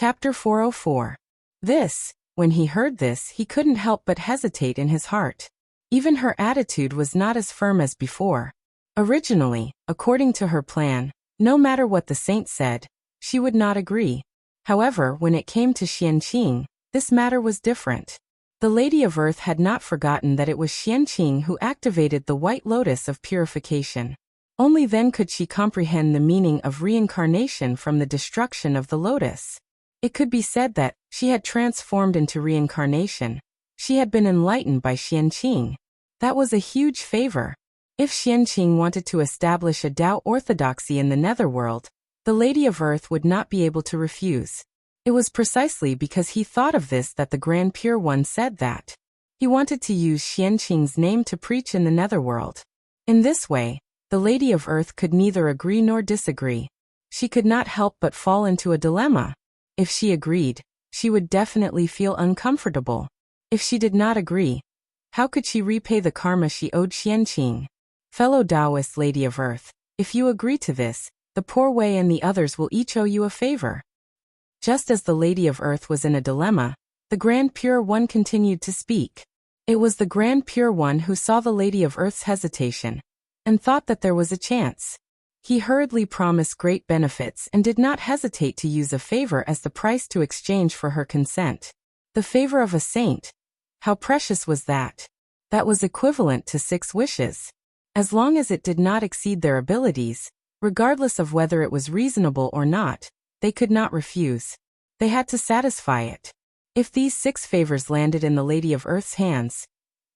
Chapter 404. When he heard this, he couldn't help but hesitate in his heart. Even her attitude was not as firm as before. Originally, according to her plan, no matter what the saint said, she would not agree. However, when it came to Xianqing, this matter was different. The Lady of Earth had not forgotten that it was Xianqing who activated the White Lotus of purification. Only then could she comprehend the meaning of reincarnation from the destruction of the lotus. It could be said that she had transformed into reincarnation. She had been enlightened by Xianqing. That was a huge favor. If Xianqing wanted to establish a Tao orthodoxy in the netherworld, the Lady of Earth would not be able to refuse. It was precisely because he thought of this that the Grand Pure One said that he wanted to use Xianqing's name to preach in the netherworld. In this way, the Lady of Earth could neither agree nor disagree. She could not help but fall into a dilemma. If she agreed, she would definitely feel uncomfortable. If she did not agree, how could she repay the karma she owed Xianqing? Fellow Taoist Lady of Earth, if you agree to this, the poor Wei and the others will each owe you a favor. Just as the Lady of Earth was in a dilemma, the Grand Pure One continued to speak. It was the Grand Pure One who saw the Lady of Earth's hesitation and thought that there was a chance. He hurriedly promised great benefits and did not hesitate to use a favor as the price to exchange for her consent. The favor of a saint. How precious was that? That was equivalent to 6 wishes. As long as it did not exceed their abilities, regardless of whether it was reasonable or not, they could not refuse. They had to satisfy it. If these 6 favors landed in the Lady of Earth's hands,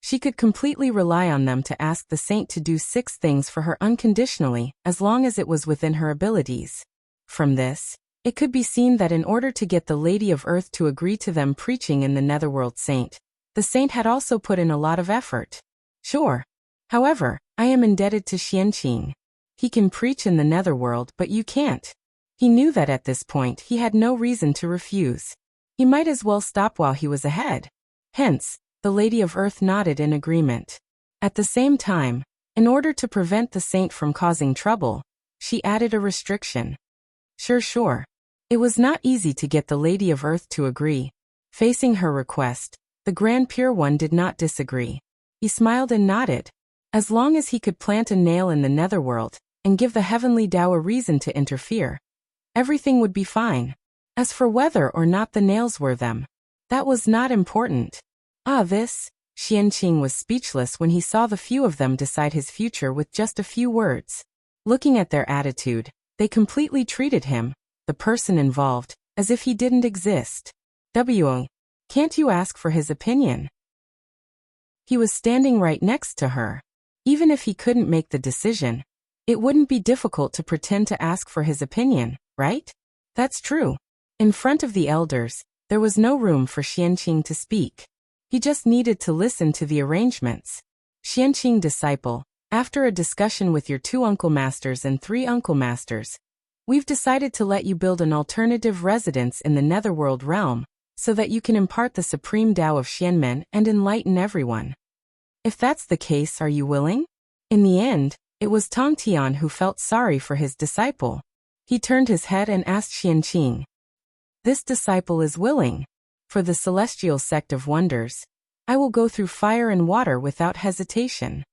she could completely rely on them to ask the saint to do 6 things for her unconditionally, as long as it was within her abilities. From this, it could be seen that in order to get the Lady of Earth to agree to them preaching in the netherworld saint, the saint had also put in a lot of effort. Sure. However, I am indebted to Xianqing. He can preach in the netherworld, but you can't. He knew that at this point he had no reason to refuse. He might as well stop while he was ahead. Hence, the Lady of Earth nodded in agreement. At the same time, in order to prevent the saint from causing trouble, she added a restriction. Sure. It was not easy to get the Lady of Earth to agree. Facing her request, the Grand Pure One did not disagree. He smiled and nodded. As long as he could plant a nail in the netherworld and give the heavenly Tao a reason to interfere, everything would be fine. As for whether or not the nails were them, that was not important. Xianqing was speechless when he saw the few of them decide his future with just a few words. Looking at their attitude, they completely treated him, the person involved, as if he didn't exist. Can't you ask for his opinion? He was standing right next to her. Even if he couldn't make the decision, it wouldn't be difficult to pretend to ask for his opinion, right? That's true. In front of the elders, there was no room for Xianqing to speak. He just needed to listen to the arrangements. Xianqing disciple, after a discussion with your 2 uncle masters and 3 uncle masters, we've decided to let you build an alternative residence in the netherworld realm, so that you can impart the supreme Tao of Xianmen and enlighten everyone. If that's the case, are you willing? In the end, it was Tongtian who felt sorry for his disciple. He turned his head and asked Xianqing. This disciple is willing. For the celestial sect of wonders, I will go through fire and water without hesitation.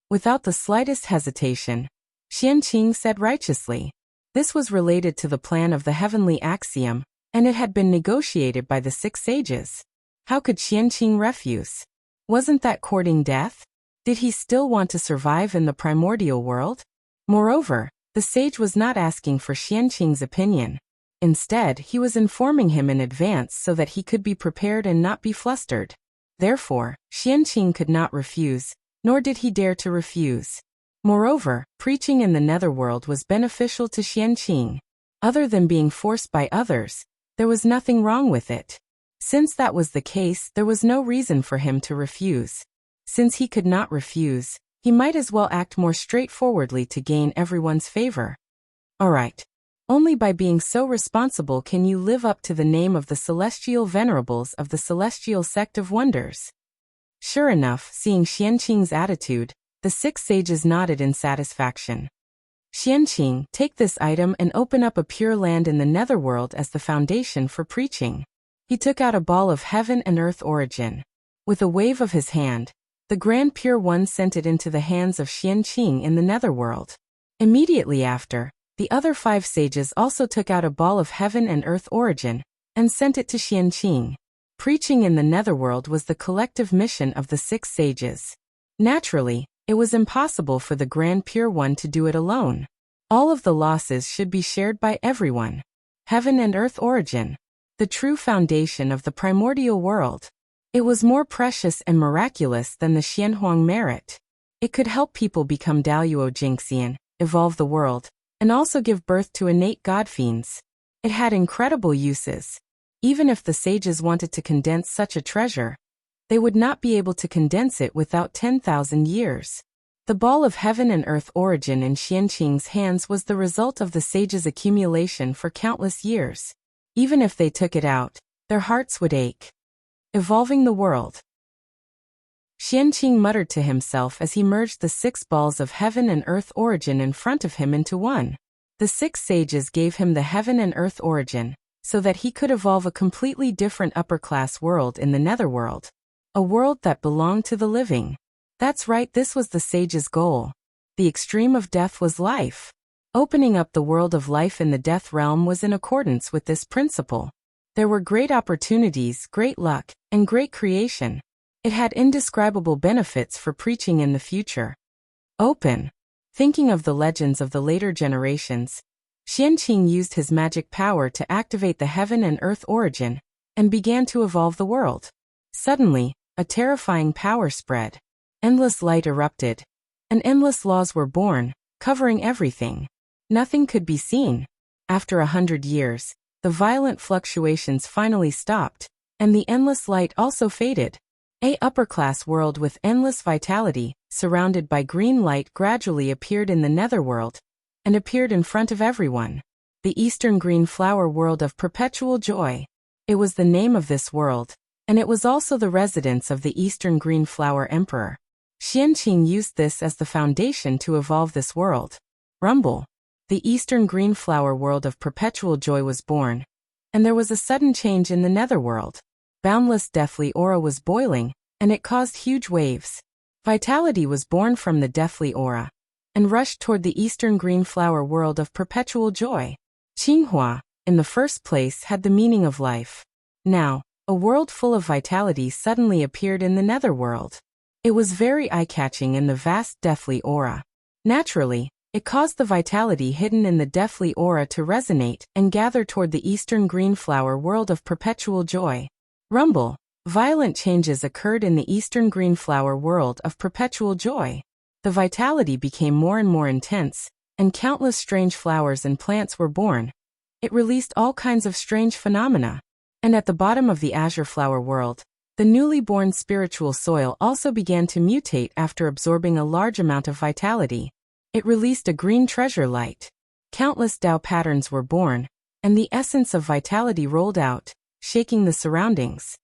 Without the slightest hesitation, Xianqing said righteously. This was related to the plan of the heavenly axiom, and it had been negotiated by the 6 sages. How could Xianqing refuse? Wasn't that courting death? Did he still want to survive in the primordial world? Moreover, the sage was not asking for Xianqing's opinion. Instead, he was informing him in advance so that he could be prepared and not be flustered. Therefore, Xianqing could not refuse, nor did he dare to refuse. Moreover, preaching in the netherworld was beneficial to Xianqing. Other than being forced by others, there was nothing wrong with it. Since that was the case, there was no reason for him to refuse. Since he could not refuse, he might as well act more straightforwardly to gain everyone's favor. All right. Only by being so responsible can you live up to the name of the celestial venerables of the celestial sect of wonders. Sure enough, seeing Xianqing's attitude, the 6 sages nodded in satisfaction. Xianqing, take this item and open up a pure land in the netherworld as the foundation for preaching. He took out a ball of heaven and earth origin. With a wave of his hand, the Grand Pure One sent it into the hands of Xianqing in the netherworld. Immediately after, the other 5 sages also took out a ball of heaven and earth origin and sent it to Xianqing. Preaching in the netherworld was the collective mission of the 6 sages. Naturally, it was impossible for the Grand Pure One to do it alone. All of the losses should be shared by everyone. Heaven and earth origin, the true foundation of the primordial world. It was more precious and miraculous than the Xianhuang merit. It could help people become Daoyuo Jingxian, evolve the world, and also give birth to innate godfiends. It had incredible uses. Even if the sages wanted to condense such a treasure, they would not be able to condense it without 10,000 years. The ball of heaven and earth origin in Xianqing's hands was the result of the sages' accumulation for countless years. Even if they took it out, their hearts would ache. Evolving the world. Xianqing muttered to himself as he merged the 6 balls of heaven and earth origin in front of him into one. The 6 sages gave him the heaven and earth origin, so that he could evolve a completely different upper-class world in the netherworld. A world that belonged to the living. That's right, this was the sage's goal. The extreme of death was life. Opening up the world of life in the death realm was in accordance with this principle. There were great opportunities, great luck, and great creation. It had indescribable benefits for preaching in the future. Open. Thinking of the legends of the later generations, Xianqing used his magic power to activate the heaven and earth origin, and began to evolve the world. Suddenly, a terrifying power spread. Endless light erupted, and endless laws were born, covering everything. Nothing could be seen. After 100 years, the violent fluctuations finally stopped, and the endless light also faded. A upper-class world with endless vitality, surrounded by green light, gradually appeared in the netherworld, and appeared in front of everyone. The Eastern Green Flower World of Perpetual Joy. It was the name of this world, and it was also the residence of the Eastern Green Flower Emperor. Xianqing used this as the foundation to evolve this world. Rumble. The Eastern Green Flower World of Perpetual Joy was born, and there was a sudden change in the netherworld. Boundless deathly aura was boiling, and it caused huge waves. Vitality was born from the deathly aura, and rushed toward the Eastern Green Flower World of Perpetual Joy. Qinghua, in the first place, had the meaning of life. Now, a world full of vitality suddenly appeared in the netherworld. It was very eye-catching in the vast deathly aura. Naturally, it caused the vitality hidden in the deathly aura to resonate and gather toward the Eastern Green Flower World of Perpetual Joy. Rumble. Violent changes occurred in the Eastern Green Flower World of Perpetual Joy. The vitality became more and more intense, and countless strange flowers and plants were born. It released all kinds of strange phenomena. And at the bottom of the Azure Flower World, the newly born spiritual soil also began to mutate after absorbing a large amount of vitality. It released a green treasure light. Countless Tao patterns were born, and the essence of vitality rolled out, shaking the surroundings.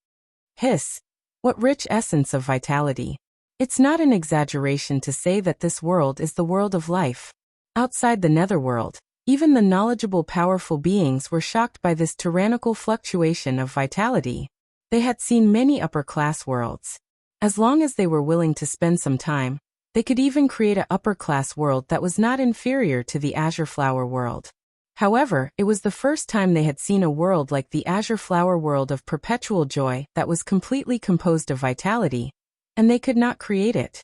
Hiss! What rich essence of vitality! It's not an exaggeration to say that this world is the world of life. Outside the netherworld, even the knowledgeable, powerful beings were shocked by this tyrannical fluctuation of vitality. They had seen many upper-class worlds. As long as they were willing to spend some time, they could even create an upper-class world that was not inferior to the Azure Flower World. However, it was the first time they had seen a world like the Azure Flower World of Perpetual Joy that was completely composed of vitality, and they could not create it.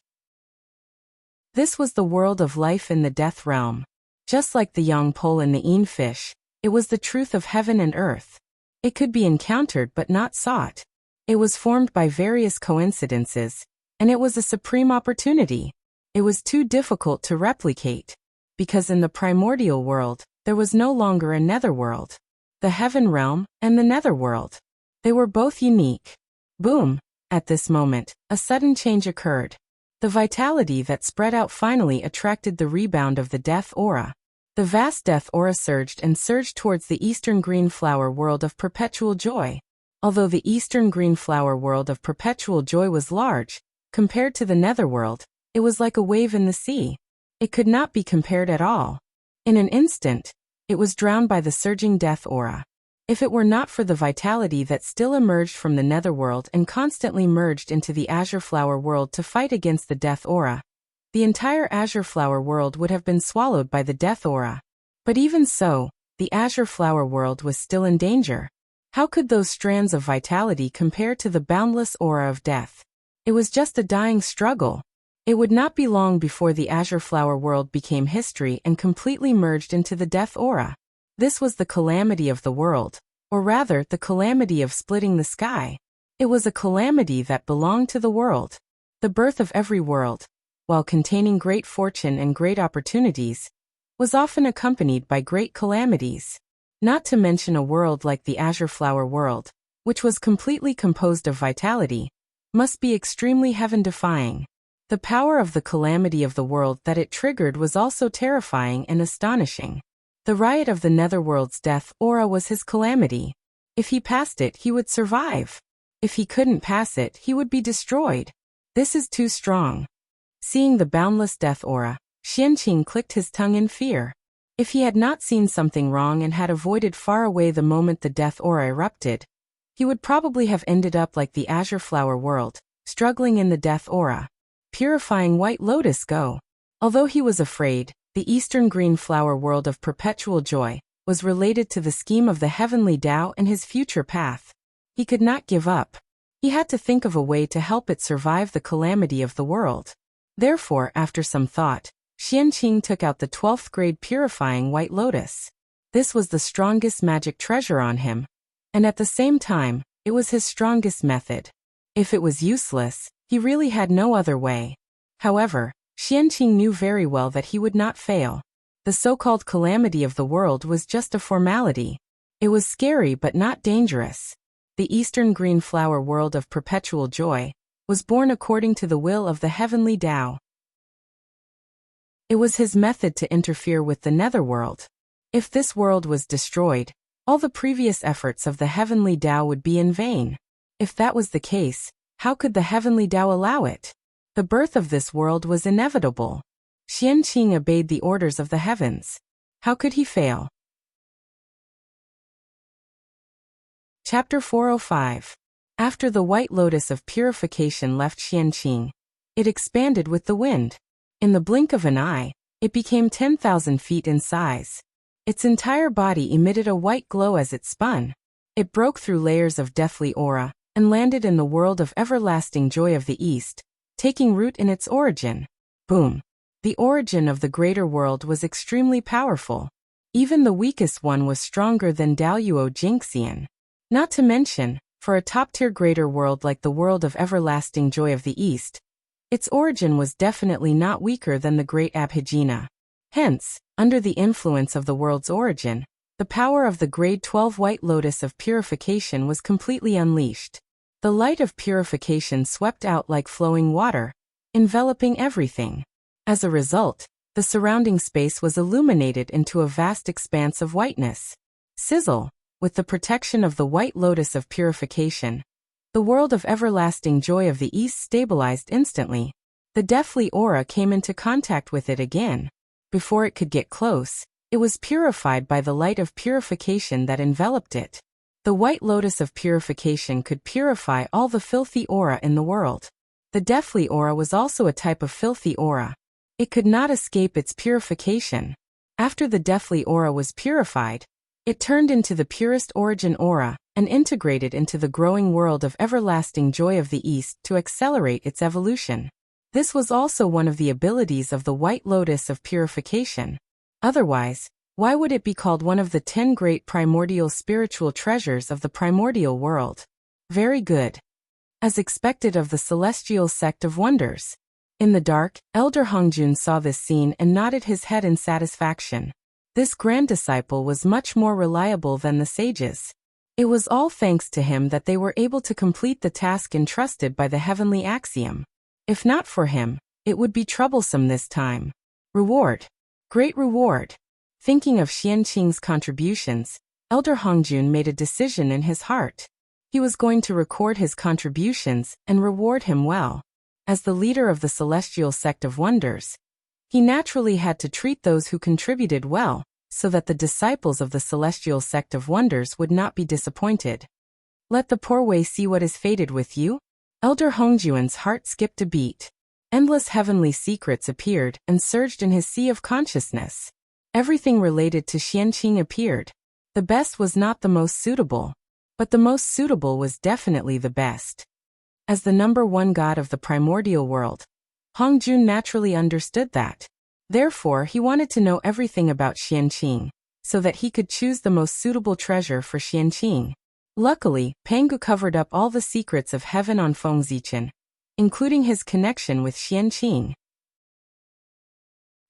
This was the world of life in the death realm. Just like the yang pole and the een fish, it was the truth of heaven and earth. It could be encountered but not sought. It was formed by various coincidences, and it was a supreme opportunity. It was too difficult to replicate, because in the primordial world, there was no longer a netherworld. The heaven realm and the netherworld. They were both unique. Boom! At this moment, a sudden change occurred. The vitality that spread out finally attracted the rebound of the death aura. The vast death aura surged and surged towards the Eastern Green Flower World of Perpetual Joy. Although the Eastern Green Flower World of Perpetual Joy was large, compared to the netherworld, it was like a wave in the sea. It could not be compared at all. In an instant, it was drowned by the surging death aura. If it were not for the vitality that still emerged from the netherworld and constantly merged into the azure flower world to fight against the death aura, the entire azure flower world would have been swallowed by the death aura. But even so, the azure flower world was still in danger. How could those strands of vitality compare to the boundless aura of death? It was just a dying struggle. It would not be long before the azure flower world became history and completely merged into the death aura. This was the calamity of the world, or rather, the calamity of splitting the sky. It was a calamity that belonged to the world. The birth of every world, while containing great fortune and great opportunities, was often accompanied by great calamities. Not to mention a world like the azure flower world, which was completely composed of vitality, must be extremely heaven-defying. The power of the calamity of the world that it triggered was also terrifying and astonishing. The riot of the netherworld's death aura was his calamity. If he passed it, he would survive. If he couldn't pass it, he would be destroyed. This is too strong. Seeing the boundless death aura, Xianqing clicked his tongue in fear. If he had not seen something wrong and had avoided far away the moment the death aura erupted, he would probably have ended up like the azure flower world, struggling in the death aura. Purifying white lotus go. Although he was afraid, the eastern green flower world of perpetual joy was related to the scheme of the heavenly Tao and his future path. He could not give up. He had to think of a way to help it survive the calamity of the world. Therefore, after some thought, Xianqing took out the 12th grade purifying white lotus. This was the strongest magic treasure on him, and at the same time, it was his strongest method. If it was useless, he really had no other way. However, Xianqing knew very well that he would not fail. The so-called calamity of the world was just a formality. It was scary but not dangerous. The eastern green flower world of perpetual joy was born according to the will of the heavenly Tao. It was his method to interfere with the netherworld. If this world was destroyed, all the previous efforts of the heavenly Tao would be in vain. If that was the case, how could the heavenly Tao allow it? The birth of this world was inevitable. Xianqing obeyed the orders of the heavens. How could he fail? Chapter 405. After the white lotus of purification left Xianqing, it expanded with the wind. In the blink of an eye, it became 10,000 feet in size. Its entire body emitted a white glow as it spun. It broke through layers of deathly aura and landed in the world of everlasting joy of the East, taking root in its origin. Boom! The origin of the greater world was extremely powerful. Even the weakest one was stronger than Daoyuo Jingxian. Not to mention, for a top-tier greater world like the world of everlasting joy of the East, its origin was definitely not weaker than the great Abhijna. Hence, under the influence of the world's origin, the power of the grade 12 white lotus of purification was completely unleashed. The light of purification swept out like flowing water, enveloping everything. As a result, the surrounding space was illuminated into a vast expanse of whiteness. Sizzle! With the protection of the white lotus of purification, the world of everlasting joy of the East stabilized instantly. The deathly aura came into contact with it again. Before it could get close, it was purified by the light of purification that enveloped it. The white lotus of purification could purify all the filthy aura in the world. The deathly aura was also a type of filthy aura. It could not escape its purification. After the deathly aura was purified, it turned into the purest origin aura and integrated into the growing world of everlasting joy of the East to accelerate its evolution. This was also one of the abilities of the white lotus of purification. Otherwise, why would it be called one of the 10 great primordial spiritual treasures of the primordial world? Very good. As expected of the celestial sect of wonders. In the dark, Elder Hongjun saw this scene and nodded his head in satisfaction. This grand disciple was much more reliable than the sages. It was all thanks to him that they were able to complete the task entrusted by the heavenly axiom. If not for him, it would be troublesome this time. Reward. Great reward. Thinking of Xianqing's contributions, Elder Hongjun made a decision in his heart. He was going to record his contributions and reward him well. As the leader of the celestial sect of wonders, He naturally had to treat those who contributed well, so that the disciples of the celestial sect of wonders would not be disappointed. Let the poor way see what is fated with you? Elder Hongjuan's heart skipped a beat. Endless heavenly secrets appeared and surged in his sea of consciousness. Everything related to Xianqing appeared. The best was not the most suitable, but the most suitable was definitely the best. As the number one god of the primordial world, Hongjun naturally understood that. Therefore, he wanted to know everything about Xianqing, so that he could choose the most suitable treasure for Xianqing. Luckily, Pangu covered up all the secrets of heaven on Fengzichen, including his connection with Xianqing.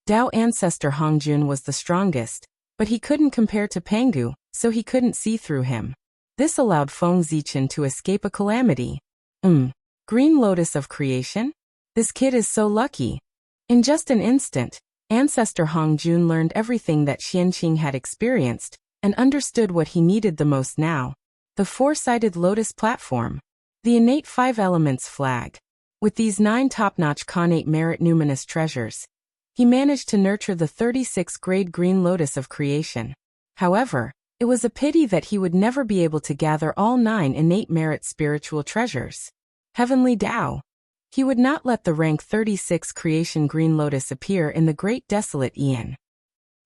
Dao ancestor Hongjun was the strongest, but he couldn't compare to Pangu, so he couldn't see through him. This allowed Fengzichen to escape a calamity. Green lotus of creation? This kid is so lucky. In just an instant, Ancestor Hongjun learned everything that Xianqing had experienced, and understood what he needed the most now. The four-sided lotus platform. The innate 5 elements flag. With these 9 top-notch connate merit numinous treasures, he managed to nurture the 36th-grade green lotus of creation. However, it was a pity that he would never be able to gather all 9 innate merit spiritual treasures. Heavenly Tao. He would not let the rank 36 creation green lotus appear in the great desolate Aeon.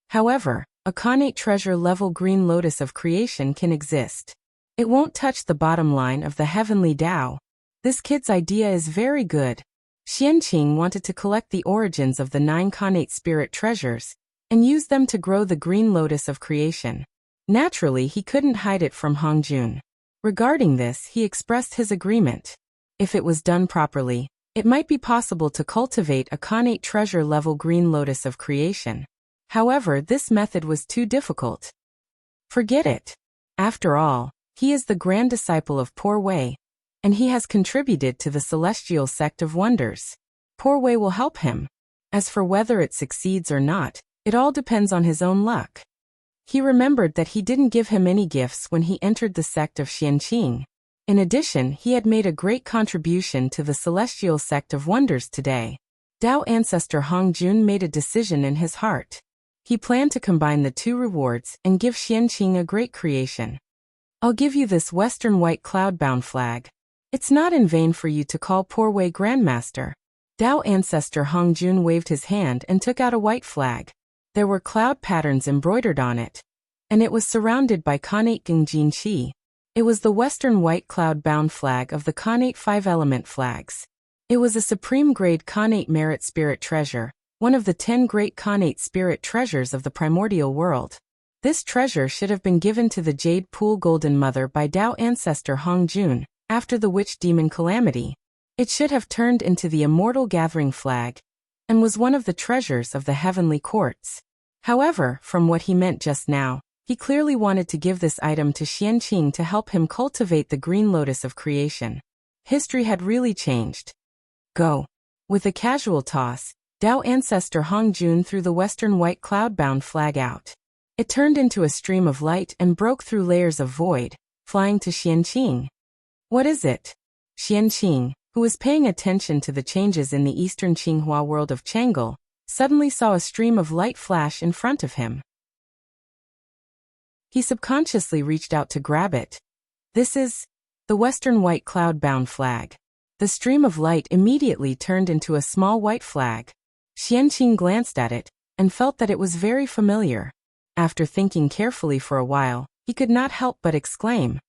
However, a connate treasure level green lotus of creation can exist. It won't touch the bottom line of the heavenly Tao. This kid's idea is very good. Xianqing wanted to collect the origins of the 9 connate spirit treasures, and use them to grow the green lotus of creation. Naturally, he couldn't hide it from Hongjun. Regarding this, he expressed his agreement. If it was done properly, it might be possible to cultivate a connate treasure level green lotus of creation. However, this method was too difficult. Forget it. After all, he is the grand disciple of Poor Wei, and he has contributed to the celestial sect of wonders. Poor Wei will help him. As for whether it succeeds or not, it all depends on his own luck. He remembered that he didn't give him any gifts when he entered the sect of Xianqing. In addition, he had made a great contribution to the celestial sect of wonders today. Dao ancestor Hongjun made a decision in his heart. He planned to combine the 2 rewards and give Xianqing a great creation. I'll give you this western white cloud-bound flag. It's not in vain for you to call Poor Wei Grandmaster. Dao ancestor Hongjun waved his hand and took out a white flag. There were cloud patterns embroidered on it, and it was surrounded by connate Gengjin Qi. It was the western white cloud-bound flag of the connate 5-element flags. It was a supreme-grade connate merit spirit treasure, one of the 10 great connate spirit treasures of the primordial world. This treasure should have been given to the Jade Pool Golden Mother by Dao ancestor Hongjun, after the witch demon calamity. It should have turned into the immortal gathering flag, and was one of the treasures of the heavenly courts. However, from what he meant just now, he clearly wanted to give this item to Xianqing to help him cultivate the green lotus of creation. History had really changed. Go. With a casual toss, Dao ancestor Hongjun threw the western white cloud-bound flag out. It turned into a stream of light and broke through layers of void, flying to Xianqing. What is it? Xianqing, who was paying attention to the changes in the eastern Qinghua world of Chang'e, suddenly saw a stream of light flash in front of him. He subconsciously reached out to grab it. This is the western white cloud-bound flag. The stream of light immediately turned into a small white flag. Xianqing glanced at it, and felt that it was very familiar. After thinking carefully for a while, he could not help but exclaim.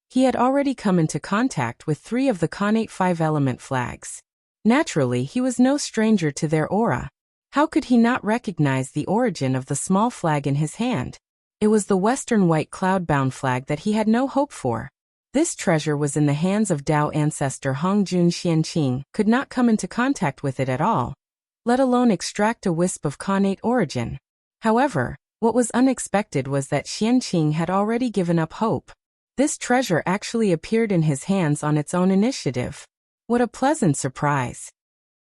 He had already come into contact with 3 of the connate 5-element flags. Naturally, he was no stranger to their aura. How could he not recognize the origin of the small flag in his hand? It was the western white cloud-bound flag that he had no hope for. This treasure was in the hands of Dao ancestor Hongjun. Xianqing could not come into contact with it at all, let alone extract a wisp of connate origin. However, what was unexpected was that Xianqing had already given up hope. This treasure actually appeared in his hands on its own initiative. What a pleasant surprise.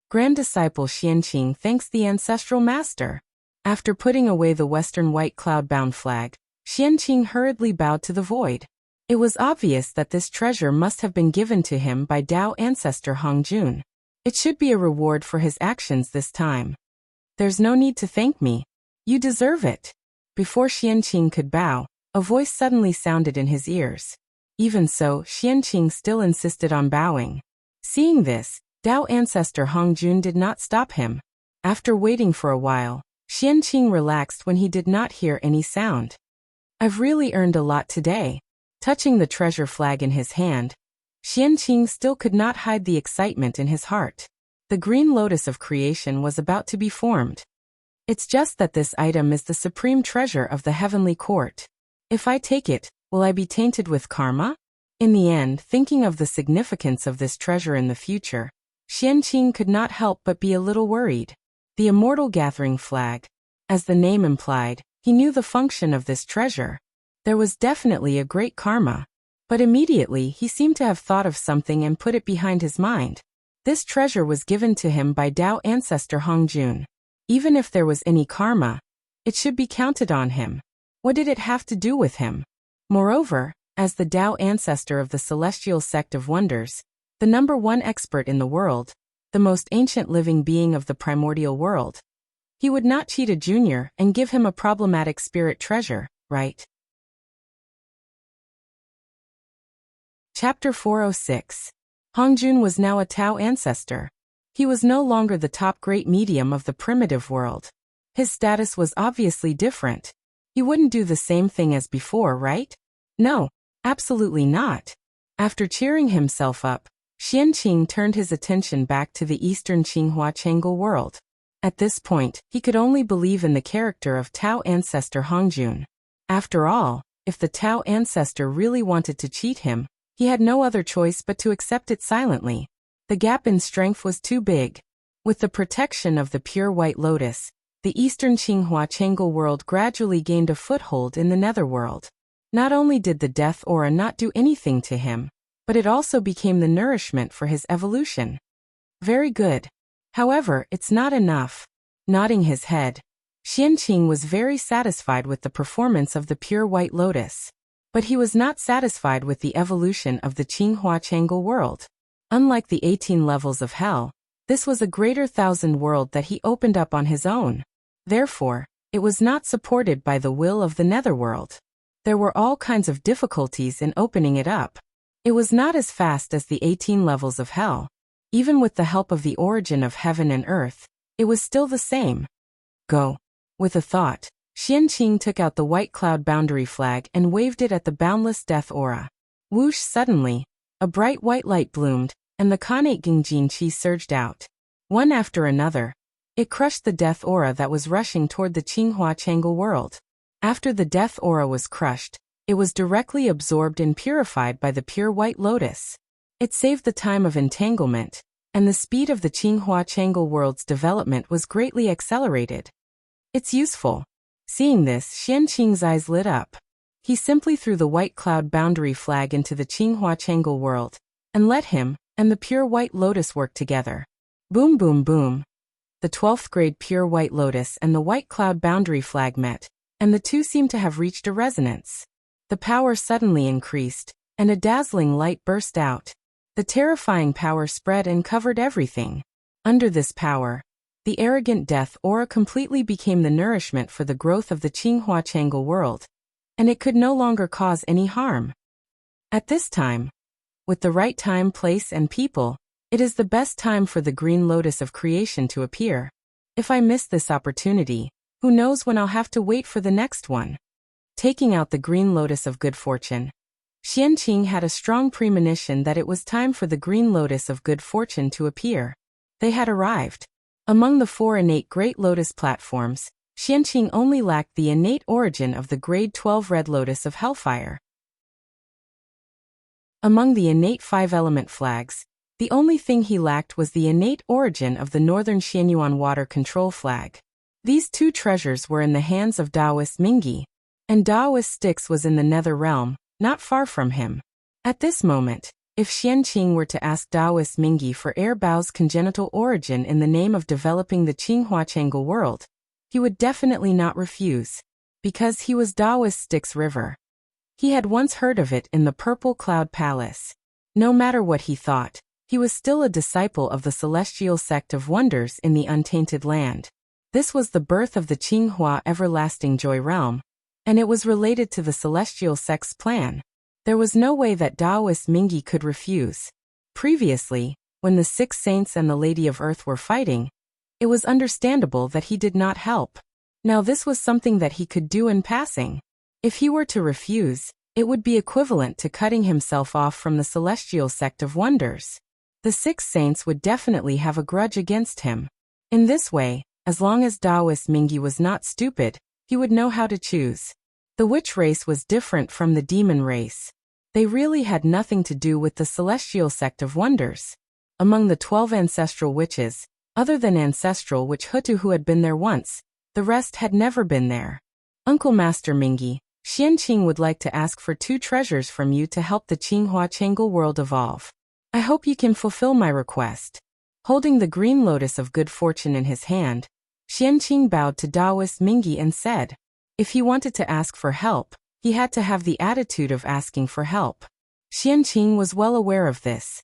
Grand disciple Xianqing thanks the ancestral master. After putting away the western white cloud-bound flag, Xianqing hurriedly bowed to the void. It was obvious that this treasure must have been given to him by Dao ancestor Hongjun. It should be a reward for his actions this time. There's no need to thank me. You deserve it. Before Xianqing could bow, a voice suddenly sounded in his ears. Even so, Xianqing still insisted on bowing. Seeing this, Tao ancestor Hongjun did not stop him. After waiting for a while, Xianqing relaxed when he did not hear any sound. I've really earned a lot today. Touching the treasure flag in his hand, Xianqing still could not hide the excitement in his heart. The green lotus of creation was about to be formed. It's just that this item is the supreme treasure of the heavenly court. If I take it, will I be tainted with karma? In the end, thinking of the significance of this treasure in the future, Xianqing could not help but be a little worried. The immortal gathering flag. As the name implied, he knew the function of this treasure. There was definitely a great karma. But immediately he seemed to have thought of something and put it behind his mind. This treasure was given to him by Tao ancestor Hongjun. Even if there was any karma, it should be counted on him. What did it have to do with him? Moreover, as the Tao ancestor of the celestial sect of wonders, the #1 expert in the world, the most ancient living being of the primordial world, he would not cheat a junior and give him a problematic spirit treasure, right? Chapter 406. Hongjun was now a Tao ancestor. He was no longer the top great medium of the primitive world. His status was obviously different. He wouldn't do the same thing as before, right? No, absolutely not. After cheering himself up, Xianqing turned his attention back to the eastern Qinghua Changel world. At this point, he could only believe in the character of Tao ancestor Hongjun. After all, if the Tao ancestor really wanted to cheat him, he had no other choice but to accept it silently. The gap in strength was too big. With the protection of the pure white lotus, the eastern Qinghua Changel world gradually gained a foothold in the netherworld. Not only did the death aura not do anything to him, but it also became the nourishment for his evolution. Very good. However, it's not enough. Nodding his head, Xianqing was very satisfied with the performance of the pure white lotus. But he was not satisfied with the evolution of the Qinghua Changel world. Unlike the 18 levels of hell, this was a greater thousand world that he opened up on his own. Therefore, it was not supported by the will of the netherworld. There were all kinds of difficulties in opening it up. It was not as fast as the 18 levels of hell. Even with the help of the origin of heaven and earth, it was still the same. Go. With a thought, Xianqing took out the white cloud boundary flag and waved it at the boundless death aura. Whoosh! Suddenly, a bright white light bloomed, and the Khanate Gingjin Qi surged out. One after another, it crushed the death aura that was rushing toward the Qinghua Changel world. After the death aura was crushed, it was directly absorbed and purified by the pure white lotus. It saved the time of entanglement, and the speed of the Qinghua Changel world's development was greatly accelerated. It's useful. Seeing this, Xianqing's eyes lit up. He simply threw the white cloud boundary flag into the Qinghua Changel world, and let him and the pure white lotus work together. Boom boom boom. The 12th grade pure white lotus and the white cloud boundary flag met, and the two seemed to have reached a resonance. The power suddenly increased, and a dazzling light burst out. The terrifying power spread and covered everything. Under this power, the arrogant death aura completely became the nourishment for the growth of the Qinghua Changel world, and it could no longer cause any harm. At this time, with the right time, place, and people, it is the best time for the green lotus of creation to appear. If I miss this opportunity, who knows when I'll have to wait for the next one. Taking out the green lotus of good fortune, Xianqing had a strong premonition that it was time for the green lotus of good fortune to appear. They had arrived. Among the 4 innate great lotus platforms, Xianqing only lacked the innate origin of the grade 12 red lotus of hellfire. Among the innate 5-element flags, the only thing he lacked was the innate origin of the northern Xianyuan water control flag. These 2 treasures were in the hands of Taoist Mingyi, and Taoist Styx was in the nether realm, not far from him. At this moment, if Xianqing were to ask Taoist Mingyi for Air Bao's congenital origin in the name of developing the Qinghua Changel world, he would definitely not refuse, because he was Taoist Styx River. He had once heard of it in the Purple Cloud Palace. No matter what he thought, he was still a disciple of the celestial sect of wonders in the untainted land. This was the birth of the Qinghua everlasting joy realm, and it was related to the celestial sect's plan. There was no way that Taoist Mingyi could refuse. Previously, when the six saints and the Lady of Earth were fighting, it was understandable that he did not help. Now this was something that he could do in passing. If he were to refuse, it would be equivalent to cutting himself off from the celestial sect of wonders. The six saints would definitely have a grudge against him. In this way, as long as Taoist Mingyi was not stupid, he would know how to choose. The witch race was different from the demon race. They really had nothing to do with the celestial sect of wonders. Among the 12 ancestral witches, other than ancestral witch Hutu who had been there once, the rest had never been there. Uncle Master Mingyi, Xianqing would like to ask for 2 treasures from you to help the Qinghua Changel world evolve. I hope you can fulfill my request. Holding the green lotus of good fortune in his hand, Xianqing bowed to Taoist Mingyi and said, if he wanted to ask for help, he had to have the attitude of asking for help. Xianqing was well aware of this.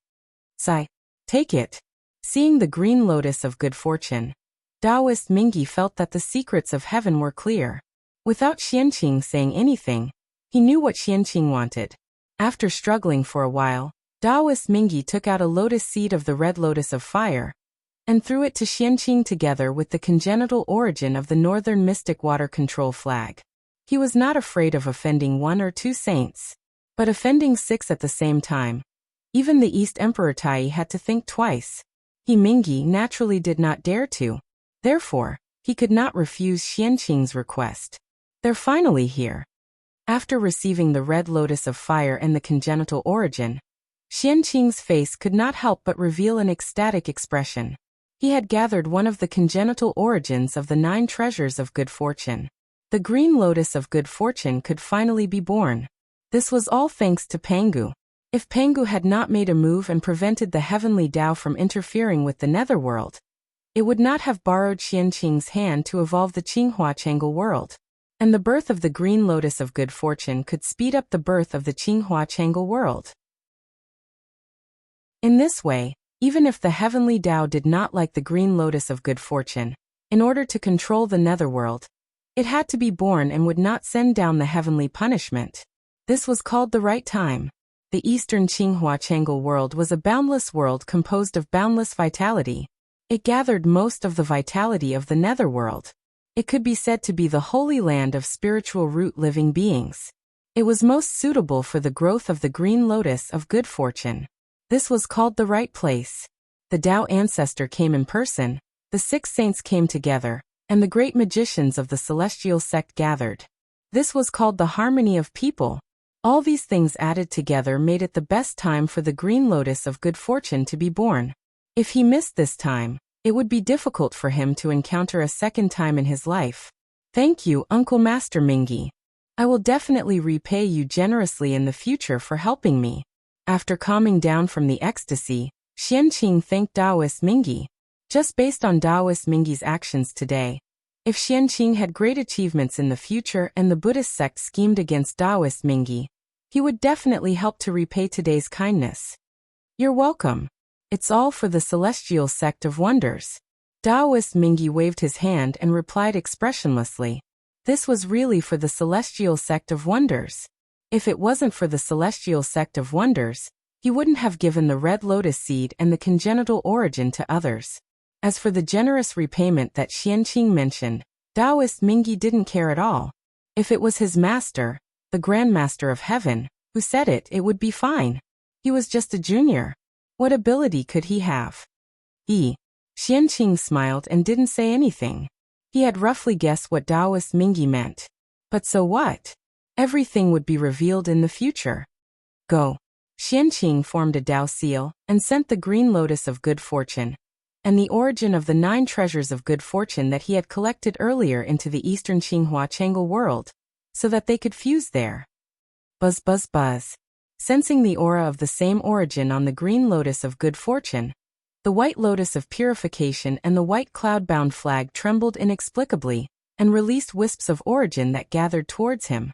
Sai, take it. Seeing the green lotus of good fortune, Taoist Mingyi felt that the secrets of heaven were clear. Without Xianqing saying anything, he knew what Xianqing wanted. After struggling for a while, Taoist Mingyi took out a lotus seed of the red lotus of fire and threw it to Xianqing together with the congenital origin of the Northern Mystic Water Control flag. He was not afraid of offending 1 or 2 saints, but offending 6 at the same time. Even the East Emperor Tai had to think twice. He Mingyi naturally did not dare to. Therefore, he could not refuse Xianqing's request. They're finally here. After receiving the red lotus of fire and the congenital origin, Xianqing's face could not help but reveal an ecstatic expression. He had gathered one of the congenital origins of the 9 treasures of good fortune. The green lotus of good fortune could finally be born. This was all thanks to Pangu. If Pangu had not made a move and prevented the heavenly Tao from interfering with the netherworld, it would not have borrowed Xianqing's hand to evolve the Qinghua Changel world. And the birth of the green lotus of good fortune could speed up the birth of the Qinghua Changel world. In this way, even if the heavenly Tao did not like the green lotus of good fortune, in order to control the netherworld, it had to be born and would not send down the heavenly punishment. This was called the right time. The Eastern Qinghua Changel world was a boundless world composed of boundless vitality. It gathered most of the vitality of the netherworld. It could be said to be the holy land of spiritual root living beings. It was most suitable for the growth of the green lotus of good fortune. This was called the right place. The Tao ancestor came in person, the 6 saints came together, and the great magicians of the celestial sect gathered. This was called the harmony of people. All these things added together made it the best time for the green lotus of good fortune to be born. If he missed this time, it would be difficult for him to encounter a second time in his life. Thank you, Uncle Master Mingyi. I will definitely repay you generously in the future for helping me. After calming down from the ecstasy, Xianqing thanked Taoist Mingyi. Just based on Taoist Mingyi's actions today, if Xianqing had great achievements in the future and the Buddhist sect schemed against Taoist Mingyi, he would definitely help to repay today's kindness. You're welcome. It's all for the celestial sect of wonders. Taoist Mingyi waved his hand and replied expressionlessly. This was really for the celestial sect of wonders. If it wasn't for the celestial sect of wonders, he wouldn't have given the red lotus seed and the congenital origin to others. As for the generous repayment that Xianqing mentioned, Taoist Mingyi didn't care at all. If it was his master, the Grand Master of Heaven, who said it, it would be fine. He was just a junior. What ability could he have? Xianqing smiled and didn't say anything. He had roughly guessed what Taoist Mingyi meant. But so what? Everything would be revealed in the future. Go. Xianqing formed a Tao seal and sent the green lotus of good fortune and the origin of the 9 treasures of good fortune that he had collected earlier into the Eastern Qinghua Changel world, so that they could fuse there. Buzz buzz buzz. Sensing the aura of the same origin on the green lotus of good fortune, the white lotus of purification and the white cloud-bound flag trembled inexplicably and released wisps of origin that gathered towards him.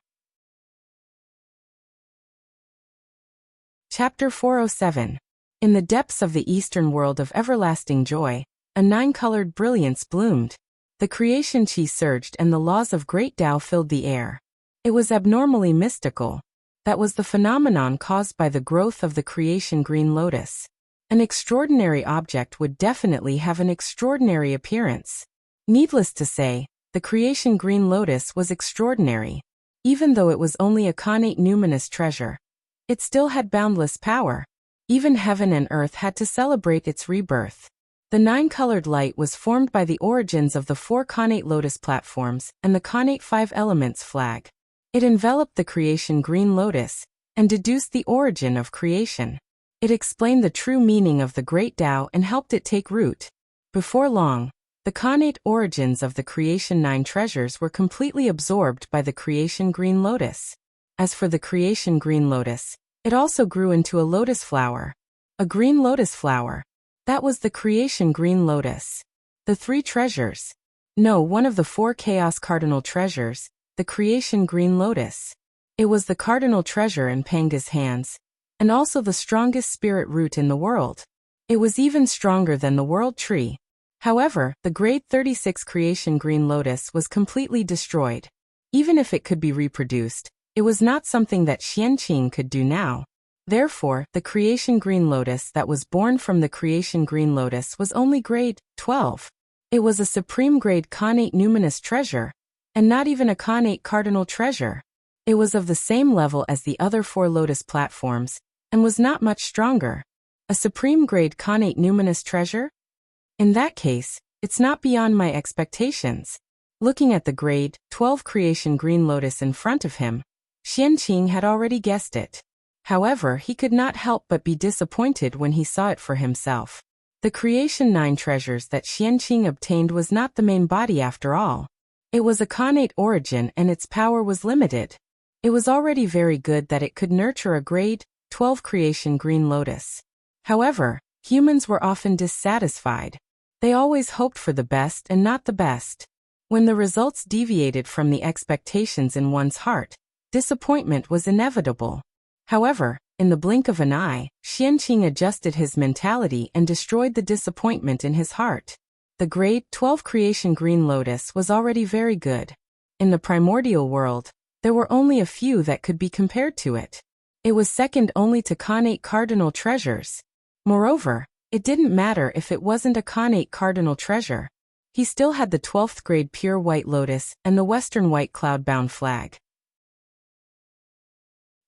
Chapter 407. In the depths of the eastern world of everlasting joy, a 9-colored brilliance bloomed. The creation chi surged and the laws of great Tao filled the air. It was abnormally mystical. That was the phenomenon caused by the growth of the creation green lotus. An extraordinary object would definitely have an extraordinary appearance. Needless to say, the creation green lotus was extraordinary. Even though it was only a connate numinous treasure, it still had boundless power. Even heaven and earth had to celebrate its rebirth. The nine-colored light was formed by the origins of the four connate lotus platforms and the connate five elements flag. It enveloped the creation green lotus and deduced the origin of creation. It explained the true meaning of the great Tao and helped it take root. Before long, the connate origins of the creation nine treasures were completely absorbed by the creation green lotus. As for the creation green lotus, it also grew into a lotus flower. A green lotus flower. That was the creation green lotus. The three treasures. No, one of the four chaos cardinal treasures, the creation green lotus. It was the cardinal treasure in Panga's hands, and also the strongest spirit root in the world. It was even stronger than the world tree. However, the grade 36 creation green lotus was completely destroyed. Even if it could be reproduced, it was not something that Xianqing could do now. Therefore, the creation green lotus that was born from the creation green lotus was only grade 12. It was a supreme grade connate numinous treasure, and not even a connate cardinal treasure. It was of the same level as the other four lotus platforms, and was not much stronger. A supreme grade connate numinous treasure? In that case, it's not beyond my expectations. Looking at the grade 12 creation green lotus in front of him, Xianqing had already guessed it. However, he could not help but be disappointed when he saw it for himself. The creation nine treasures that Xianqing obtained was not the main body after all. It was a connate origin and its power was limited. It was already very good that it could nurture a grade 12 creation green lotus. However, humans were often dissatisfied. They always hoped for the best and not the best. When the results deviated from the expectations in one's heart, disappointment was inevitable. However, in the blink of an eye, Xianqing adjusted his mentality and destroyed the disappointment in his heart. The grade 12 creation green lotus was already very good. In the primordial world, there were only a few that could be compared to it. It was second only to connate cardinal treasures. Moreover, it didn't matter if it wasn't a connate cardinal treasure. He still had the 12th grade pure white lotus and the western white cloud-bound flag.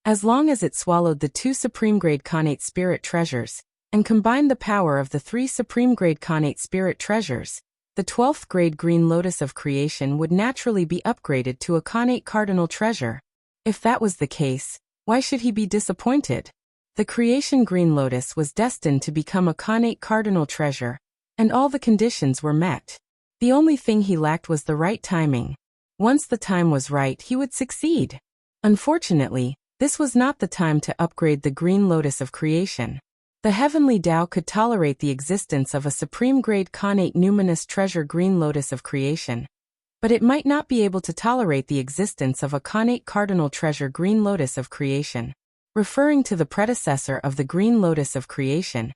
As long as it swallowed the two supreme grade connate spirit treasures, and combined the power of the three supreme grade connate spirit treasures, the 12th grade green lotus of creation would naturally be upgraded to a connate cardinal treasure. If that was the case, why should he be disappointed? The creation green lotus was destined to become a connate cardinal treasure, and all the conditions were met. The only thing he lacked was the right timing. Once the time was right, he would succeed. Unfortunately, this was not the time to upgrade the green lotus of creation. The heavenly Tao could tolerate the existence of a supreme grade connate numinous treasure green lotus of creation, but it might not be able to tolerate the existence of a connate cardinal treasure green lotus of creation. Referring to the predecessor of the green lotus of creation,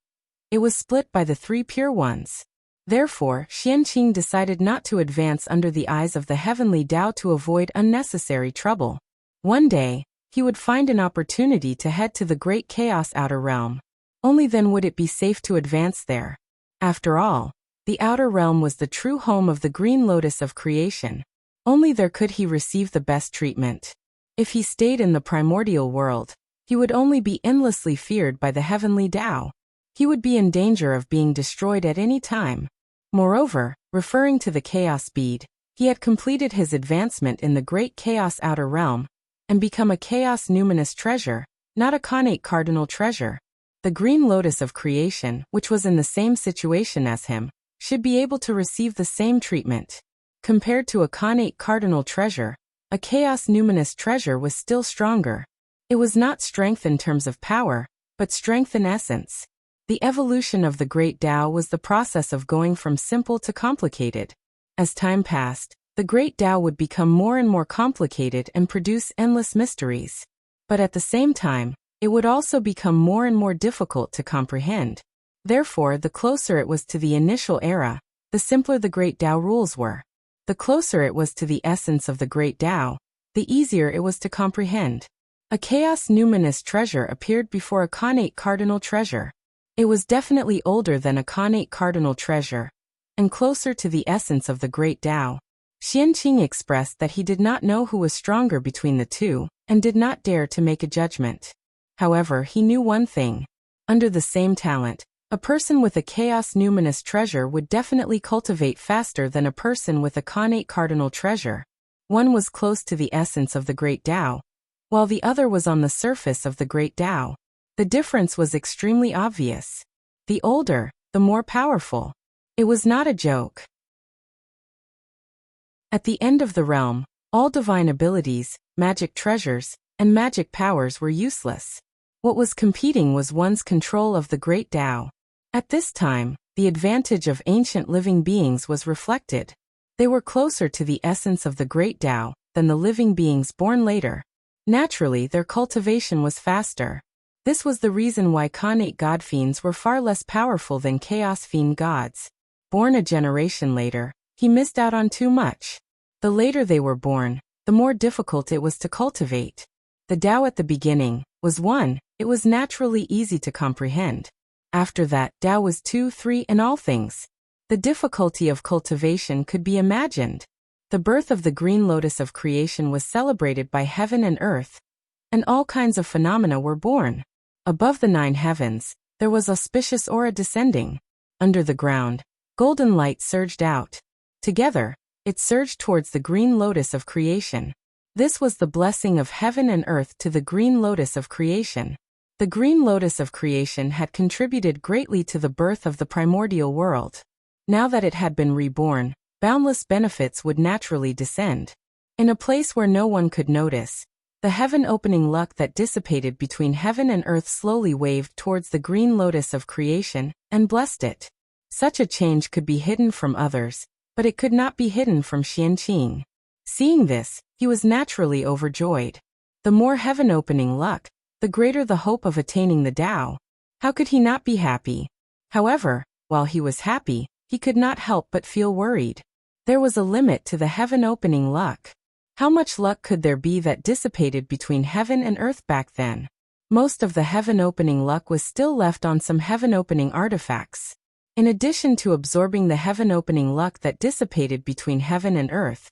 it was split by the three pure ones. Therefore, Xianqing decided not to advance under the eyes of the heavenly Tao to avoid unnecessary trouble. One day, he would find an opportunity to head to the great chaos outer realm. Only then would it be safe to advance there. After all, the outer realm was the true home of the green lotus of creation. Only there could he receive the best treatment. If he stayed in the primordial world, he would only be endlessly feared by the heavenly Tao. He would be in danger of being destroyed at any time. Moreover, referring to the chaos bead, he had completed his advancement in the great chaos outer realm, and become a chaos numinous treasure, not a connate cardinal treasure. The green lotus of creation, which was in the same situation as him, should be able to receive the same treatment. Compared to a connate cardinal treasure, a chaos numinous treasure was still stronger. It was not strength in terms of power, but strength in essence. The evolution of the great Tao was the process of going from simple to complicated. As time passed, the great Tao would become more and more complicated and produce endless mysteries. But at the same time, it would also become more and more difficult to comprehend. Therefore, the closer it was to the initial era, the simpler the great Tao rules were. The closer it was to the essence of the great Tao, the easier it was to comprehend. A chaos numinous treasure appeared before a connate cardinal treasure. It was definitely older than a connate cardinal treasure, and closer to the essence of the great Tao. Xianqing expressed that he did not know who was stronger between the two, and did not dare to make a judgment. However, he knew one thing. Under the same talent, a person with a chaos numinous treasure would definitely cultivate faster than a person with a connate cardinal treasure. One was close to the essence of the great Tao, while the other was on the surface of the great Tao. The difference was extremely obvious. The older, the more powerful. It was not a joke. At the end of the realm, all divine abilities, magic treasures, and magic powers were useless. What was competing was one's control of the great Tao. At this time, the advantage of ancient living beings was reflected. They were closer to the essence of the great Tao than the living beings born later. Naturally, their cultivation was faster. This was the reason why connate god fiends were far less powerful than chaos fiend gods. Born a generation later, he missed out on too much. The later they were born, the more difficult it was to cultivate. The Tao at the beginning was 1, it was naturally easy to comprehend. After that, Tao was 2, 3 in all things. The difficulty of cultivation could be imagined. The birth of the green lotus of creation was celebrated by heaven and earth, and all kinds of phenomena were born. Above the 9 heavens, there was auspicious aura descending. Under the ground, golden light surged out. Together, it surged towards the green lotus of creation. This was the blessing of heaven and earth to the green lotus of creation. The green lotus of creation had contributed greatly to the birth of the primordial world. Now that it had been reborn, boundless benefits would naturally descend. In a place where no one could notice, the heaven-opening luck that dissipated between heaven and earth slowly waved towards the green lotus of creation, and blessed it. Such a change could be hidden from others, but it could not be hidden from Xianqing. Seeing this, he was naturally overjoyed. The more heaven-opening luck, the greater the hope of attaining the Tao. How could he not be happy? However, while he was happy, he could not help but feel worried. There was a limit to the heaven-opening luck. How much luck could there be that dissipated between heaven and earth back then? Most of the heaven-opening luck was still left on some heaven-opening artifacts. In addition to absorbing the heaven-opening luck that dissipated between heaven and earth,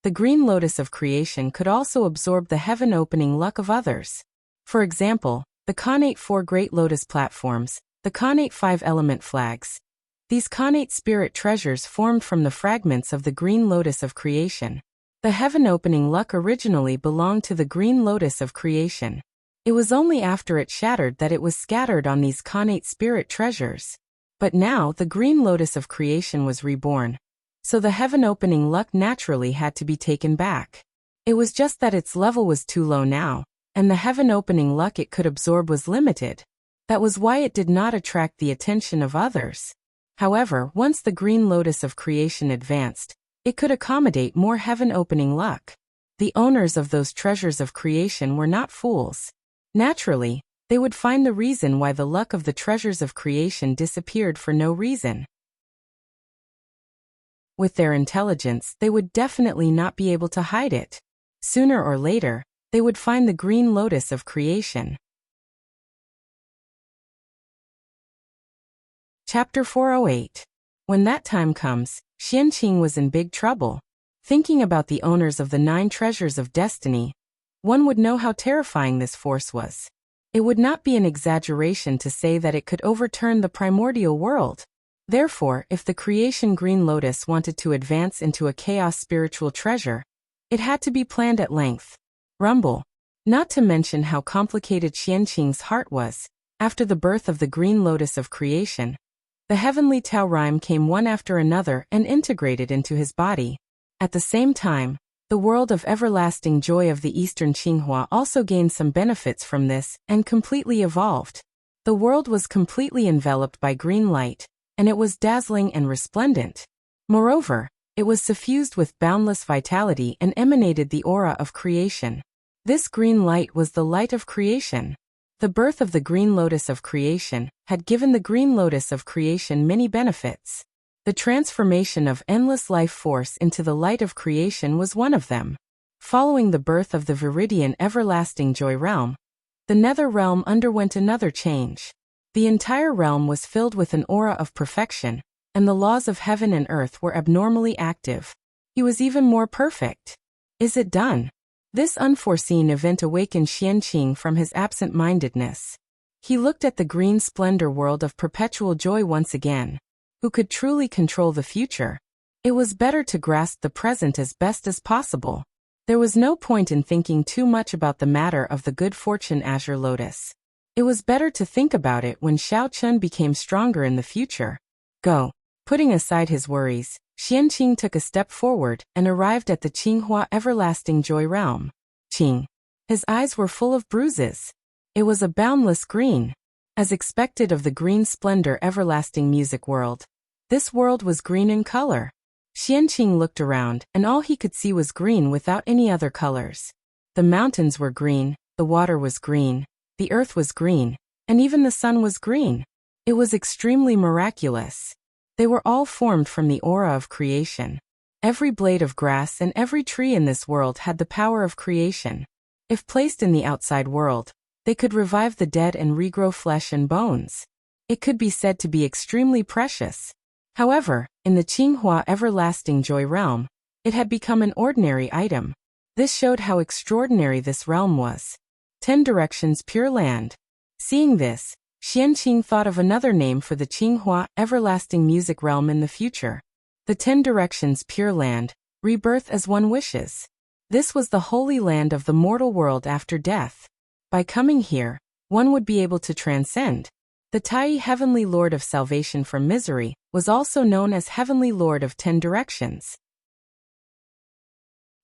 the green lotus of creation could also absorb the heaven-opening luck of others. For example, the connate 4 great lotus platforms, the connate 5 element flags. These connate spirit treasures formed from the fragments of the green lotus of creation. The heaven-opening luck originally belonged to the green lotus of creation. It was only after it shattered that it was scattered on these connate spirit treasures. But now the green lotus of creation was reborn, so the heaven-opening luck naturally had to be taken back. It was just that its level was too low now, and the heaven-opening luck it could absorb was limited. That was why it did not attract the attention of others. However, once the green lotus of creation advanced, it could accommodate more heaven-opening luck. The owners of those treasures of creation were not fools. Naturally, they would find the reason why the luck of the treasures of creation disappeared for no reason. With their intelligence, they would definitely not be able to hide it. Sooner or later, they would find the green lotus of creation. Chapter 408. When that time comes, Xianqing was in big trouble. Thinking about the owners of the 9 treasures of destiny, one would know how terrifying this force was. It would not be an exaggeration to say that it could overturn the primordial world. Therefore, if the creation green lotus wanted to advance into a chaos spiritual treasure, it had to be planned at length. Rumble. Not to mention how complicated Xianqing's heart was. After the birth of the green lotus of creation, the heavenly Tao rhyme came one after another and integrated into his body. At the same time, the world of everlasting joy of the Eastern Qinghua also gained some benefits from this and completely evolved. The world was completely enveloped by green light, and it was dazzling and resplendent. Moreover, it was suffused with boundless vitality and emanated the aura of creation. This green light was the light of creation. The birth of the green lotus of creation had given the green lotus of creation many benefits. The transformation of endless life force into the light of creation was one of them. Following the birth of the Viridian everlasting joy realm, the nether realm underwent another change. The entire realm was filled with an aura of perfection, and the laws of heaven and earth were abnormally active. He was even more perfect. Is it done? This unforeseen event awakened Xianqing from his absent-mindedness. He looked at the green splendor world of perpetual joy once again. Who could truly control the future? It was better to grasp the present as best as possible. There was no point in thinking too much about the matter of the good fortune azure lotus. It was better to think about it when Xiao Chun became stronger in the future. Go. Putting aside his worries, Xianqing took a step forward and arrived at the Qinghua everlasting joy realm. Qing. His eyes were full of bruises. It was a boundless green. As expected of the green splendor everlasting music world. This world was green in color. Xianqing looked around, and all he could see was green without any other colors. The mountains were green, the water was green, the earth was green, and even the sun was green. It was extremely miraculous. They were all formed from the aura of creation. Every blade of grass and every tree in this world had the power of creation. If placed in the outside world, they could revive the dead and regrow flesh and bones. It could be said to be extremely precious. However, in the Qinghua everlasting joy realm, it had become an ordinary item. This showed how extraordinary this realm was. 10 directions pure land. Seeing this, Xianqing thought of another name for the Qinghua everlasting music realm in the future. The 10 directions pure land, rebirth as one wishes. This was the holy land of the mortal world after death. By coming here, one would be able to transcend. The Tai Heavenly Lord of Salvation from Misery was also known as Heavenly Lord of 10 Directions.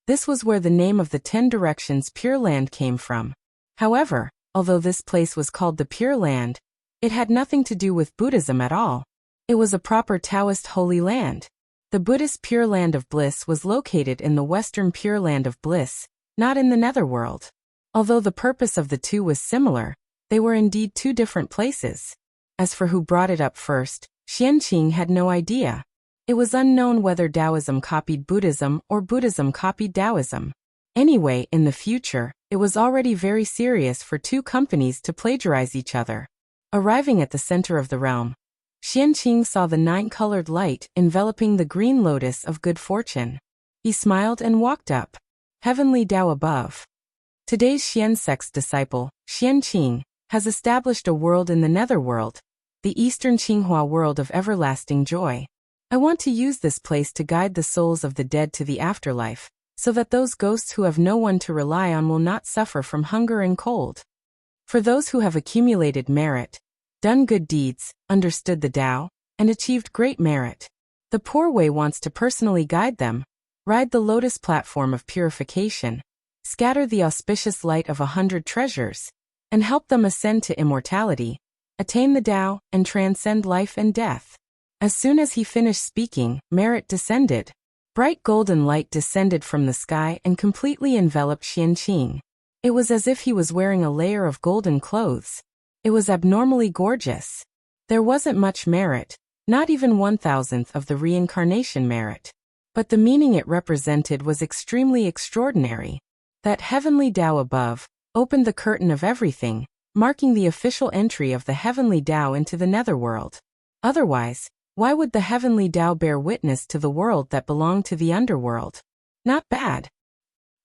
This was where the name of the 10 Directions Pure Land came from. However, although this place was called the Pure Land, it had nothing to do with Buddhism at all. It was a proper Taoist holy land. The Buddhist Pure Land of Bliss was located in the Western Pure Land of Bliss, not in the Netherworld. Although the purpose of the two was similar, they were indeed two different places. As for who brought it up first, Xianqing had no idea. It was unknown whether Taoism copied Buddhism or Buddhism copied Taoism. Anyway, in the future, it was already very serious for two companies to plagiarize each other. Arriving at the center of the realm, Xianqing saw the 9-colored light enveloping the green lotus of good fortune. He smiled and walked up. Heavenly Tao above. Today's Xiansek's disciple, Xianqing, has established a world in the netherworld, the Eastern Qinghua world of everlasting joy. I want to use this place to guide the souls of the dead to the afterlife, so that those ghosts who have no one to rely on will not suffer from hunger and cold. For those who have accumulated merit, done good deeds, understood the Tao, and achieved great merit, the Poor Way wants to personally guide them, ride the lotus platform of purification, scatter the auspicious light of 100 treasures, and help them ascend to immortality, attain the Tao, and transcend life and death. As soon as he finished speaking, merit descended. Bright golden light descended from the sky and completely enveloped Xianqing. It was as if he was wearing a layer of golden clothes. It was abnormally gorgeous. There wasn't much merit, not even 1/1000th of the reincarnation merit. But the meaning it represented was extremely extraordinary. That heavenly Tao above opened the curtain of everything, marking the official entry of the heavenly Tao into the netherworld. Otherwise, why would the heavenly Tao bear witness to the world that belonged to the underworld? Not bad.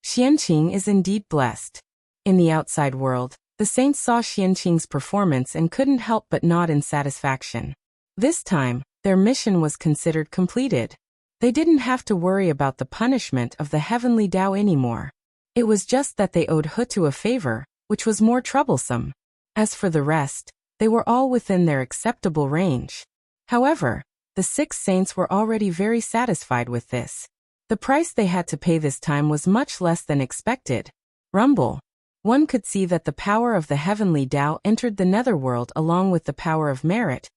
Xianqing is indeed blessed. In the outside world, the saints saw Xianqing's performance and couldn't help but nod in satisfaction. This time, their mission was considered completed. They didn't have to worry about the punishment of the heavenly Tao anymore. It was just that they owed Hutu a favor, which was more troublesome. As for the rest, they were all within their acceptable range. However, the 6 saints were already very satisfied with this. The price they had to pay this time was much less than expected. Rumble. One could see that the power of the heavenly Tao entered the netherworld along with the power of merit,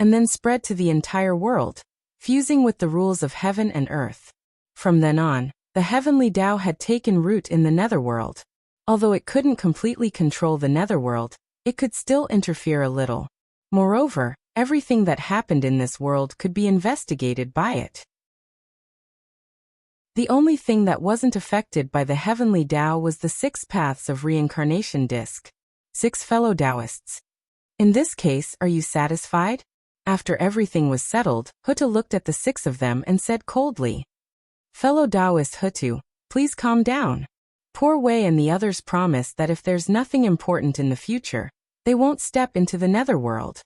and then spread to the entire world, fusing with the rules of heaven and earth. From then on, the heavenly Tao had taken root in the netherworld. Although it couldn't completely control the netherworld, it could still interfere a little. Moreover, Everything that happened in this world could be investigated by it. The only thing that wasn't affected by the heavenly Tao was the 6 paths of reincarnation disc. 6 fellow Taoists. In this case, are you satisfied? After everything was settled, Huta looked at the 6 of them and said coldly, "Fellow Taoist Hutu, please calm down. Poor Wei and the others promise that if there's nothing important in the future, they won't step into the netherworld."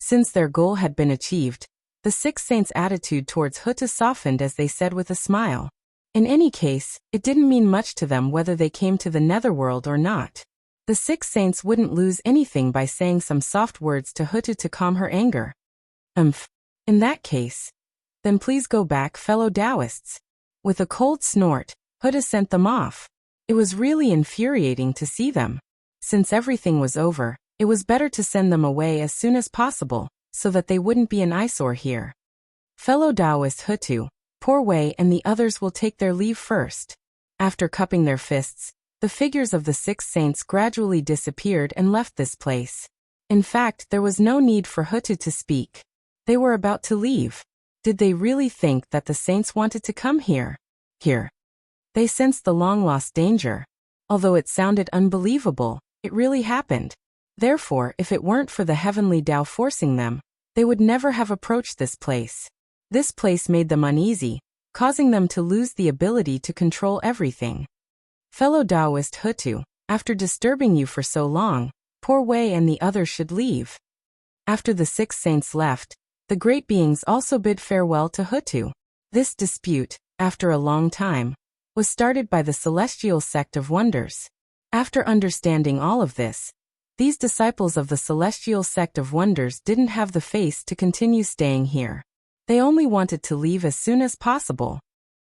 Since their goal had been achieved, the 6 saints' attitude towards Huta softened as they said with a smile. In any case, it didn't mean much to them whether they came to the netherworld or not. The 6 saints wouldn't lose anything by saying some soft words to Huta to calm her anger. In that case, then please go back, fellow Taoists. With a cold snort, Huta sent them off. It was really infuriating to see them. Since everything was over, it was better to send them away as soon as possible, so that they wouldn't be an eyesore here. Fellow Taoist Hutu, poor Wei and the others will take their leave first. After cupping their fists, the figures of the 6 saints gradually disappeared and left this place. In fact, there was no need for Hutu to speak. They were about to leave. Did they really think that the saints wanted to come here? They sensed the long-lost danger. Although it sounded unbelievable, it really happened. Therefore, if it weren't for the heavenly Tao forcing them, they would never have approached this place. This place made them uneasy, causing them to lose the ability to control everything. Fellow Taoist Hutu, after disturbing you for so long, poor Wei and the others should leave. After the 6 saints left, the great beings also bid farewell to Hutu. This dispute, after a long time, was started by the Celestial Sect of Wonders. After understanding all of this, these disciples of the Celestial Sect of Wonders didn't have the face to continue staying here. They only wanted to leave as soon as possible.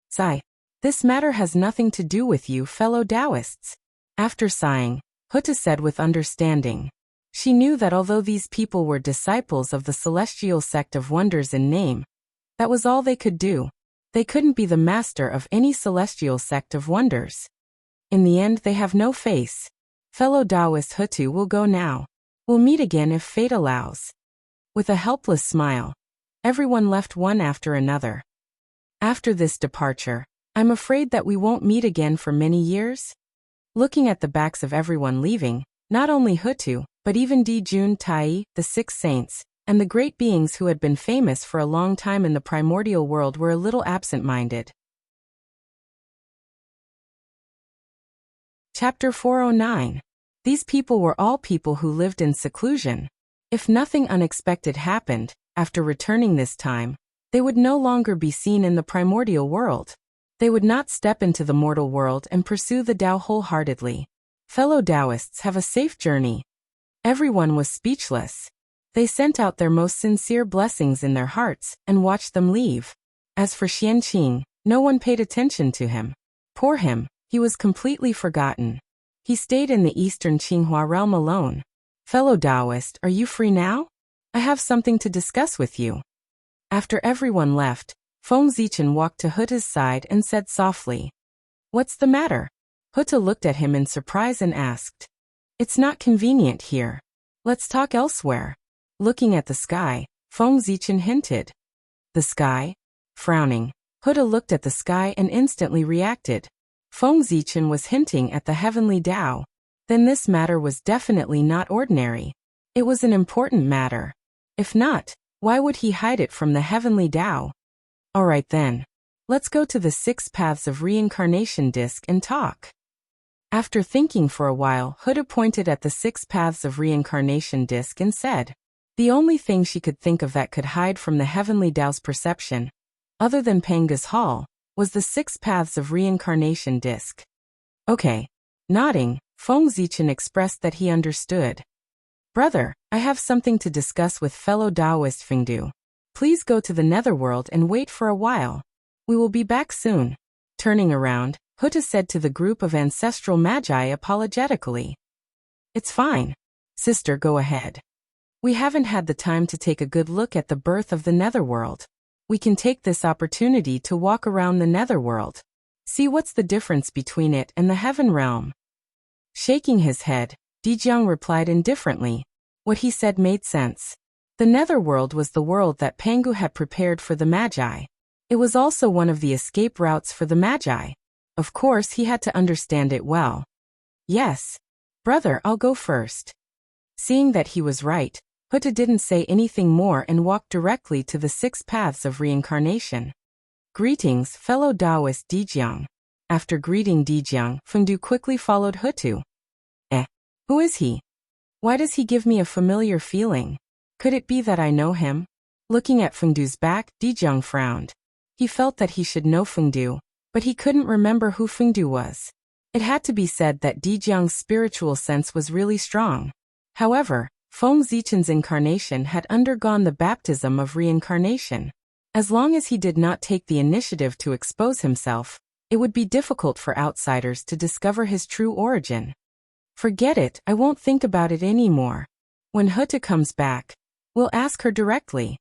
Sigh. This matter has nothing to do with you, fellow Taoists. After sighing, Huta said with understanding. She knew that although these people were disciples of the Celestial Sect of Wonders in name, that was all they could do. They couldn't be the master of any Celestial Sect of Wonders. In the end, they have no face. Fellow Taoist Hutu will go now. We'll meet again if fate allows. With a helpless smile, everyone left one after another. After this departure, I'm afraid that we won't meet again for many years. Looking at the backs of everyone leaving, not only Hutu, but even Dijun Tai, the 6 saints, and the great beings who had been famous for a long time in the primordial world were a little absent-minded. Chapter 409. These people were all people who lived in seclusion. If nothing unexpected happened, after returning this time, they would no longer be seen in the primordial world. They would not step into the mortal world and pursue the Tao wholeheartedly. Fellow Taoists have a safe journey. Everyone was speechless. They sent out their most sincere blessings in their hearts and watched them leave. As for Xianqing, no one paid attention to him. Poor him, he was completely forgotten. He stayed in the eastern Qinghua realm alone. Fellow Taoist, are you free now? I have something to discuss with you. After everyone left, Feng Zichen walked to Huta's side and said softly, "What's the matter?" Huta looked at him in surprise and asked, "It's not convenient here. Let's talk elsewhere." Looking at the sky, Feng Zichen hinted. The sky? Frowning, Huta looked at the sky and instantly reacted. Feng Zichen was hinting at the heavenly Tao. Then this matter was definitely not ordinary. It was an important matter. If not, why would he hide it from the heavenly Tao? Alright then. Let's go to the 6 paths of reincarnation disc and talk. After thinking for a while, Huta pointed at the 6 paths of reincarnation disc and said, the only thing she could think of that could hide from the heavenly Tao's perception, other than Panga's Hall, was the 6 paths of reincarnation disc. Okay. Nodding, Feng Zichen expressed that he understood. Brother, I have something to discuss with fellow Taoist Fengdu. Please go to the netherworld and wait for a while. We will be back soon. Turning around, Huta said to the group of ancestral magi apologetically. It's fine. Sister, go ahead. We haven't had the time to take a good look at the birth of the netherworld. We can take this opportunity to walk around the netherworld. See what's the difference between it and the heaven realm. Shaking his head, Dijiang replied indifferently. What he said made sense. The netherworld was the world that Pangu had prepared for the Magi. It was also one of the escape routes for the Magi. Of course, he had to understand it well. Yes. Brother, I'll go first. Seeing that he was right, Hutta didn't say anything more and walked directly to the 6 paths of reincarnation. Greetings, fellow Taoist Dijiang. After greeting Dijiang, Fengdu quickly followed Hutu. Who is he? Why does he give me a familiar feeling? Could it be that I know him? Looking at Fengdu's back, Dijiang frowned. He felt that he should know Fengdu, but he couldn't remember who Fengdu was. It had to be said that Dijiang's spiritual sense was really strong. However, Feng Zichen's incarnation had undergone the baptism of reincarnation. As long as he did not take the initiative to expose himself, it would be difficult for outsiders to discover his true origin. Forget it, I won't think about it anymore. When Hutta comes back, we'll ask her directly.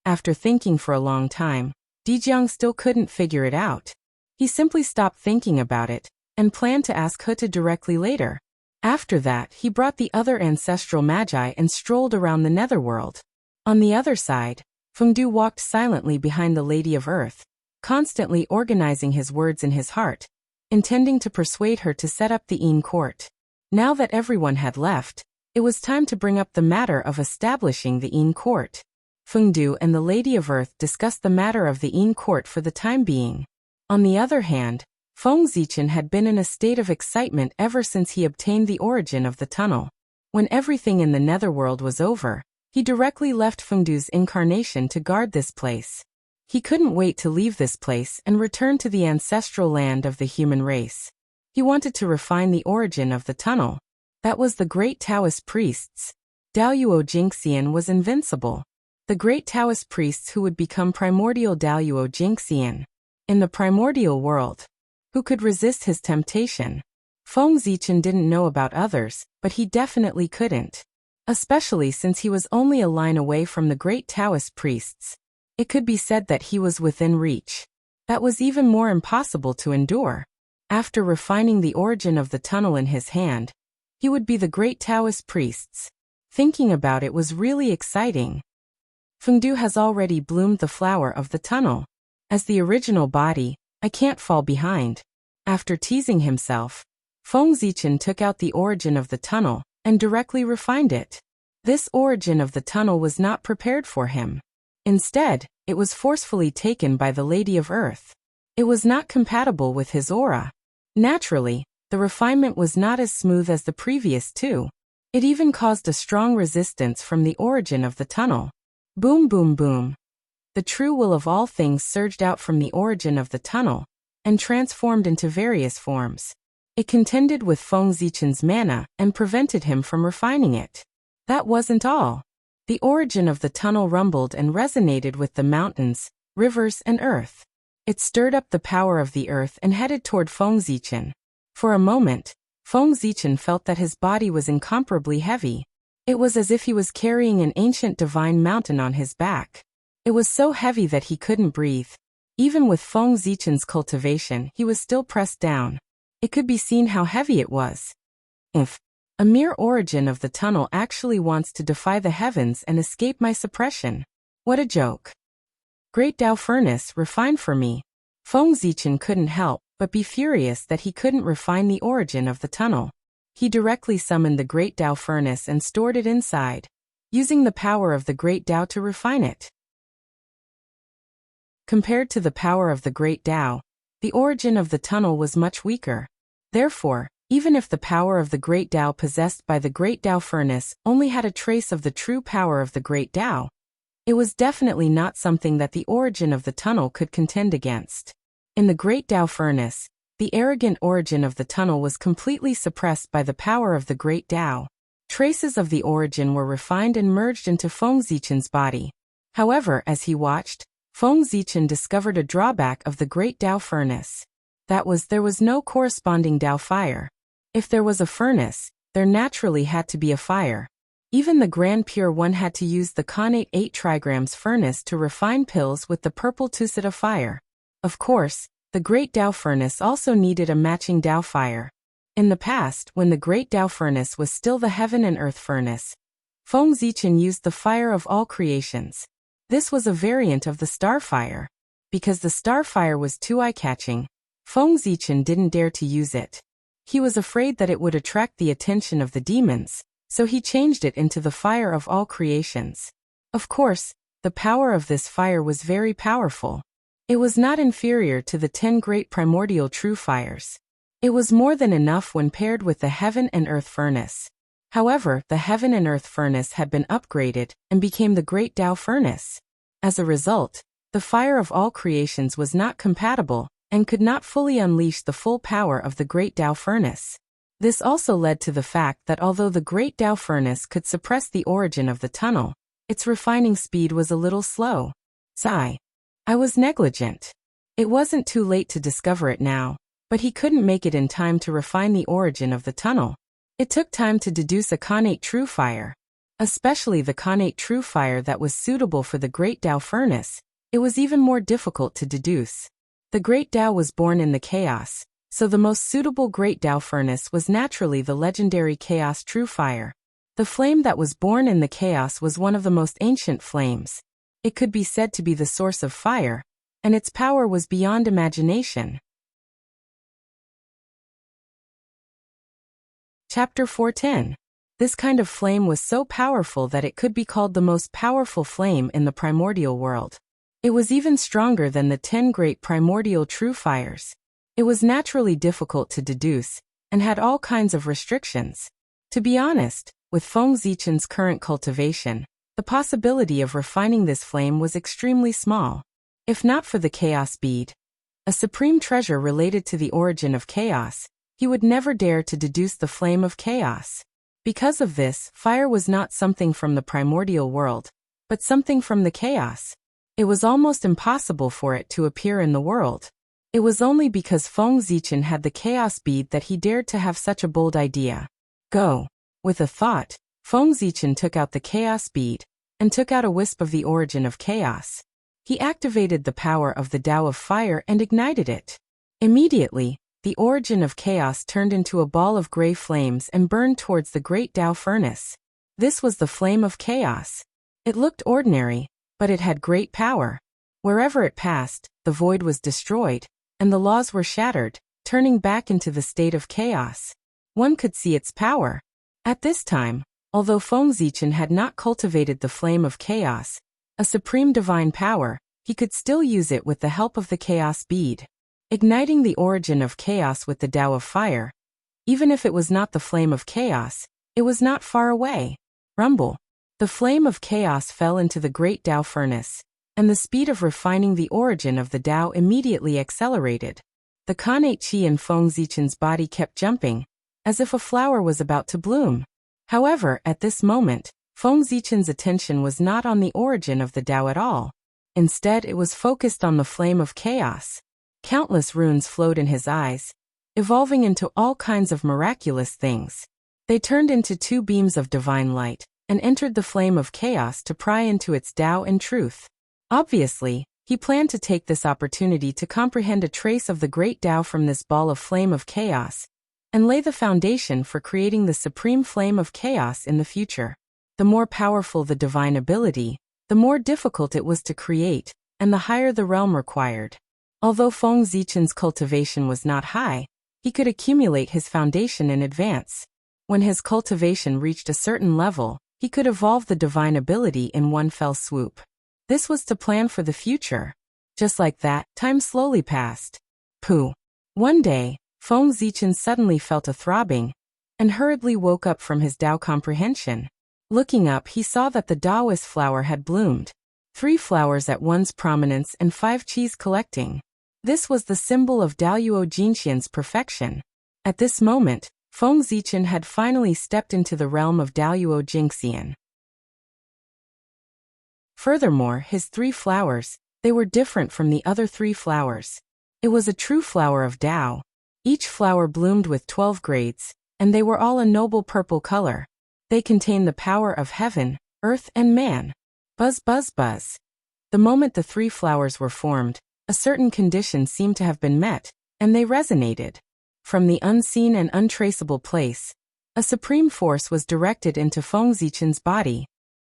After thinking for a long time, Dijiang still couldn't figure it out. He simply stopped thinking about it, and planned to ask Hutta directly later. After that, he brought the other ancestral magi and strolled around the netherworld. On the other side, Fengdu walked silently behind the Lady of Earth, constantly organizing his words in his heart, intending to persuade her to set up the Yin court. Now that everyone had left, it was time to bring up the matter of establishing the Yin court. Fengdu and the Lady of Earth discussed the matter of the Yin court for the time being. On the other hand, Feng Zichen had been in a state of excitement ever since he obtained the origin of the tunnel. When everything in the netherworld was over, he directly left Fengdu's incarnation to guard this place. He couldn't wait to leave this place and return to the ancestral land of the human race. He wanted to refine the origin of the tunnel. That was the great Taoist priests. Daoyuo Jingxian was invincible. The great Taoist priests who would become primordial Daoyuo Jingxian. In the primordial world, who could resist his temptation? Feng Zichen didn't know about others, but he definitely couldn't. Especially since he was only a line away from the great Taoist priests. It could be said that he was within reach. That was even more impossible to endure. After refining the origin of the tunnel in his hand, he would be the great Taoist priests. Thinking about it was really exciting. Fengdu has already bloomed the flower of the tunnel. As the original body, I can't fall behind. After teasing himself, Feng Zichen took out the origin of the tunnel and directly refined it. This origin of the tunnel was not prepared for him. Instead, it was forcefully taken by the Lady of Earth. It was not compatible with his aura. Naturally, the refinement was not as smooth as the previous two. It even caused a strong resistance from the origin of the tunnel. Boom boom boom. The true will of all things surged out from the origin of the tunnel, and transformed into various forms. It contended with Feng Zichen's mana and prevented him from refining it. That wasn't all. The origin of the tunnel rumbled and resonated with the mountains, rivers, and earth. It stirred up the power of the earth and headed toward Feng Zichen. For a moment, Feng Zichen felt that his body was incomparably heavy. It was as if he was carrying an ancient divine mountain on his back. It was so heavy that he couldn't breathe. Even with Feng Zichen's cultivation, he was still pressed down. It could be seen how heavy it was. If a mere origin of the tunnel actually wants to defy the heavens and escape my suppression. What a joke. Great Tao furnace, refine for me. Feng Zichen couldn't help but be furious that he couldn't refine the origin of the tunnel. He directly summoned the Great Tao furnace and stored it inside, using the power of the Great Tao to refine it. Compared to the power of the Great Tao, the origin of the tunnel was much weaker. Therefore, even if the power of the Great Tao possessed by the Great Tao furnace only had a trace of the true power of the Great Tao, it was definitely not something that the origin of the tunnel could contend against. In the Great Tao furnace, the arrogant origin of the tunnel was completely suppressed by the power of the Great Tao. Traces of the origin were refined and merged into Feng Zichen's body. However, as he watched, Feng Zichen discovered a drawback of the Great Tao furnace. That was, there was no corresponding Tao fire. If there was a furnace, there naturally had to be a fire. Even the Grand Pure One had to use the Connate 8 trigrams furnace to refine pills with the purple Tusita fire. Of course, the Great Tao furnace also needed a matching Tao fire. In the past, when the Great Tao furnace was still the Heaven and Earth furnace, Feng Zichen used the fire of all creations. This was a variant of the starfire. Because the starfire was too eye-catching, Feng Zichen didn't dare to use it. He was afraid that it would attract the attention of the demons, so he changed it into the fire of all creations. Of course, the power of this fire was very powerful. It was not inferior to the 10 great primordial true fires. It was more than enough when paired with the heaven and earth furnace. However, the heaven and earth furnace had been upgraded and became the great Tao furnace. As a result, the fire of all creations was not compatible and could not fully unleash the full power of the great Tao furnace. This also led to the fact that although the great Tao furnace could suppress the origin of the tunnel, its refining speed was a little slow. Sigh. I was negligent. It wasn't too late to discover it now, but he couldn't make it in time to refine the origin of the tunnel. It took time to deduce a connate true fire. Especially the connate true fire that was suitable for the great Tao furnace, it was even more difficult to deduce. The great Tao was born in the chaos, so the most suitable great Tao furnace was naturally the legendary chaos true fire. The flame that was born in the chaos was one of the most ancient flames. It could be said to be the source of fire, and its power was beyond imagination. Chapter 410. This kind of flame was so powerful that it could be called the most powerful flame in the primordial world. It was even stronger than the 10 great primordial true fires. It was naturally difficult to deduce, and had all kinds of restrictions. To be honest, with Feng Zichen's current cultivation, the possibility of refining this flame was extremely small. If not for the chaos bead, a supreme treasure related to the origin of chaos, he would never dare to deduce the flame of chaos. Because of this, fire was not something from the primordial world, but something from the chaos. It was almost impossible for it to appear in the world. It was only because Feng Zichen had the chaos bead that he dared to have such a bold idea. Go. With a thought, Feng Zichen took out the chaos bead, and took out a wisp of the origin of chaos. He activated the power of the Tao of fire and ignited it. Immediately, the origin of chaos turned into a ball of gray flames and burned towards the great Tao furnace. This was the flame of chaos. It looked ordinary, but it had great power. Wherever it passed, the void was destroyed, and the laws were shattered, turning back into the state of chaos. One could see its power. At this time, although Feng Zichen had not cultivated the flame of chaos, a supreme divine power, he could still use it with the help of the chaos bead. Igniting the origin of chaos with the Tao of fire, even if it was not the flame of chaos, it was not far away. Rumble. The flame of chaos fell into the great Tao furnace, and the speed of refining the origin of the Tao immediately accelerated. The connate chi in Feng Zichen's body kept jumping, as if a flower was about to bloom. However, at this moment, Feng Zichen's attention was not on the origin of the Tao at all. Instead, it was focused on the flame of chaos. Countless runes flowed in his eyes, evolving into all kinds of miraculous things. They turned into 2 beams of divine light, and entered the flame of chaos to pry into its Tao and truth. Obviously, he planned to take this opportunity to comprehend a trace of the great Tao from this ball of flame of chaos, and lay the foundation for creating the supreme flame of chaos in the future. The more powerful the divine ability, the more difficult it was to create, and the higher the realm required. Although Feng Zichen's cultivation was not high, he could accumulate his foundation in advance. When his cultivation reached a certain level, he could evolve the divine ability in one fell swoop. This was to plan for the future. Just like that, time slowly passed. Pooh. One day, Feng Zichen suddenly felt a throbbing, and hurriedly woke up from his Tao comprehension. Looking up, he saw that the Taoist flower had bloomed. 3 flowers at one's prominence and 5 qis collecting. This was the symbol of Daoyuo Jinxian's perfection. At this moment, Feng Zichen had finally stepped into the realm of Daoyuo Jinxian. Furthermore, his 3 flowers, they were different from the other 3 flowers. It was a true flower of Tao. Each flower bloomed with 12 grades, and they were all a noble purple color. They contained the power of heaven, earth, and man. Buzz, buzz, buzz. The moment the 3 flowers were formed, a certain condition seemed to have been met, and they resonated. From the unseen and untraceable place, A supreme force was directed into Feng Zichen's body.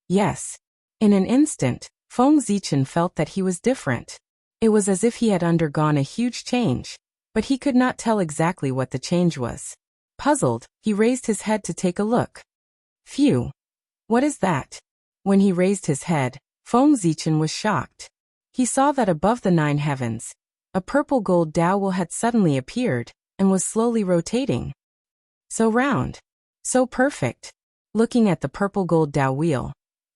Yes. In an instant, Feng Zichen felt that he was different. It was as if he had undergone a huge change, but he could not tell exactly what the change was. Puzzled, he raised his head to take a look. Phew! What is that? When he raised his head, Feng Zichen was shocked. He saw that above the 9 heavens, a purple gold dowel had suddenly appeared, and was slowly rotating. So round. So perfect. Looking at the purple gold dowel wheel,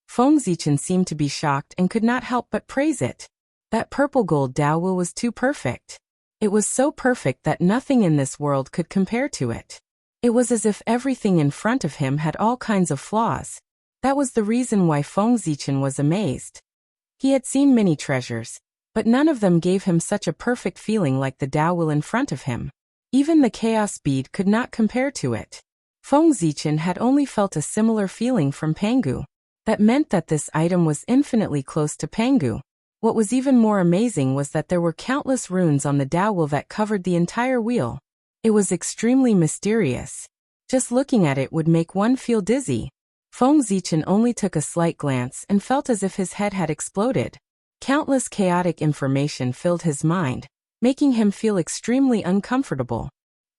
Feng Zichen seemed to be shocked and could not help but praise it. That purple gold dowel was too perfect. It was so perfect that nothing in this world could compare to it. It was as if everything in front of him had all kinds of flaws. That was the reason why Feng Zichen was amazed. He had seen many treasures, but none of them gave him such a perfect feeling like the dowel in front of him. Even the chaos bead could not compare to it. Feng Zichen had only felt a similar feeling from Pangu. That meant that this item was infinitely close to Pangu. What was even more amazing was that there were countless runes on the dowel that covered the entire wheel. It was extremely mysterious. Just looking at it would make one feel dizzy. Feng Zichen only took a slight glance and felt as if his head had exploded. Countless chaotic information filled his mind, making him feel extremely uncomfortable.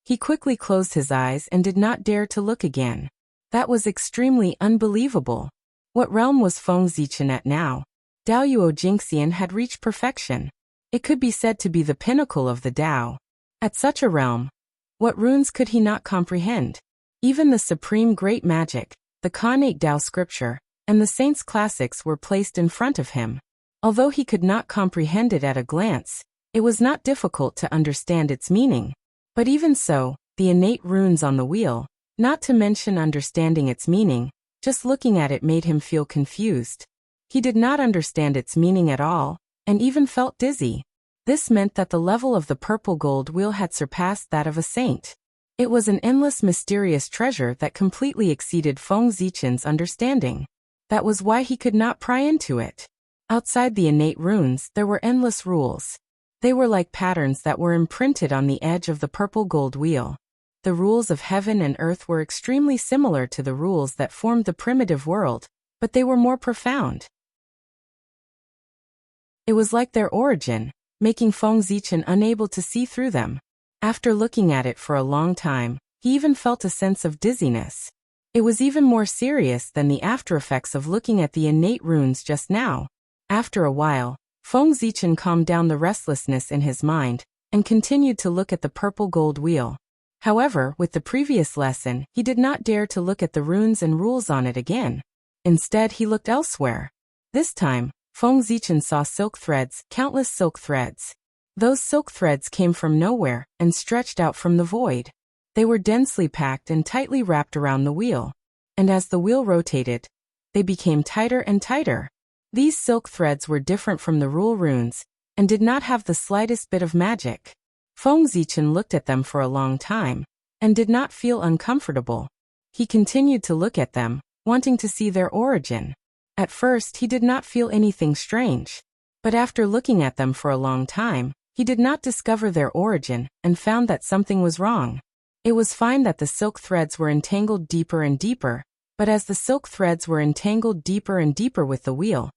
He quickly closed his eyes and did not dare to look again. That was extremely unbelievable. What realm was Feng Zichen at now? Daoyuo Jingxian had reached perfection. It could be said to be the pinnacle of the Dao. At such a realm, what runes could he not comprehend? Even the supreme great magic, the Khanate Dao scripture, and the saints' classics were placed in front of him. Although he could not comprehend it at a glance, it was not difficult to understand its meaning. But even so, the innate runes on the wheel, not to mention understanding its meaning, just looking at it made him feel confused. He did not understand its meaning at all, and even felt dizzy. This meant that the level of the purple gold wheel had surpassed that of a saint. It was an endless mysterious treasure that completely exceeded Feng Zichen's understanding. That was why he could not pry into it. Outside the innate runes there were endless rules. They were like patterns that were imprinted on the edge of the purple gold wheel. The rules of heaven and earth were extremely similar to the rules that formed the primitive world, but they were more profound. It was like their origin, making Feng Zichen unable to see through them. After looking at it for a long time, he even felt a sense of dizziness. It was even more serious than the aftereffects of looking at the innate runes just now. After a while, Feng Zichen calmed down the restlessness in his mind, and continued to look at the purple gold wheel. However, with the previous lesson, he did not dare to look at the runes and rules on it again. Instead, he looked elsewhere. This time, Feng Zichen saw silk threads, countless silk threads. Those silk threads came from nowhere and stretched out from the void. They were densely packed and tightly wrapped around the wheel. And as the wheel rotated, they became tighter and tighter. These silk threads were different from the rule runes, and did not have the slightest bit of magic. Feng Zichen looked at them for a long time, and did not feel uncomfortable. He continued to look at them, wanting to see their origin. At first he did not feel anything strange, but after looking at them for a long time, he did not discover their origin, and found that something was wrong. It was fine that the silk threads were entangled deeper and deeper, but as the silk threads were entangled deeper and deeper with the wheel,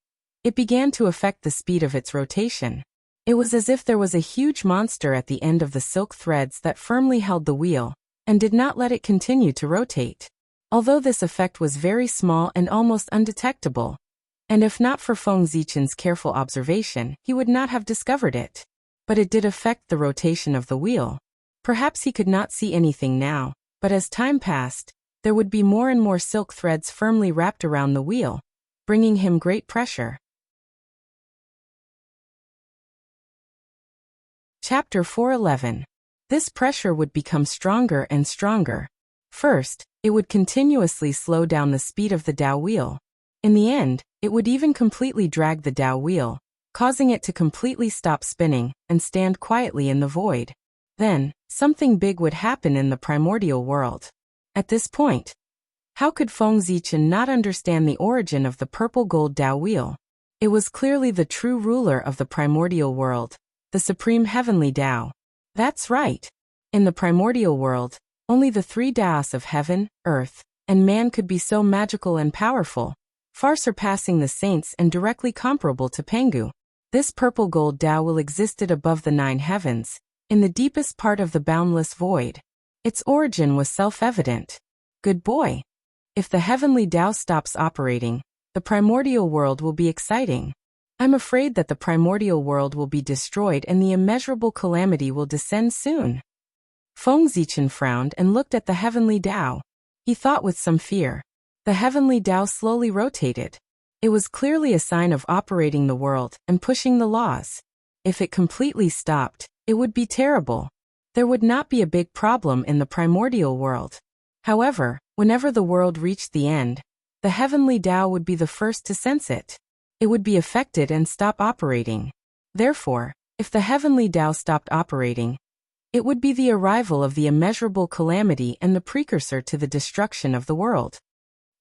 it began to affect the speed of its rotation. It was as if there was a huge monster at the end of the silk threads that firmly held the wheel, and did not let it continue to rotate. Although this effect was very small and almost undetectable, and if not for Feng Zichen's careful observation, he would not have discovered it. But it did affect the rotation of the wheel. Perhaps he could not see anything now, but as time passed, there would be more and more silk threads firmly wrapped around the wheel, bringing him great pressure. Chapter 4:11. This pressure would become stronger and stronger. First, it would continuously slow down the speed of the Dao wheel. In the end, it would even completely drag the Dao wheel, causing it to completely stop spinning and stand quietly in the void. Then, something big would happen in the primordial world. At this point, how could Feng Zichen not understand the origin of the purple gold Dao wheel? It was clearly the true ruler of the primordial world, the supreme heavenly Dao. That's right. In the primordial world, Only the three Taos of heaven, earth, and man could be so magical and powerful, far surpassing the saints and directly comparable to Pengu. This purple gold Tao will existed above the 9 heavens, in the deepest part of the boundless void. Its origin was self-evident. Good boy. If the heavenly Tao stops operating, the primordial world will be exciting. I'm afraid that the primordial world will be destroyed and the immeasurable calamity will descend soon. Feng Zichen frowned and looked at the heavenly Tao. He thought with some fear. The heavenly Tao slowly rotated. It was clearly a sign of operating the world and pushing the laws. If it completely stopped, it would be terrible. There would not be a big problem in the primordial world. However, whenever the world reached the end, the heavenly Tao would be the first to sense it. It would be affected and stop operating. Therefore, if the heavenly Tao stopped operating, it would be the arrival of the immeasurable calamity and the precursor to the destruction of the world.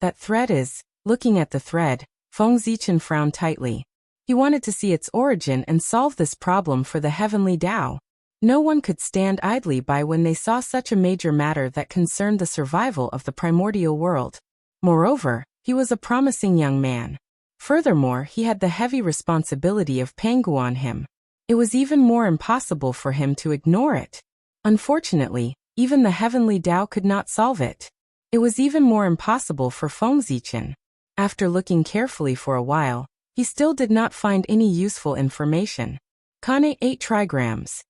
That thread is, looking at the thread, Feng Zichen frowned tightly. He wanted to see its origin and solve this problem for the heavenly Tao. No one could stand idly by when they saw such a major matter that concerned the survival of the primordial world. Moreover, he was a promising young man. Furthermore, he had the heavy responsibility of Pengu on him. It was even more impossible for him to ignore it. Unfortunately, even the heavenly Tao could not solve it. It was even more impossible for Feng Zichen. After looking carefully for a while, he still did not find any useful information. Kane 8 trigrams.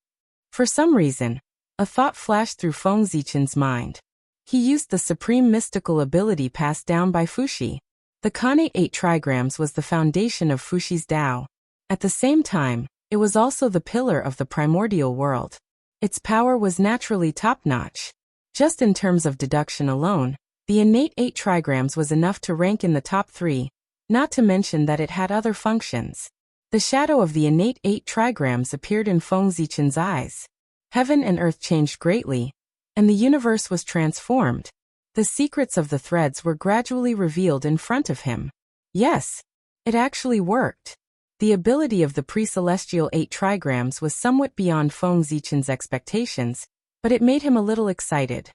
For some reason, a thought flashed through Feng Zichen's mind. He used the supreme mystical ability passed down by Fuxi. The Kane 8 trigrams was the foundation of Fuxi's Tao. At the same time, it was also the pillar of the primordial world. Its power was naturally top-notch. Just in terms of deduction alone, the innate 8 trigrams was enough to rank in the top 3, not to mention that it had other functions. The shadow of the innate 8 trigrams appeared in Feng Zichen's eyes. Heaven and earth changed greatly, and the universe was transformed. The secrets of the threads were gradually revealed in front of him. Yes, it actually worked. The ability of the pre-celestial 8 trigrams was somewhat beyond Feng Zichen's expectations, but it made him a little excited.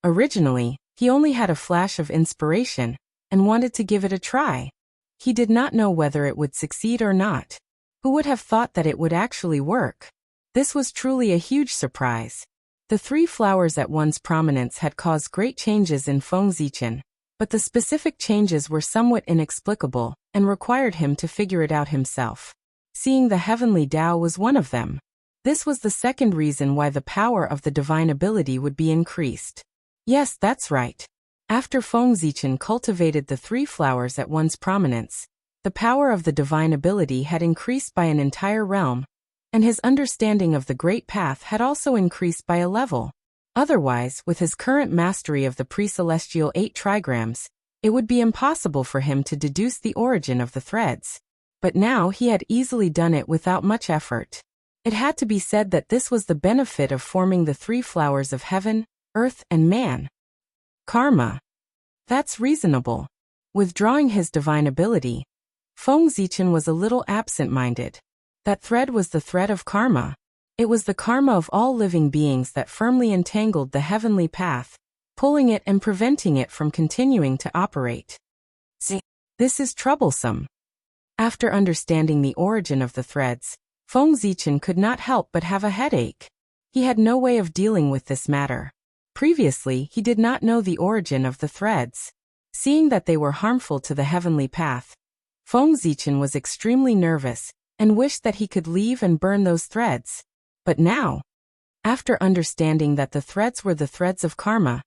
Originally, he only had a flash of inspiration and wanted to give it a try. He did not know whether it would succeed or not. Who would have thought that it would actually work? This was truly a huge surprise. The 3 flowers at once prominence had caused great changes in Feng Zichen, but the specific changes were somewhat inexplicable and required him to figure it out himself. Seeing the heavenly Tao was one of them. This was the second reason why the power of the divine ability would be increased. Yes, that's right. After Feng Zichen cultivated the 3 flowers at once prominence, the power of the divine ability had increased by an entire realm, and his understanding of the Great Path had also increased by a level. Otherwise, with his current mastery of the pre-celestial 8 trigrams, it would be impossible for him to deduce the origin of the threads. But now he had easily done it without much effort. It had to be said that this was the benefit of forming the 3 flowers of heaven, earth, and man. Karma. That's reasonable. Withdrawing his divine ability, Feng Zichen was a little absent-minded. That thread was the thread of karma. It was the karma of all living beings that firmly entangled the heavenly path, pulling it and preventing it from continuing to operate. See, this is troublesome. After understanding the origin of the threads, Feng Zichen could not help but have a headache. He had no way of dealing with this matter. Previously, he did not know the origin of the threads. Seeing that they were harmful to the heavenly path, Feng Zichen was extremely nervous and wished that he could leave and burn those threads. But now, after understanding that the threads were the threads of karma,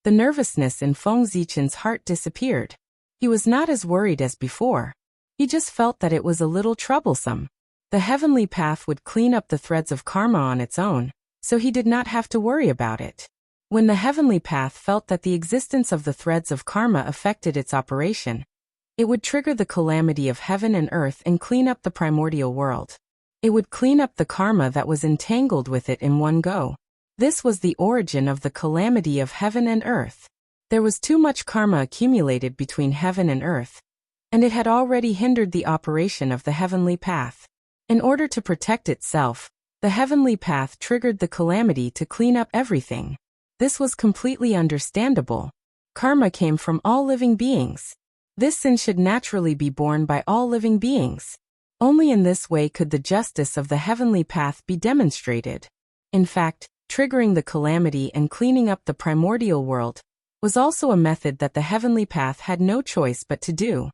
the nervousness in Feng Zichen's heart disappeared. He was not as worried as before. He just felt that it was a little troublesome. The heavenly path would clean up the threads of karma on its own, so he did not have to worry about it. When the heavenly path felt that the existence of the threads of karma affected its operation, it would trigger the calamity of heaven and earth and clean up the primordial world. It would clean up the karma that was entangled with it in one go. This was the origin of the calamity of heaven and earth. There was too much karma accumulated between heaven and earth, and it had already hindered the operation of the heavenly path. In order to protect itself, The heavenly path triggered the calamity to clean up everything. This was completely understandable. Karma came from all living beings. This sin should naturally be borne by all living beings. Only in this way could the justice of the heavenly path be demonstrated. In fact, triggering the calamity and cleaning up the primordial world was also a method that the heavenly path had no choice but to do.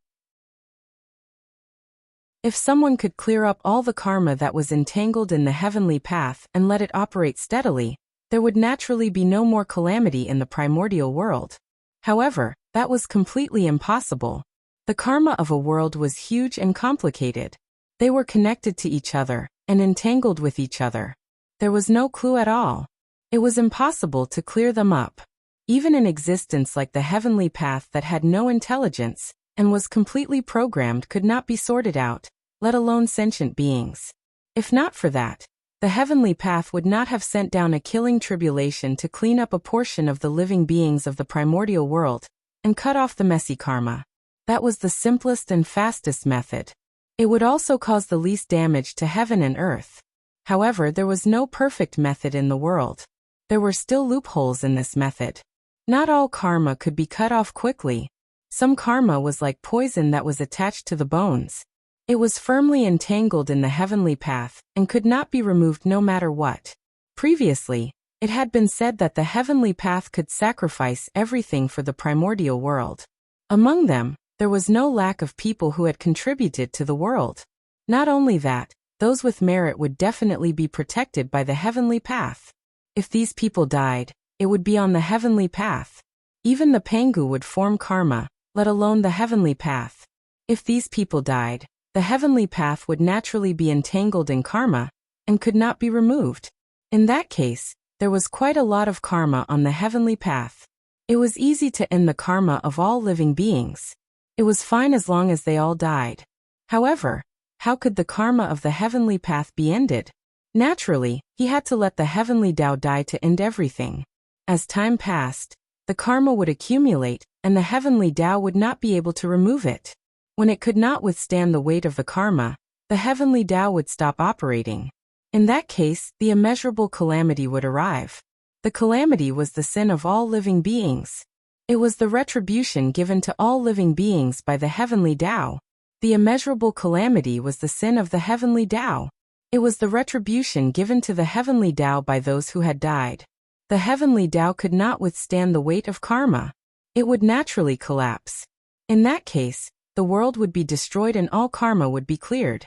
If someone could clear up all the karma that was entangled in the heavenly path and let it operate steadily, there would naturally be no more calamity in the primordial world. However, that was completely impossible. The karma of a world was huge and complicated. They were connected to each other and entangled with each other. There was no clue at all. It was impossible to clear them up. Even an existence like the heavenly path that had no intelligence and was completely programmed could not be sorted out, let alone sentient beings. If not for that, the heavenly path would not have sent down a killing tribulation to clean up a portion of the living beings of the primordial world and cut off the messy karma. That was the simplest and fastest method. It would also cause the least damage to heaven and earth. However, there was no perfect method in the world. There were still loopholes in this method. Not all karma could be cut off quickly. Some karma was like poison that was attached to the bones. It was firmly entangled in the heavenly path and could not be removed no matter what. Previously, it had been said that the heavenly path could sacrifice everything for the primordial world. Among them, there was no lack of people who had contributed to the world. Not only that, those with merit would definitely be protected by the heavenly path. If these people died, it would be on the heavenly path. Even the Pangu would form karma, let alone the heavenly path. If these people died, the heavenly path would naturally be entangled in karma and could not be removed. In that case, there was quite a lot of karma on the heavenly path. It was easy to end the karma of all living beings. It was fine as long as they all died. However, how could the karma of the heavenly path be ended? Naturally, he had to let the heavenly Tao die to end everything. As time passed, the karma would accumulate, and the heavenly Tao would not be able to remove it. When it could not withstand the weight of the karma, the heavenly Tao would stop operating. In that case, the immeasurable calamity would arrive. The calamity was the sin of all living beings. It was the retribution given to all living beings by the heavenly Tao. The immeasurable calamity was the sin of the heavenly Tao. It was the retribution given to the heavenly Tao by those who had died. The heavenly Tao could not withstand the weight of karma. It would naturally collapse. In that case, the world would be destroyed and all karma would be cleared.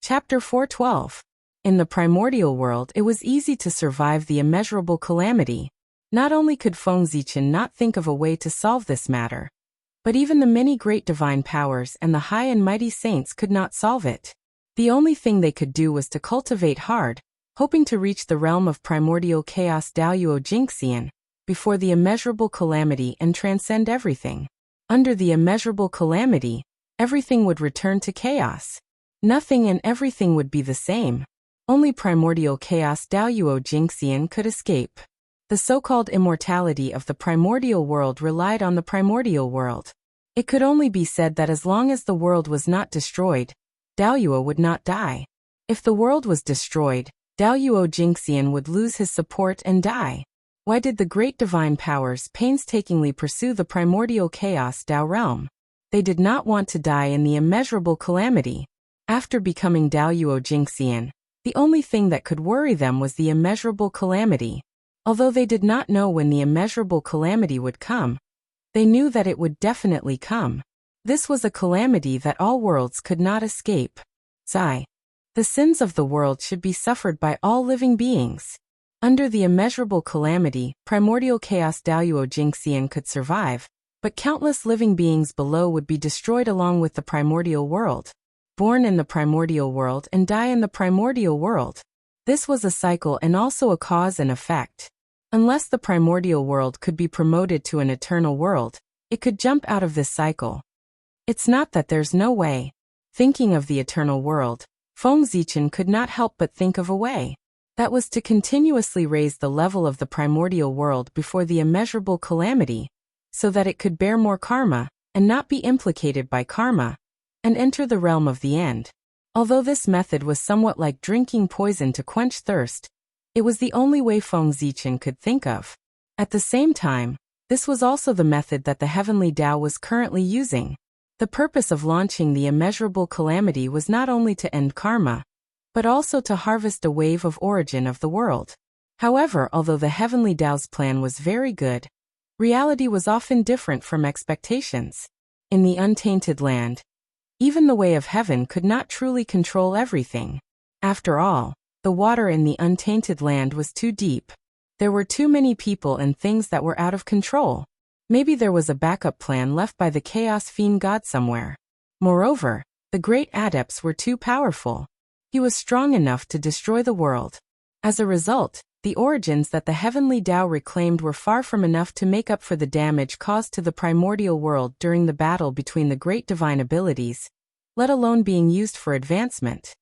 Chapter 4:12. In the primordial world, it was easy to survive the immeasurable calamity. Not only could Feng Zichen not think of a way to solve this matter, but even the many great divine powers and the high and mighty saints could not solve it. The only thing they could do was to cultivate hard, hoping to reach the realm of primordial chaos Daoyuo Jingxian before the immeasurable calamity and transcend everything. Under the immeasurable calamity, everything would return to chaos. Nothing and everything would be the same. Only primordial chaos Daoyuo Jingxian could escape. The so-called immortality of the primordial world relied on the primordial world. It could only be said that as long as the world was not destroyed, Daoyuo would not die. If the world was destroyed, Daoyuo Jingxian would lose his support and die. Why did the great divine powers painstakingly pursue the primordial chaos Dao realm? They did not want to die in the immeasurable calamity. After becoming Daoyuo Jingxian, the only thing that could worry them was the immeasurable calamity. Although they did not know when the immeasurable calamity would come, they knew that it would definitely come. This was a calamity that all worlds could not escape. Zai. The sins of the world should be suffered by all living beings. Under the immeasurable calamity, primordial chaos Daoyuo Jingxian could survive, but countless living beings below would be destroyed along with the primordial world. Born in the primordial world and die in the primordial world. This was a cycle and also a cause and effect. Unless the primordial world could be promoted to an eternal world, it could jump out of this cycle. It's not that there's no way. Thinking of the eternal world, Feng Zichen could not help but think of a way. That was to continuously raise the level of the primordial world before the immeasurable calamity, so that it could bear more karma, and not be implicated by karma. and enter the realm of the end. Although this method was somewhat like drinking poison to quench thirst, it was the only way Feng Zichen could think of. At the same time, this was also the method that the heavenly Tao was currently using. The purpose of launching the immeasurable calamity was not only to end karma, but also to harvest a wave of origin of the world. However, although the heavenly Tao's plan was very good, reality was often different from expectations. In the untainted land, even the way of heaven could not truly control everything. After all, the water in the untainted land was too deep. There were too many people and things that were out of control. Maybe there was a backup plan left by the chaos fiend god somewhere. Moreover, the great adepts were too powerful. He was strong enough to destroy the world. As a result, the origins that the heavenly Tao reclaimed were far from enough to make up for the damage caused to the primordial world during the battle between the great divine abilities, let alone being used for advancement.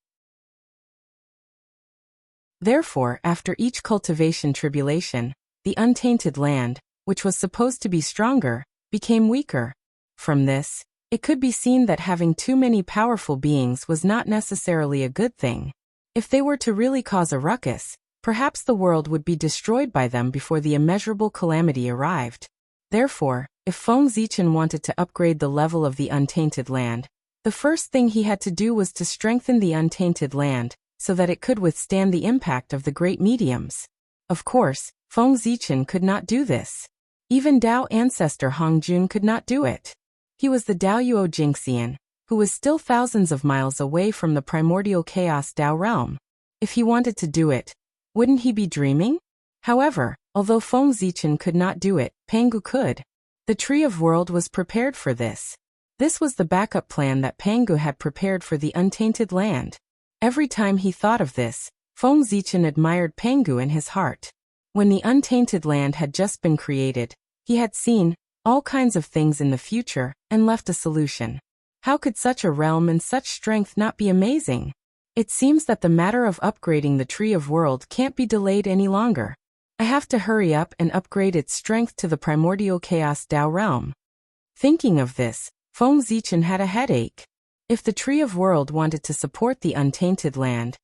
Therefore, after each cultivation tribulation, the untainted land, which was supposed to be stronger, became weaker. From this, it could be seen that having too many powerful beings was not necessarily a good thing. If they were to really cause a ruckus, perhaps the world would be destroyed by them before the immeasurable calamity arrived. Therefore, if Feng Zichen wanted to upgrade the level of the untainted land, the first thing he had to do was to strengthen the untainted land, so that it could withstand the impact of the great mediums. Of course, Feng Zichen could not do this. Even Tao ancestor Hongjun could not do it. He was the Daoyuo Jingxian, who was still thousands of miles away from the primordial chaos Tao realm. If he wanted to do it, wouldn't he be dreaming? However, although Feng Zichen could not do it, Pangu could. The Tree of World was prepared for this. This was the backup plan that Pangu had prepared for the untainted land. Every time he thought of this, Feng Zichen admired Pangu in his heart. When the untainted land had just been created, he had seen all kinds of things in the future and left a solution. How could such a realm and such strength not be amazing? It seems that the matter of upgrading the Tree of World can't be delayed any longer. I have to hurry up and upgrade its strength to the primordial chaos Tao realm. Thinking of this, Feng Zichen had a headache. If the Tree of World wanted to support the untainted land,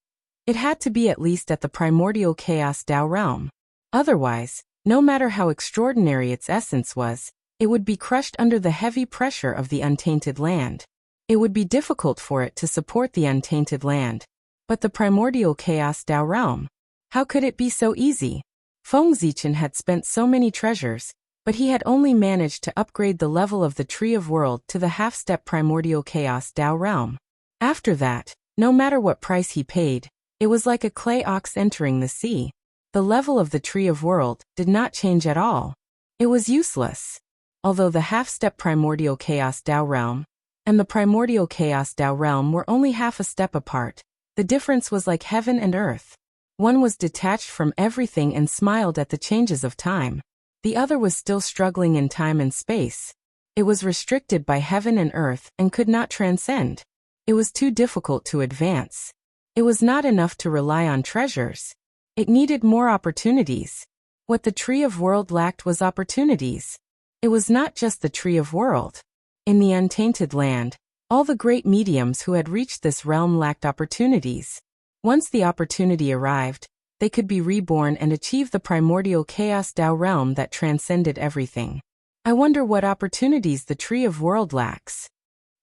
it had to be at least at the primordial chaos Tao realm. Otherwise, no matter how extraordinary its essence was, it would be crushed under the heavy pressure of the untainted land. It would be difficult for it to support the untainted land. But the primordial chaos Tao realm, how could it be so easy? Feng Zichen had spent so many treasures, but he had only managed to upgrade the level of the Tree of World to the half-step primordial chaos Tao realm. After that, no matter what price he paid, it was like a clay ox entering the sea. The level of the Tree of World did not change at all. It was useless. Although the half-step primordial chaos Tao realm and the primordial chaos Tao realm were only half a step apart, the difference was like heaven and earth. One was detached from everything and smiled at the changes of time. The other was still struggling in time and space. It was restricted by heaven and earth and could not transcend. It was too difficult to advance. It was not enough to rely on treasures. It needed more opportunities. What the Tree of World lacked was opportunities. It was not just the Tree of World. In the untainted land, all the great mediums who had reached this realm lacked opportunities. Once the opportunity arrived, they could be reborn and achieve the primordial chaos Tao realm that transcended everything. I wonder what opportunities the Tree of World lacks.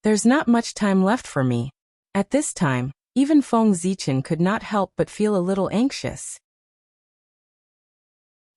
There's not much time left for me. At this time, even Feng Zichen could not help but feel a little anxious.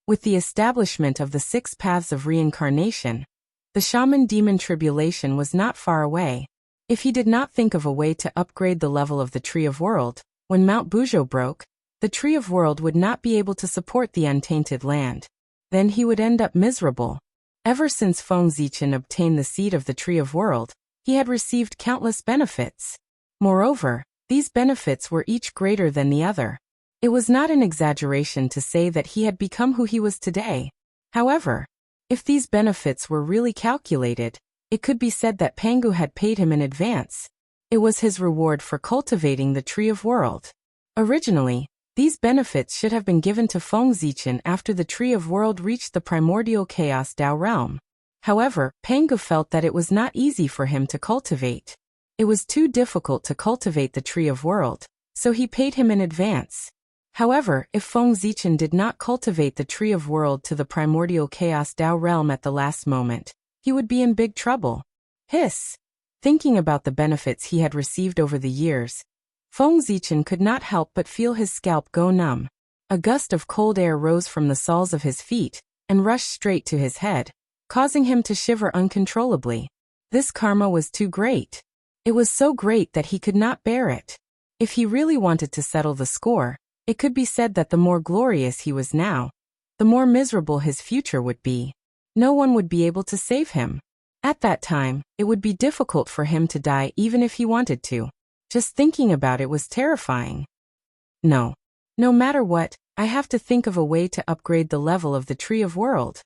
With the establishment of the 6 paths of reincarnation, the shaman demon tribulation was not far away. If he did not think of a way to upgrade the level of the Tree of World, when Mount Buzhou broke, the Tree of World would not be able to support the untainted land. Then he would end up miserable. Ever since Feng Zichen obtained the seed of the Tree of World, he had received countless benefits. Moreover, these benefits were each greater than the other. It was not an exaggeration to say that he had become who he was today. However, if these benefits were really calculated, it could be said that Pangu had paid him in advance. It was his reward for cultivating the Tree of World. Originally, these benefits should have been given to Feng Zichen after the Tree of World reached the primordial chaos Tao realm. However, Pangu felt that it was not easy for him to cultivate. It was too difficult to cultivate the Tree of World, so he paid him in advance. However, if Feng Zichen did not cultivate the Tree of World to the primordial chaos Tao realm at the last moment, he would be in big trouble. Hiss! Thinking about the benefits he had received over the years, Feng Zichen could not help but feel his scalp go numb. A gust of cold air rose from the soles of his feet and rushed straight to his head, causing him to shiver uncontrollably. This karma was too great. It was so great that he could not bear it. If he really wanted to settle the score, it could be said that the more glorious he was now, the more miserable his future would be. No one would be able to save him. At that time, it would be difficult for him to die even if he wanted to. Just thinking about it was terrifying. No. No matter what, I have to think of a way to upgrade the level of the Tree of World.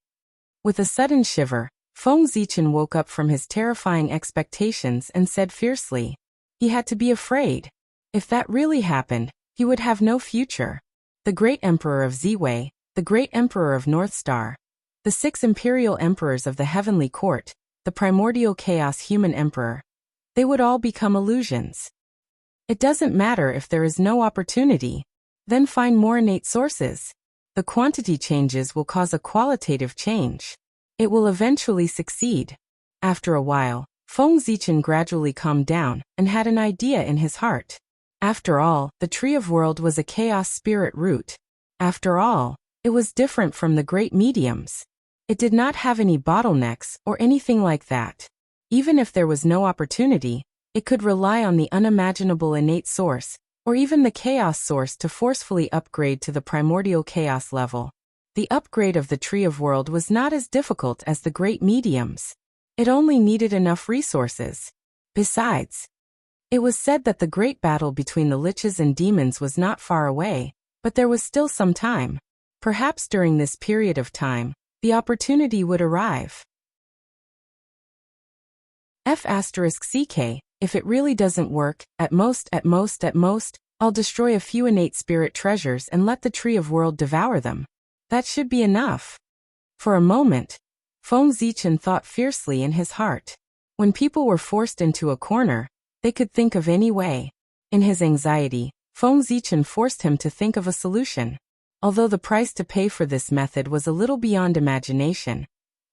With a sudden shiver, Feng Zichen woke up from his terrifying expectations and said fiercely. He had to be afraid. If that really happened, he would have no future. The great emperor of Ziwei, the great emperor of North Star, the 6 imperial emperors of the heavenly court, the primordial chaos human emperor, they would all become illusions. It doesn't matter if there is no opportunity. Then find more innate sources. The quantity changes will cause a qualitative change. It will eventually succeed. After a while, Feng Zichen gradually calmed down and had an idea in his heart. After all, the Tree of World was a chaos spirit root. After all, it was different from the great mediums. It did not have any bottlenecks or anything like that. Even if there was no opportunity, it could rely on the unimaginable innate source, or even the chaos source to forcefully upgrade to the primordial chaos level. The upgrade of the Tree of World was not as difficult as the great mediums. It only needed enough resources. Besides, it was said that the great battle between the liches and demons was not far away, but there was still some time. Perhaps during this period of time, the opportunity would arrive. F***CK, if it really doesn't work, at most, I'll destroy a few innate spirit treasures and let the Tree of World devour them. That should be enough. For a moment, Feng Zichen thought fiercely in his heart. When people were forced into a corner, they could think of any way. In his anxiety, Feng Zichen forced him to think of a solution. Although the price to pay for this method was a little beyond imagination,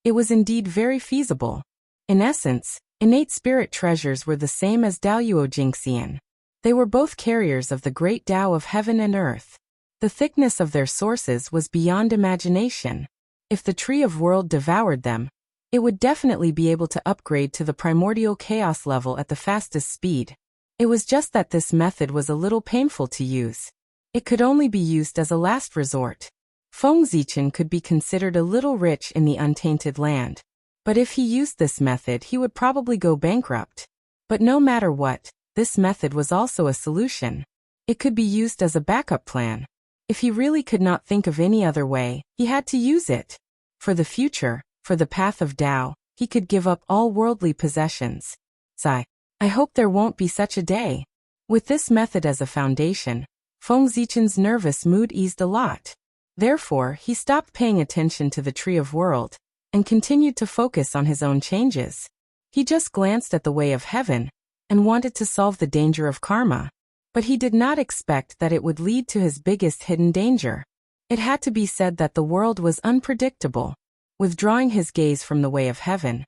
it was indeed very feasible. In essence, innate spirit treasures were the same as Daoyuo Jingxian. They were both carriers of the great Tao of heaven and earth. The thickness of their sources was beyond imagination. If the Tree of World devoured them, it would definitely be able to upgrade to the primordial chaos level at the fastest speed. It was just that this method was a little painful to use. It could only be used as a last resort. Feng Zichen could be considered a little rich in the untainted land. But if he used this method, he would probably go bankrupt. But no matter what, this method was also a solution. It could be used as a backup plan. If he really could not think of any other way, he had to use it. For the future, for the path of Tao, he could give up all worldly possessions. Sigh. I hope there won't be such a day. With this method as a foundation, Feng Zichen's nervous mood eased a lot. Therefore, he stopped paying attention to the Tree of World and continued to focus on his own changes. He just glanced at the way of heaven and wanted to solve the danger of karma. But he did not expect that it would lead to his biggest hidden danger. It had to be said that the world was unpredictable. Withdrawing his gaze from the way of heaven,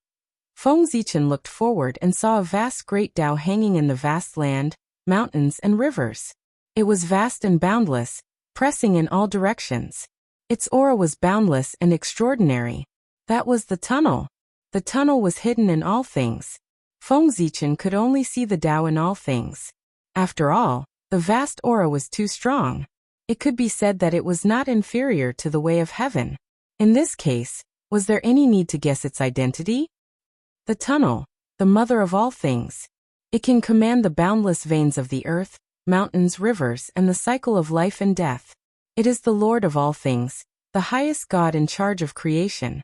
Feng Zichen looked forward and saw a vast great Tao hanging in the vast land, mountains and rivers. It was vast and boundless, pressing in all directions. Its aura was boundless and extraordinary. That was the tunnel. The tunnel was hidden in all things. Feng Zichen could only see the Tao in all things. After all, the vast aura was too strong. It could be said that it was not inferior to the way of heaven. In this case, was there any need to guess its identity? The tunnel, the mother of all things. It can command the boundless veins of the earth, mountains, rivers, and the cycle of life and death. It is the Lord of all things, the highest God in charge of creation.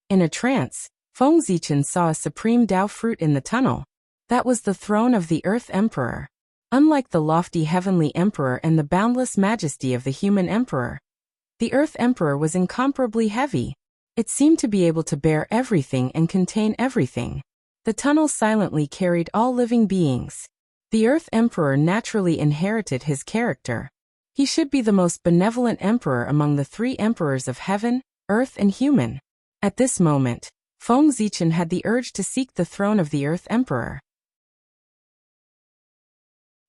In a trance, Feng Zichen saw a supreme Tao fruit in the tunnel. That was the throne of the Earth Emperor. Unlike the lofty heavenly Emperor and the boundless majesty of the human Emperor, the Earth Emperor was incomparably heavy. It seemed to be able to bear everything and contain everything. The tunnel silently carried all living beings. The Earth Emperor naturally inherited his character. He should be the most benevolent emperor among the three emperors of heaven, earth and human. At this moment, Feng Zichen had the urge to seek the throne of the Earth Emperor.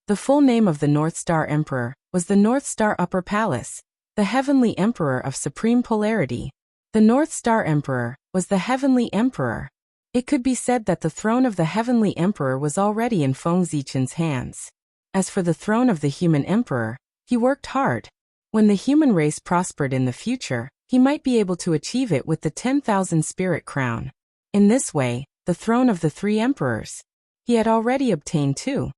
The full name of the North Star Emperor was the North Star Upper Palace, the Heavenly Emperor of Supreme Polarity. The North Star Emperor was the Heavenly Emperor. It could be said that the throne of the Heavenly Emperor was already in Feng Zichen's hands. As for the throne of the Human Emperor, he worked hard. When the human race prospered in the future, he might be able to achieve it with the 10,000 spirit crown. In this way, the throne of the three emperors, he had already obtained too.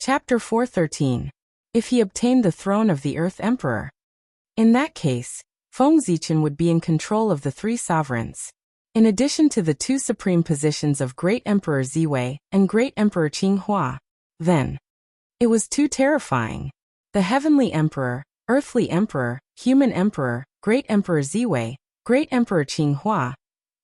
Chapter 413. If he obtained the throne of the Earth Emperor. In that case, Feng Zichen would be in control of the three sovereigns. In addition to the two supreme positions of Great Emperor Ziwei and Great Emperor Qinghua. Then, it was too terrifying. The Heavenly Emperor, Earthly Emperor, Human Emperor, Great Emperor Ziwei, Great Emperor Qinghua.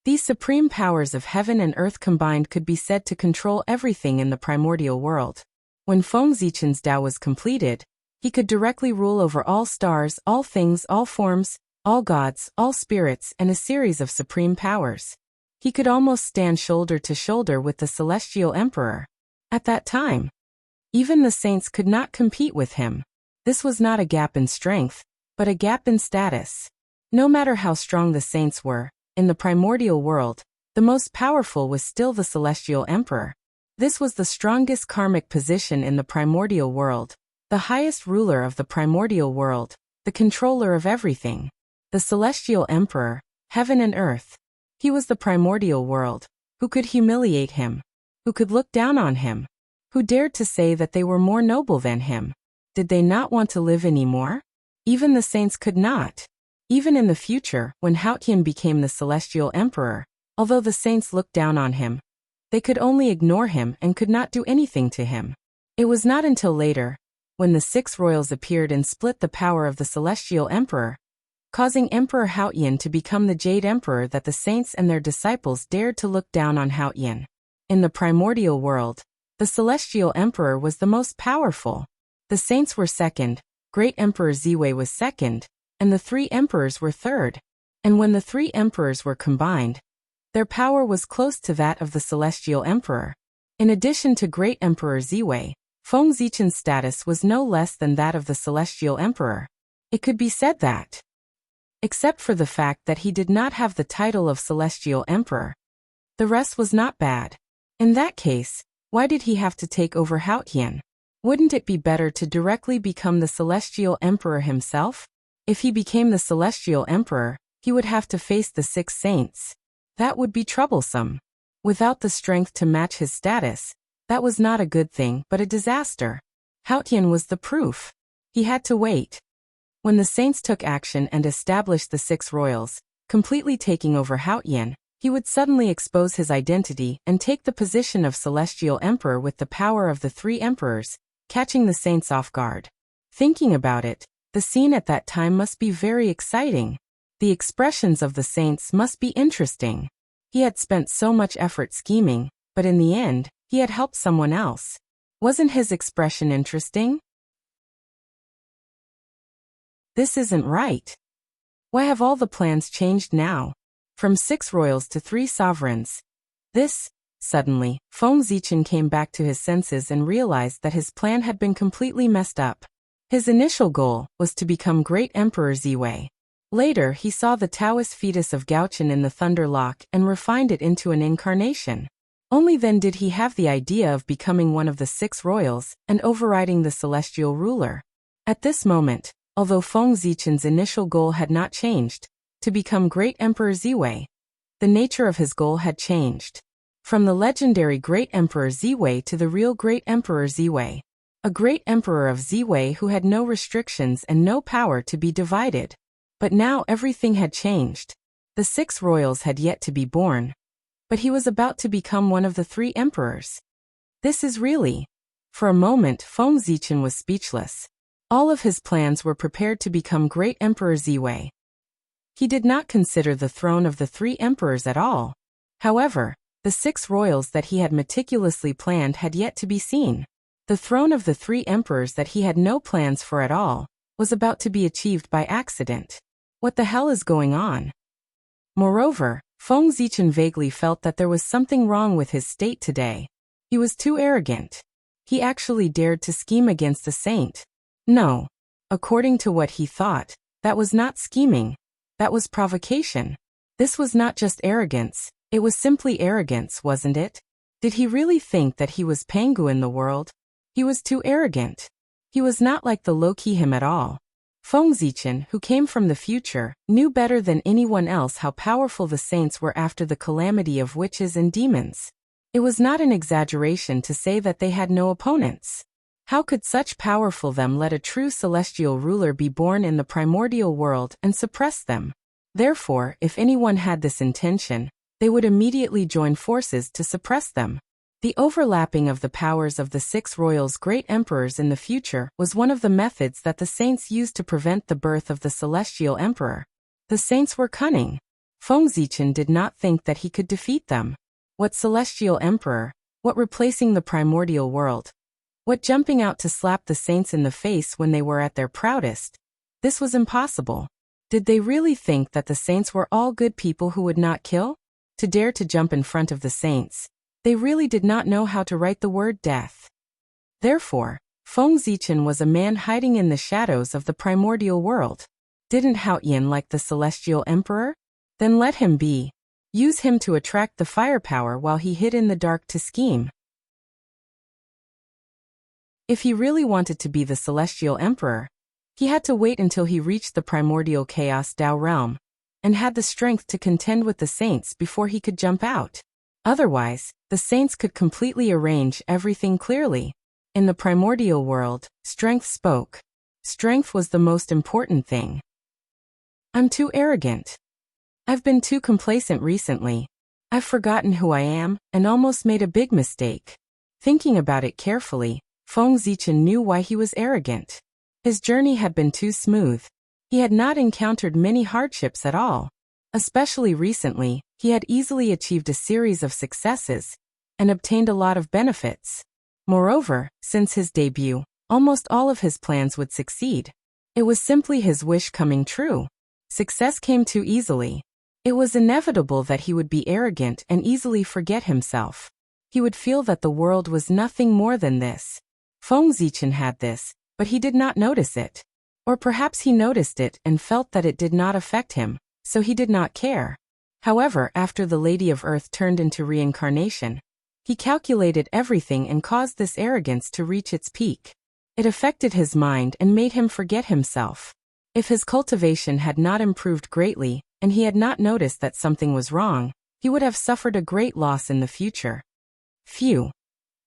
These supreme powers of heaven and earth combined could be said to control everything in the primordial world. When Feng Zichen's Tao was completed, he could directly rule over all stars, all things, all forms, all gods, all spirits, and a series of supreme powers. He could almost stand shoulder to shoulder with the Celestial Emperor. At that time, even the saints could not compete with him. This was not a gap in strength, but a gap in status. No matter how strong the saints were, in the primordial world, the most powerful was still the Celestial Emperor. This was the strongest karmic position in the primordial world, the highest ruler of the primordial world, the controller of everything. The Celestial Emperor, heaven and earth. He was the primordial world. Who could humiliate him? Who could look down on him? Who dared to say that they were more noble than him? Did they not want to live anymore? Even the saints could not. Even in the future, when Haotian became the Celestial Emperor, although the saints looked down on him, they could only ignore him and could not do anything to him. It was not until later, when the six royals appeared and split the power of the Celestial Emperor, causing Emperor Haotian to become the Jade Emperor, that the saints and their disciples dared to look down on Haotian. In the primordial world, the Celestial Emperor was the most powerful. The saints were second, Great Emperor Ziwei was second, and the three emperors were third. And when the three emperors were combined, their power was close to that of the Celestial Emperor. In addition to Great Emperor Ziwei, Feng Zichen's status was no less than that of the Celestial Emperor. It could be said that, except for the fact that he did not have the title of Celestial Emperor, the rest was not bad. In that case, why did he have to take over Haotian? Wouldn't it be better to directly become the Celestial Emperor himself? If he became the Celestial Emperor, he would have to face the six saints. That would be troublesome. Without the strength to match his status, that was not a good thing but a disaster. Haotian was the proof. He had to wait. When the saints took action and established the six royals, completely taking over Haotian, he would suddenly expose his identity and take the position of Celestial Emperor with the power of the three emperors, catching the saints off guard. Thinking about it, the scene at that time must be very exciting. The expressions of the saints must be interesting. He had spent so much effort scheming, but in the end, he had helped someone else. Wasn't his expression interesting? This isn't right. Why have all the plans changed now? From 6 royals to 3 sovereigns. Suddenly, Feng Zichen came back to his senses and realized that his plan had been completely messed up. His initial goal was to become Great Emperor Ziwei. Later, he saw the Taoist fetus of Gaochen in the Thunder Lock and refined it into an incarnation. Only then did he have the idea of becoming one of the 6 royals and overriding the celestial ruler. At this moment, although Feng Zichen's initial goal had not changed, to become Great Emperor Ziwei, the nature of his goal had changed. From the legendary Great Emperor Ziwei to the real Great Emperor Ziwei. A Great Emperor of Ziwei who had no restrictions and no power to be divided. But now everything had changed. The 6 royals had yet to be born. But he was about to become one of the 3 emperors. This is really... For a moment, Feng Zichen was speechless. All of his plans were prepared to become Great Emperor Ziwei. He did not consider the throne of the 3 emperors at all. However, the 6 royals that he had meticulously planned had yet to be seen. The throne of the 3 emperors that he had no plans for at all was about to be achieved by accident. What the hell is going on? Moreover, Feng Zichen vaguely felt that there was something wrong with his state today. He was too arrogant. He actually dared to scheme against a saint. No. According to what he thought, that was not scheming. That was provocation. This was not just arrogance, it was simply arrogance, wasn't it? Did he really think that he was Pangu in the world? He was too arrogant. He was not like the low-key him at all. Feng Zichen, who came from the future, knew better than anyone else how powerful the saints were after the calamity of witches and demons. It was not an exaggeration to say that they had no opponents. How could such powerful them let a true celestial ruler be born in the primordial world and suppress them? Therefore, if anyone had this intention, they would immediately join forces to suppress them. The overlapping of the powers of the 6 royals' great emperors in the future was one of the methods that the saints used to prevent the birth of the celestial emperor. The saints were cunning. Feng Zichen did not think that he could defeat them. What celestial emperor? What replacing the primordial world? What jumping out to slap the saints in the face when they were at their proudest? This was impossible. Did they really think that the saints were all good people who would not kill? To dare to jump in front of the saints. They really did not know how to write the word death. Therefore, Feng Zichen was a man hiding in the shadows of the primordial world. Didn't Hao Yin like the celestial emperor? Then let him be. Use him to attract the firepower while he hid in the dark to scheme. If he really wanted to be the celestial emperor, he had to wait until he reached the primordial chaos Dao realm, and had the strength to contend with the saints before he could jump out. Otherwise, the saints could completely arrange everything clearly. In the primordial world, strength spoke. Strength was the most important thing. I'm too arrogant. I've been too complacent recently. I've forgotten who I am, and almost made a big mistake. Thinking about it carefully, Feng Zichen knew why he was arrogant. His journey had been too smooth. He had not encountered many hardships at all. Especially recently, he had easily achieved a series of successes and obtained a lot of benefits. Moreover, since his debut, almost all of his plans would succeed. It was simply his wish coming true. Success came too easily. It was inevitable that he would be arrogant and easily forget himself. He would feel that the world was nothing more than this. Feng Zichen had this, but he did not notice it. Or perhaps he noticed it and felt that it did not affect him, so he did not care. However, after the Lady of Earth turned into reincarnation, he calculated everything and caused this arrogance to reach its peak. It affected his mind and made him forget himself. If his cultivation had not improved greatly, and he had not noticed that something was wrong, he would have suffered a great loss in the future. Phew.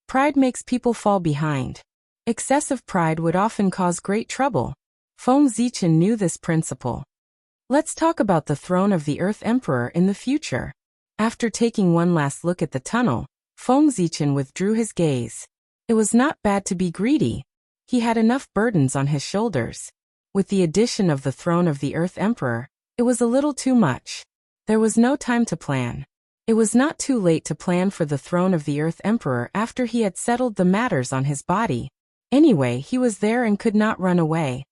Pride makes people fall behind. Excessive pride would often cause great trouble. Feng Zichen knew this principle. Let's talk about the throne of the Earth Emperor in the future. After taking one last look at the tunnel, Feng Zichen withdrew his gaze. It was not bad to be greedy. He had enough burdens on his shoulders. With the addition of the throne of the Earth Emperor, it was a little too much. There was no time to plan. It was not too late to plan for the throne of the Earth Emperor after he had settled the matters on his body. Anyway, he was there and could not run away.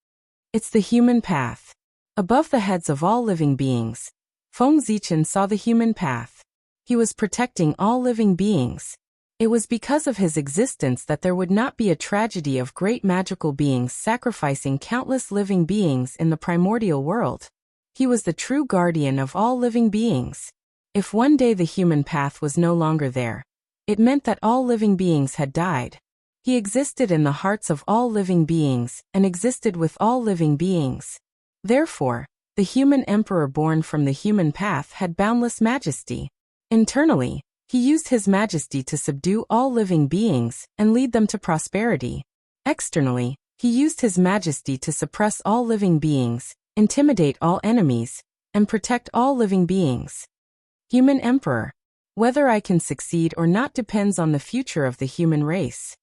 It's the human path. Above the heads of all living beings, Feng Zichen saw the human path. He was protecting all living beings. It was because of his existence that there would not be a tragedy of great magical beings sacrificing countless living beings in the primordial world. He was the true guardian of all living beings. If one day the human path was no longer there, it meant that all living beings had died. He existed in the hearts of all living beings and existed with all living beings. Therefore, the human emperor born from the human path had boundless majesty. Internally, he used his majesty to subdue all living beings and lead them to prosperity. Externally, he used his majesty to suppress all living beings, intimidate all enemies, and protect all living beings. Human Emperor. Whether I can succeed or not depends on the future of the human race.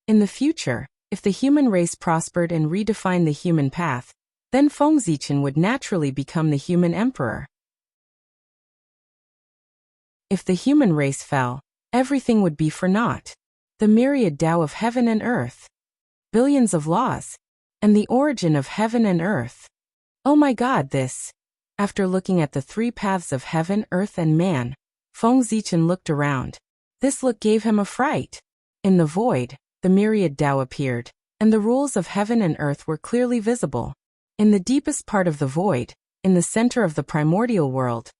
In the future, if the human race prospered and redefined the human path, Then Feng Zichen would naturally become the human emperor. If the human race fell, everything would be for naught. The myriad Tao of heaven and earth, billions of laws, and the origin of heaven and earth. Oh my God, this. After looking at the three paths of heaven, earth, and man, Feng Zichen looked around. This look gave him a fright. In the void, the myriad Tao appeared, and the rules of heaven and earth were clearly visible. In the deepest part of the void, in the center of the primordial world,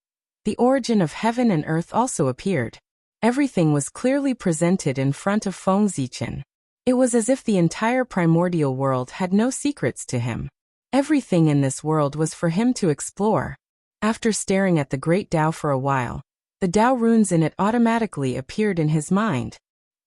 the origin of heaven and earth also appeared. Everything was clearly presented in front of Feng Zichen. It was as if the entire primordial world had no secrets to him. Everything in this world was for him to explore. After staring at the great Tao for a while, the Tao runes in it automatically appeared in his mind.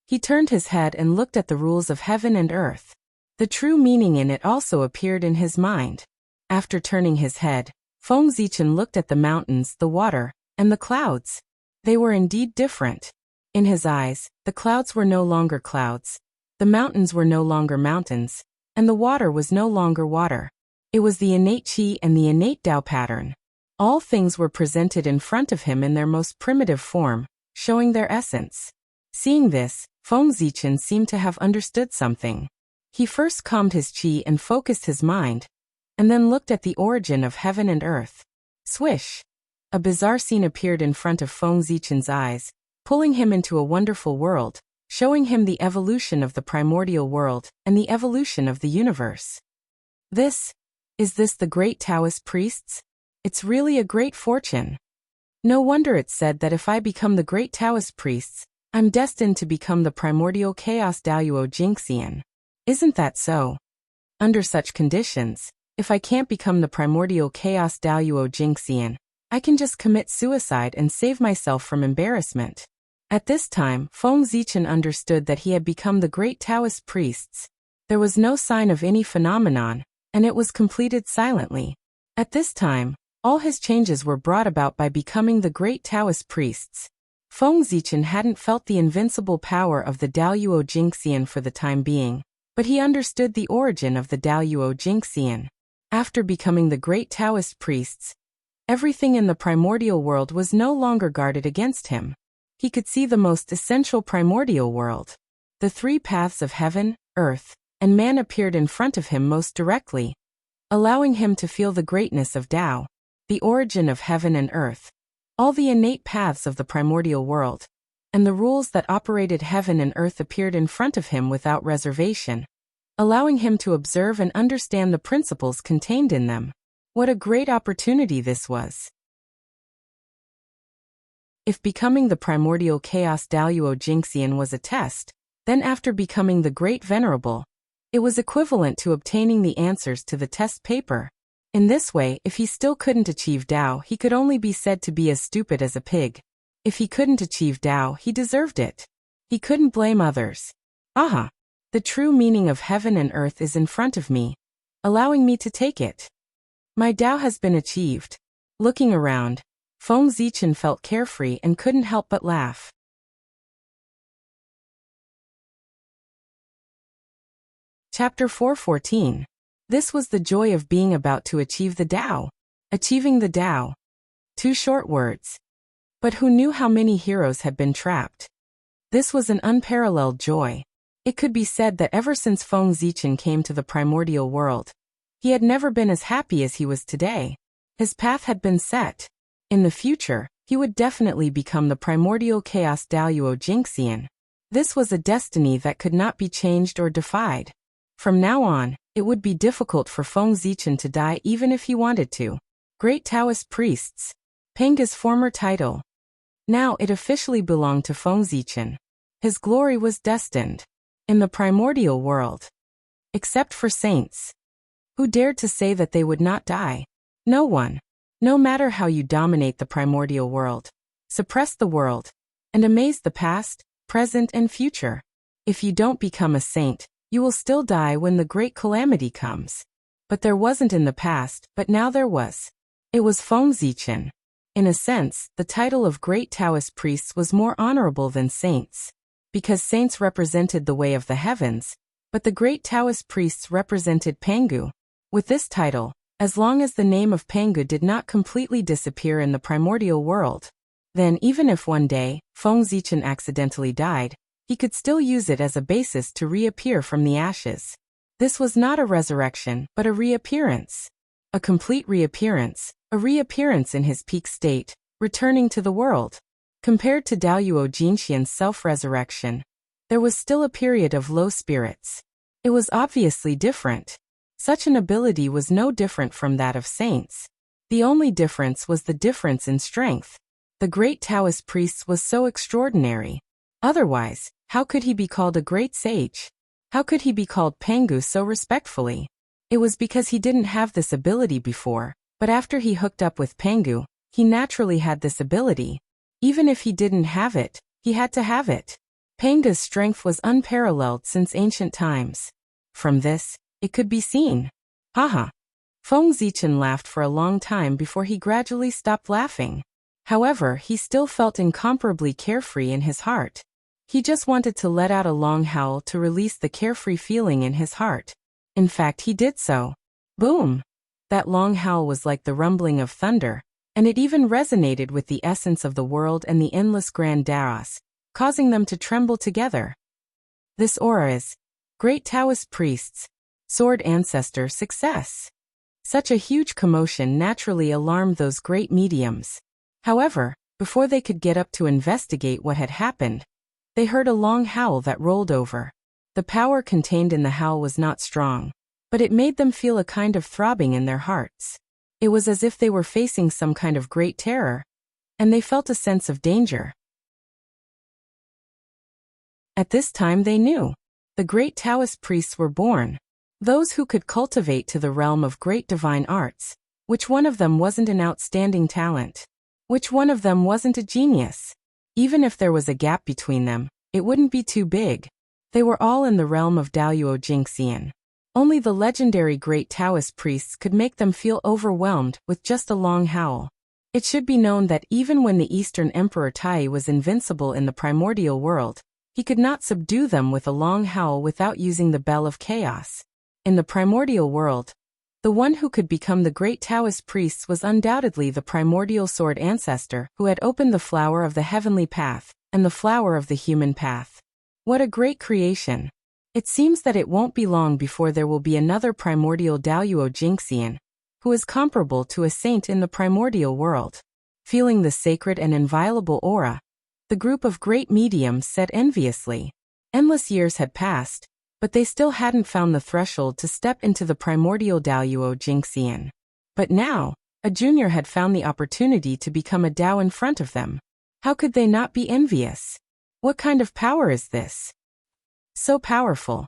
He turned his head and looked at the rules of heaven and earth. The true meaning in it also appeared in his mind. After turning his head, Feng Zichen looked at the mountains, the water, and the clouds. They were indeed different. In his eyes, the clouds were no longer clouds, the mountains were no longer mountains, and the water was no longer water. It was the innate Qi and the innate Tao pattern. All things were presented in front of him in their most primitive form, showing their essence. Seeing this, Feng Zichen seemed to have understood something. He first calmed his Qi and focused his mind, and then looked at the origin of heaven and earth. Swish! A bizarre scene appeared in front of Feng Zichen's eyes, pulling him into a wonderful world, showing him the evolution of the primordial world and the evolution of the universe. Is this the great Taoist priests? It's really a great fortune. No wonder it's said that if I become the great Taoist priests, I'm destined to become the primordial chaos Daoyuo Jingxian. Isn't that so? Under such conditions, if I can't become the primordial chaos Daoyuo Jingxian, I can just commit suicide and save myself from embarrassment. At this time, Feng Zichen understood that he had become the great Taoist priests. There was no sign of any phenomenon, and it was completed silently. At this time, all his changes were brought about by becoming the great Taoist priests. Feng Zichen hadn't felt the invincible power of the Daoyuo Jingxian for the time being, but he understood the origin of the Daoyuo Jingxian. After becoming the great Taoist priests, everything in the primordial world was no longer guarded against him. He could see the most essential primordial world. The three paths of heaven, earth, and man appeared in front of him most directly, allowing him to feel the greatness of Tao, the origin of heaven and earth, all the innate paths of the primordial world, and the rules that operated heaven and earth appeared in front of him without reservation, allowing him to observe and understand the principles contained in them. What a great opportunity this was! If becoming the primordial chaos Daoyuo Jingxian was a test, then after becoming the great venerable, it was equivalent to obtaining the answers to the test paper. In this way, if he still couldn't achieve Tao, he could only be said to be as stupid as a pig. If he couldn't achieve Tao, he deserved it. He couldn't blame others. Aha! The true meaning of heaven and earth is in front of me, allowing me to take it. My Tao has been achieved. Looking around, Feng Zichen felt carefree and couldn't help but laugh. Chapter 4:14. This was the joy of being about to achieve the Tao. Achieving the Tao. 2 short words. But who knew how many heroes had been trapped? This was an unparalleled joy. It could be said that ever since Feng Zichen came to the primordial world, he had never been as happy as he was today. His path had been set. In the future, he would definitely become the primordial chaos Daoyuo Jingxian. This was a destiny that could not be changed or defied. From now on, it would be difficult for Feng Zichen to die even if he wanted to. Great Taoist priests. Penga's former title. Now it officially belonged to Feng Zichen. His glory was destined. In the primordial world. Except for saints. Who dared to say that they would not die? No one. No matter how you dominate the primordial world, suppress the world, and amaze the past, present, and future. If you don't become a saint, you will still die when the great calamity comes. But there wasn't in the past, but now there was. It was Feng Zichen. In a sense, the title of great Taoist priests was more honorable than saints. Because saints represented the way of the heavens, but the great Taoist priests represented Pangu. With this title, as long as the name of Pangu did not completely disappear in the primordial world. Then even if one day, Feng Zichen accidentally died, he could still use it as a basis to reappear from the ashes. This was not a resurrection, but a reappearance. A complete reappearance, a reappearance in his peak state, returning to the world. Compared to Daoyuo Jinxian's self-resurrection, there was still a period of low spirits. It was obviously different. Such an ability was no different from that of saints. The only difference was the difference in strength. The great Taoist priest was so extraordinary. Otherwise, how could he be called a great sage? How could he be called Pangu so respectfully? It was because he didn't have this ability before, but after he hooked up with Pangu, he naturally had this ability. Even if he didn't have it, he had to have it. Pangu's strength was unparalleled since ancient times. From this, it could be seen. Haha. Feng Zichen laughed for a long time before he gradually stopped laughing. However, he still felt incomparably carefree in his heart. He just wanted to let out a long howl to release the carefree feeling in his heart. In fact, he did so. Boom! That long howl was like the rumbling of thunder, and it even resonated with the essence of the world and the endless grand Daos, causing them to tremble together. This aura is Great Taoist Priests, Sword Ancestor Success. Such a huge commotion naturally alarmed those great mediums. However, before they could get up to investigate what had happened, they heard a long howl that rolled over. The power contained in the howl was not strong, but it made them feel a kind of throbbing in their hearts. It was as if they were facing some kind of great terror, and they felt a sense of danger. At this time they knew. The great Taoist priests were born. Those who could cultivate to the realm of great divine arts. Which one of them wasn't an outstanding talent? Which one of them wasn't a genius? Even if there was a gap between them, it wouldn't be too big. They were all in the realm of Daoyuo Jingxian. Only the legendary great Taoist priests could make them feel overwhelmed with just a long howl. It should be known that even when the Eastern Emperor Tai was invincible in the primordial world, he could not subdue them with a long howl without using the Bell of Chaos. In the primordial world, the one who could become the great Taoist priests was undoubtedly the primordial sword ancestor who had opened the flower of the heavenly path and the flower of the human path. What a great creation! It seems that it won't be long before there will be another primordial Daoyuo Jingxian, who is comparable to a saint in the primordial world. Feeling the sacred and inviolable aura, the group of great mediums said enviously. Endless years had passed, but they still hadn't found the threshold to step into the primordial Daoyuo Jingxian. But now, a junior had found the opportunity to become a Dao in front of them. How could they not be envious? What kind of power is this? So powerful.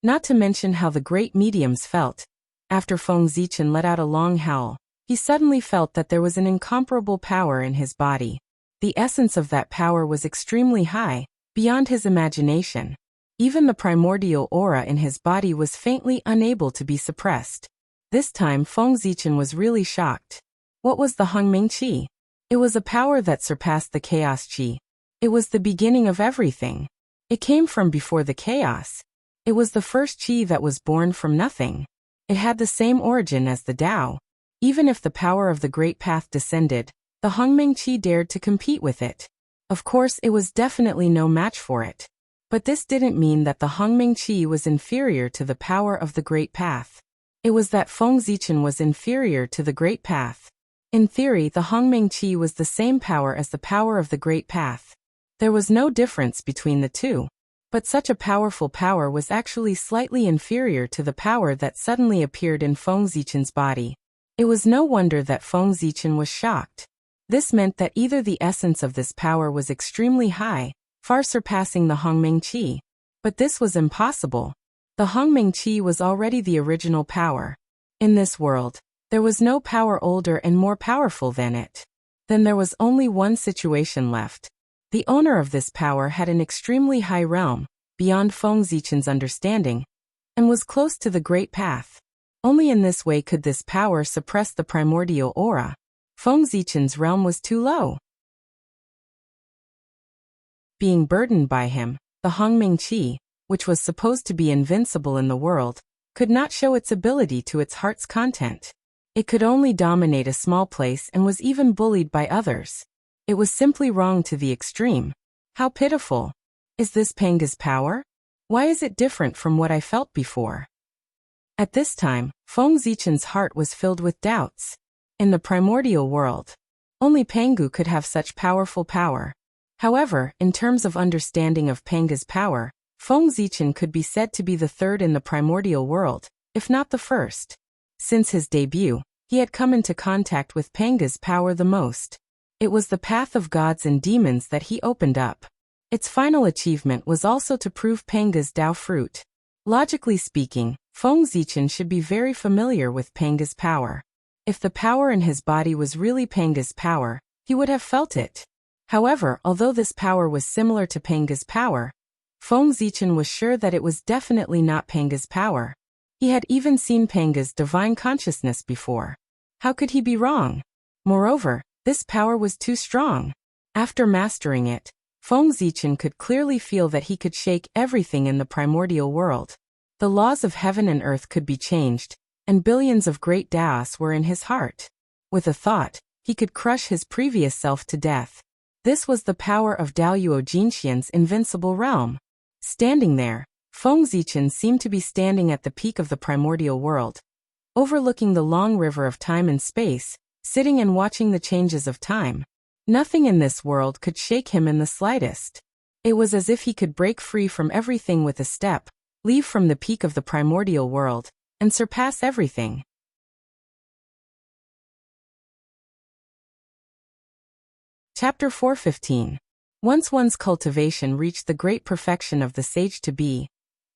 Not to mention how the great mediums felt. After Feng Zichen let out a long howl, he suddenly felt that there was an incomparable power in his body. The essence of that power was extremely high, beyond his imagination. Even the primordial aura in his body was faintly unable to be suppressed. This time Feng Zichen was really shocked. What was the Hongming Qi? It was a power that surpassed the Chaos Qi. It was the beginning of everything. It came from before the chaos. It was the first Qi that was born from nothing. It had the same origin as the Tao. Even if the power of the Great Path descended, the Hongming Qi dared to compete with it. Of course, it was definitely no match for it. But this didn't mean that the Hongming Qi was inferior to the power of the Great Path. It was that Feng Zichen was inferior to the Great Path. In theory, the Hongming Qi was the same power as the power of the Great Path. There was no difference between the two. But such a powerful power was actually slightly inferior to the power that suddenly appeared in Feng Zichen's body. It was no wonder that Feng Zichen was shocked. This meant that either the essence of this power was extremely high, far surpassing the Hongming Qi. But this was impossible. The Hongming Qi was already the original power. In this world, there was no power older and more powerful than it. Then there was only one situation left. The owner of this power had an extremely high realm, beyond Feng Zichen's understanding, and was close to the Great Path. Only in this way could this power suppress the primordial aura. Feng Zichen's realm was too low. Being burdened by him, the Hongming Qi, which was supposed to be invincible in the world, could not show its ability to its heart's content. It could only dominate a small place and was even bullied by others. It was simply wrong to the extreme. How pitiful. Is this Panga's power? Why is it different from what I felt before? At this time, Feng Zichen's heart was filled with doubts. In the primordial world, only Pangu could have such powerful power. However, in terms of understanding of Panga's power, Feng Zichen could be said to be the third in the primordial world, if not the first. Since his debut, he had come into contact with Panga's power the most. It was the path of gods and demons that he opened up. Its final achievement was also to prove Panga's Tao fruit. Logically speaking, Feng Zichen should be very familiar with Panga's power. If the power in his body was really Panga's power, he would have felt it. However, although this power was similar to Panga's power, Feng Zichen was sure that it was definitely not Panga's power. He had even seen Panga's divine consciousness before. How could he be wrong? Moreover, this power was too strong. After mastering it, Feng Zichen could clearly feel that he could shake everything in the primordial world. The laws of heaven and earth could be changed, and billions of great Daos were in his heart. With a thought, he could crush his previous self to death. This was the power of Daoyuo Jinxian's invincible realm. Standing there, Feng Zichen seemed to be standing at the peak of the primordial world, overlooking the long river of time and space, sitting and watching the changes of time. Nothing in this world could shake him in the slightest. It was as if he could break free from everything with a step, leave from the peak of the primordial world, and surpass everything. Chapter 4:15. Once one's cultivation reached the great perfection of the sage to be,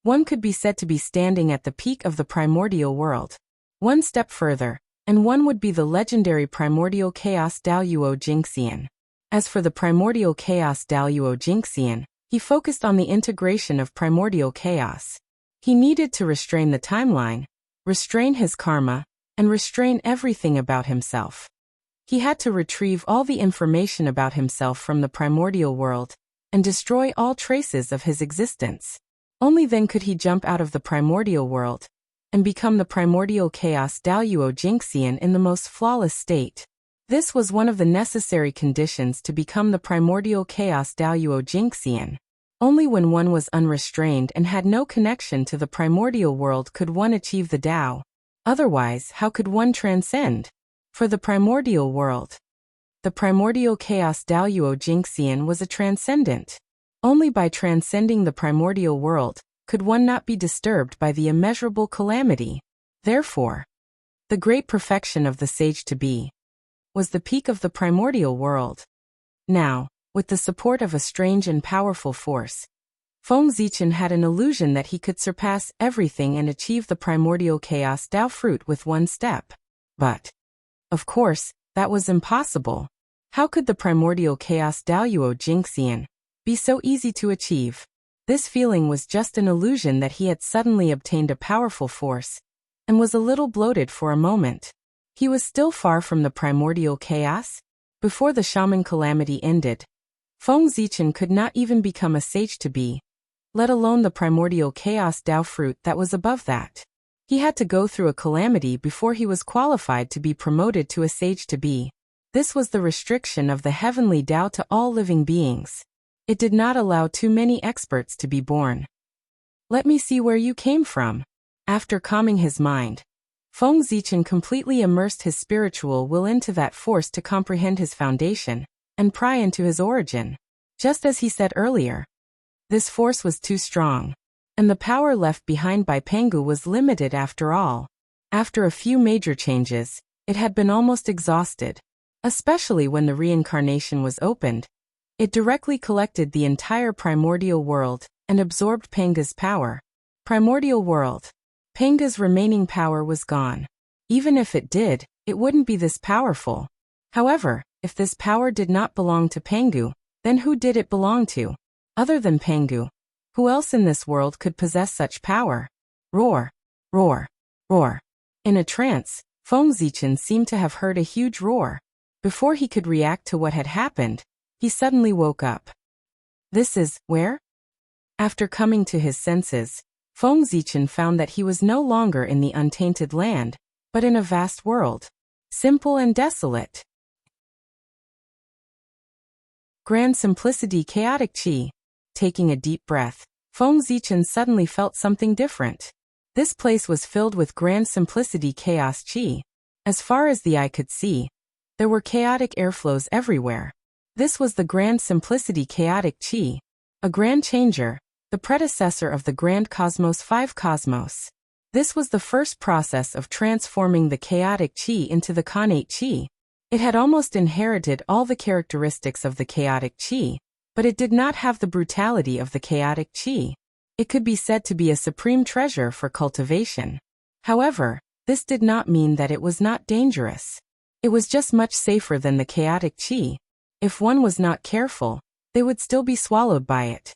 one could be said to be standing at the peak of the primordial world. One step further, and one would be the legendary primordial chaos Daoyuo Jinxian. As for the primordial chaos Daoyuo Jinxian, he focused on the integration of primordial chaos. He needed to restrain the timeline, restrain his karma, and restrain everything about himself. He had to retrieve all the information about himself from the primordial world, and destroy all traces of his existence. Only then could he jump out of the primordial world, and become the primordial chaos Daoyuo Jinxian in the most flawless state. This was one of the necessary conditions to become the primordial chaos Daoyuo Jinxian. Only when one was unrestrained and had no connection to the primordial world could one achieve the Tao. Otherwise, how could one transcend? For the primordial world, the primordial chaos Daoyuo Jinxian was a transcendent. Only by transcending the primordial world could one not be disturbed by the immeasurable calamity. Therefore, the great perfection of the sage to be was the peak of the primordial world. Now, with the support of a strange and powerful force, Feng Zichen had an illusion that he could surpass everything and achieve the primordial chaos Tao fruit with one step. But, of course, that was impossible. How could the primordial chaos Daoyuo Jinxian be so easy to achieve? This feeling was just an illusion that he had suddenly obtained a powerful force, and was a little bloated for a moment. He was still far from the primordial chaos. Before the shaman calamity ended, Feng Zichen could not even become a sage to be, let alone the primordial chaos Tao fruit that was above that. He had to go through a calamity before he was qualified to be promoted to a sage to be. This was the restriction of the heavenly Tao to all living beings. It did not allow too many experts to be born. Let me see where you came from. After calming his mind, Feng Zichen completely immersed his spiritual will into that force to comprehend his foundation, and pry into his origin. Just as he said earlier, this force was too strong, and the power left behind by Pangu was limited after all. After a few major changes, it had been almost exhausted. Especially when the reincarnation was opened, it directly collected the entire primordial world, and absorbed Panga's power. Primordial world. Panga's remaining power was gone. Even if it did, it wouldn't be this powerful. However, if this power did not belong to Pangu, then who did it belong to? Other than Pangu, who else in this world could possess such power? Roar, roar, roar. In a trance, Feng Zichen seemed to have heard a huge roar. Before he could react to what had happened, he suddenly woke up. This is, where? After coming to his senses, Feng Zichen found that he was no longer in the untainted land, but in a vast world. Simple and desolate. Grand simplicity, chaotic chi. Taking a deep breath, Feng Zichen suddenly felt something different. This place was filled with grand simplicity, chaos chi. As far as the eye could see, there were chaotic airflows everywhere. This was the grand simplicity, chaotic chi, a grand changer, the predecessor of the grand cosmos 5 cosmos. This was the first process of transforming the chaotic chi into the connate chi. It had almost inherited all the characteristics of the chaotic chi, but it did not have the brutality of the chaotic chi. It could be said to be a supreme treasure for cultivation. However, this did not mean that it was not dangerous. It was just much safer than the chaotic chi. If one was not careful, they would still be swallowed by it.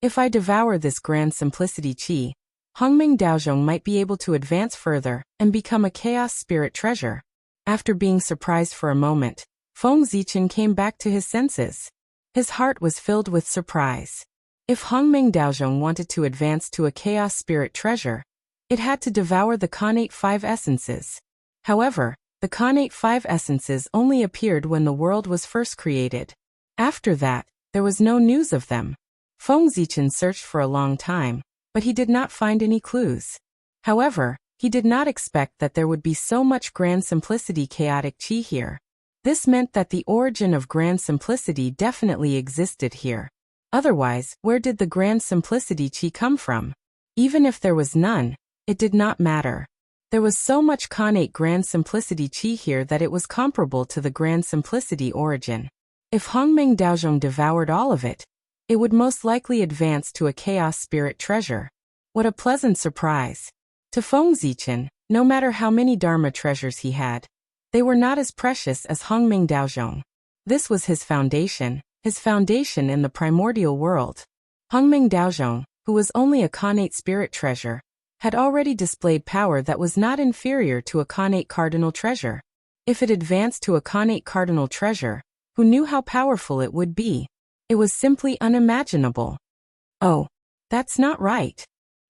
If I devour this grand simplicity chi, Hongming Daozhong might be able to advance further and become a chaos spirit treasure. After being surprised for a moment, Feng Zichen came back to his senses. His heart was filled with surprise. If Hongming Daozhong wanted to advance to a chaos spirit treasure, it had to devour the connate 5 essences. However, the connate 5 essences only appeared when the world was first created. After that, there was no news of them. Feng Zichen searched for a long time, but he did not find any clues. However, he did not expect that there would be so much grand simplicity chaotic chi here. This meant that the origin of grand simplicity definitely existed here. Otherwise, where did the grand simplicity chi come from? Even if there was none, it did not matter. There was so much connate grand simplicity chi here that it was comparable to the grand simplicity origin. If Hongming Daozhong devoured all of it, it would most likely advance to a chaos spirit treasure. What a pleasant surprise. To Feng Zichen, no matter how many Dharma treasures he had, they were not as precious as Hongming Daozhong. This was his foundation in the primordial world. Hongming Daozhong, who was only a connate spirit treasure, had already displayed power that was not inferior to a connate cardinal treasure. If it advanced to a connate cardinal treasure, who knew how powerful it would be? It was simply unimaginable. Oh, that's not right.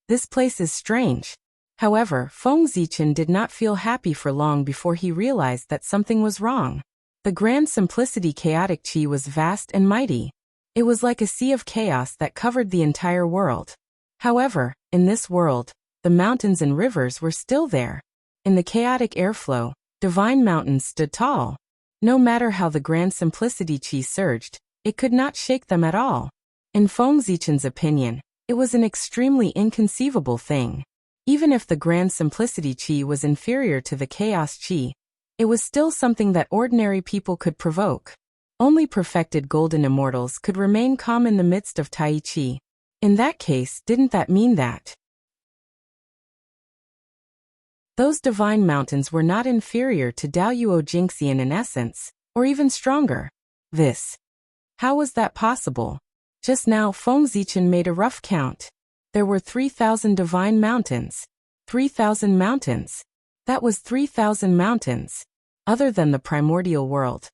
This place is strange. However, Feng Zichen did not feel happy for long before he realized that something was wrong. The grand simplicity chaotic chi was vast and mighty. It was like a sea of chaos that covered the entire world. However, in this world, the mountains and rivers were still there. In the chaotic airflow, divine mountains stood tall. No matter how the grand simplicity chi surged, it could not shake them at all. In Feng Zichen's opinion, it was an extremely inconceivable thing. Even if the grand simplicity chi was inferior to the chaos chi, it was still something that ordinary people could provoke. Only perfected golden immortals could remain calm in the midst of Tai Chi. In that case, didn't that mean that those divine mountains were not inferior to Daoyuo Jingxian in essence, or even stronger? How was that possible? Just now Feng Zichen made a rough count. There were 3,000 divine mountains. 3,000 mountains. That was 3,000 mountains. Other than the primordial world,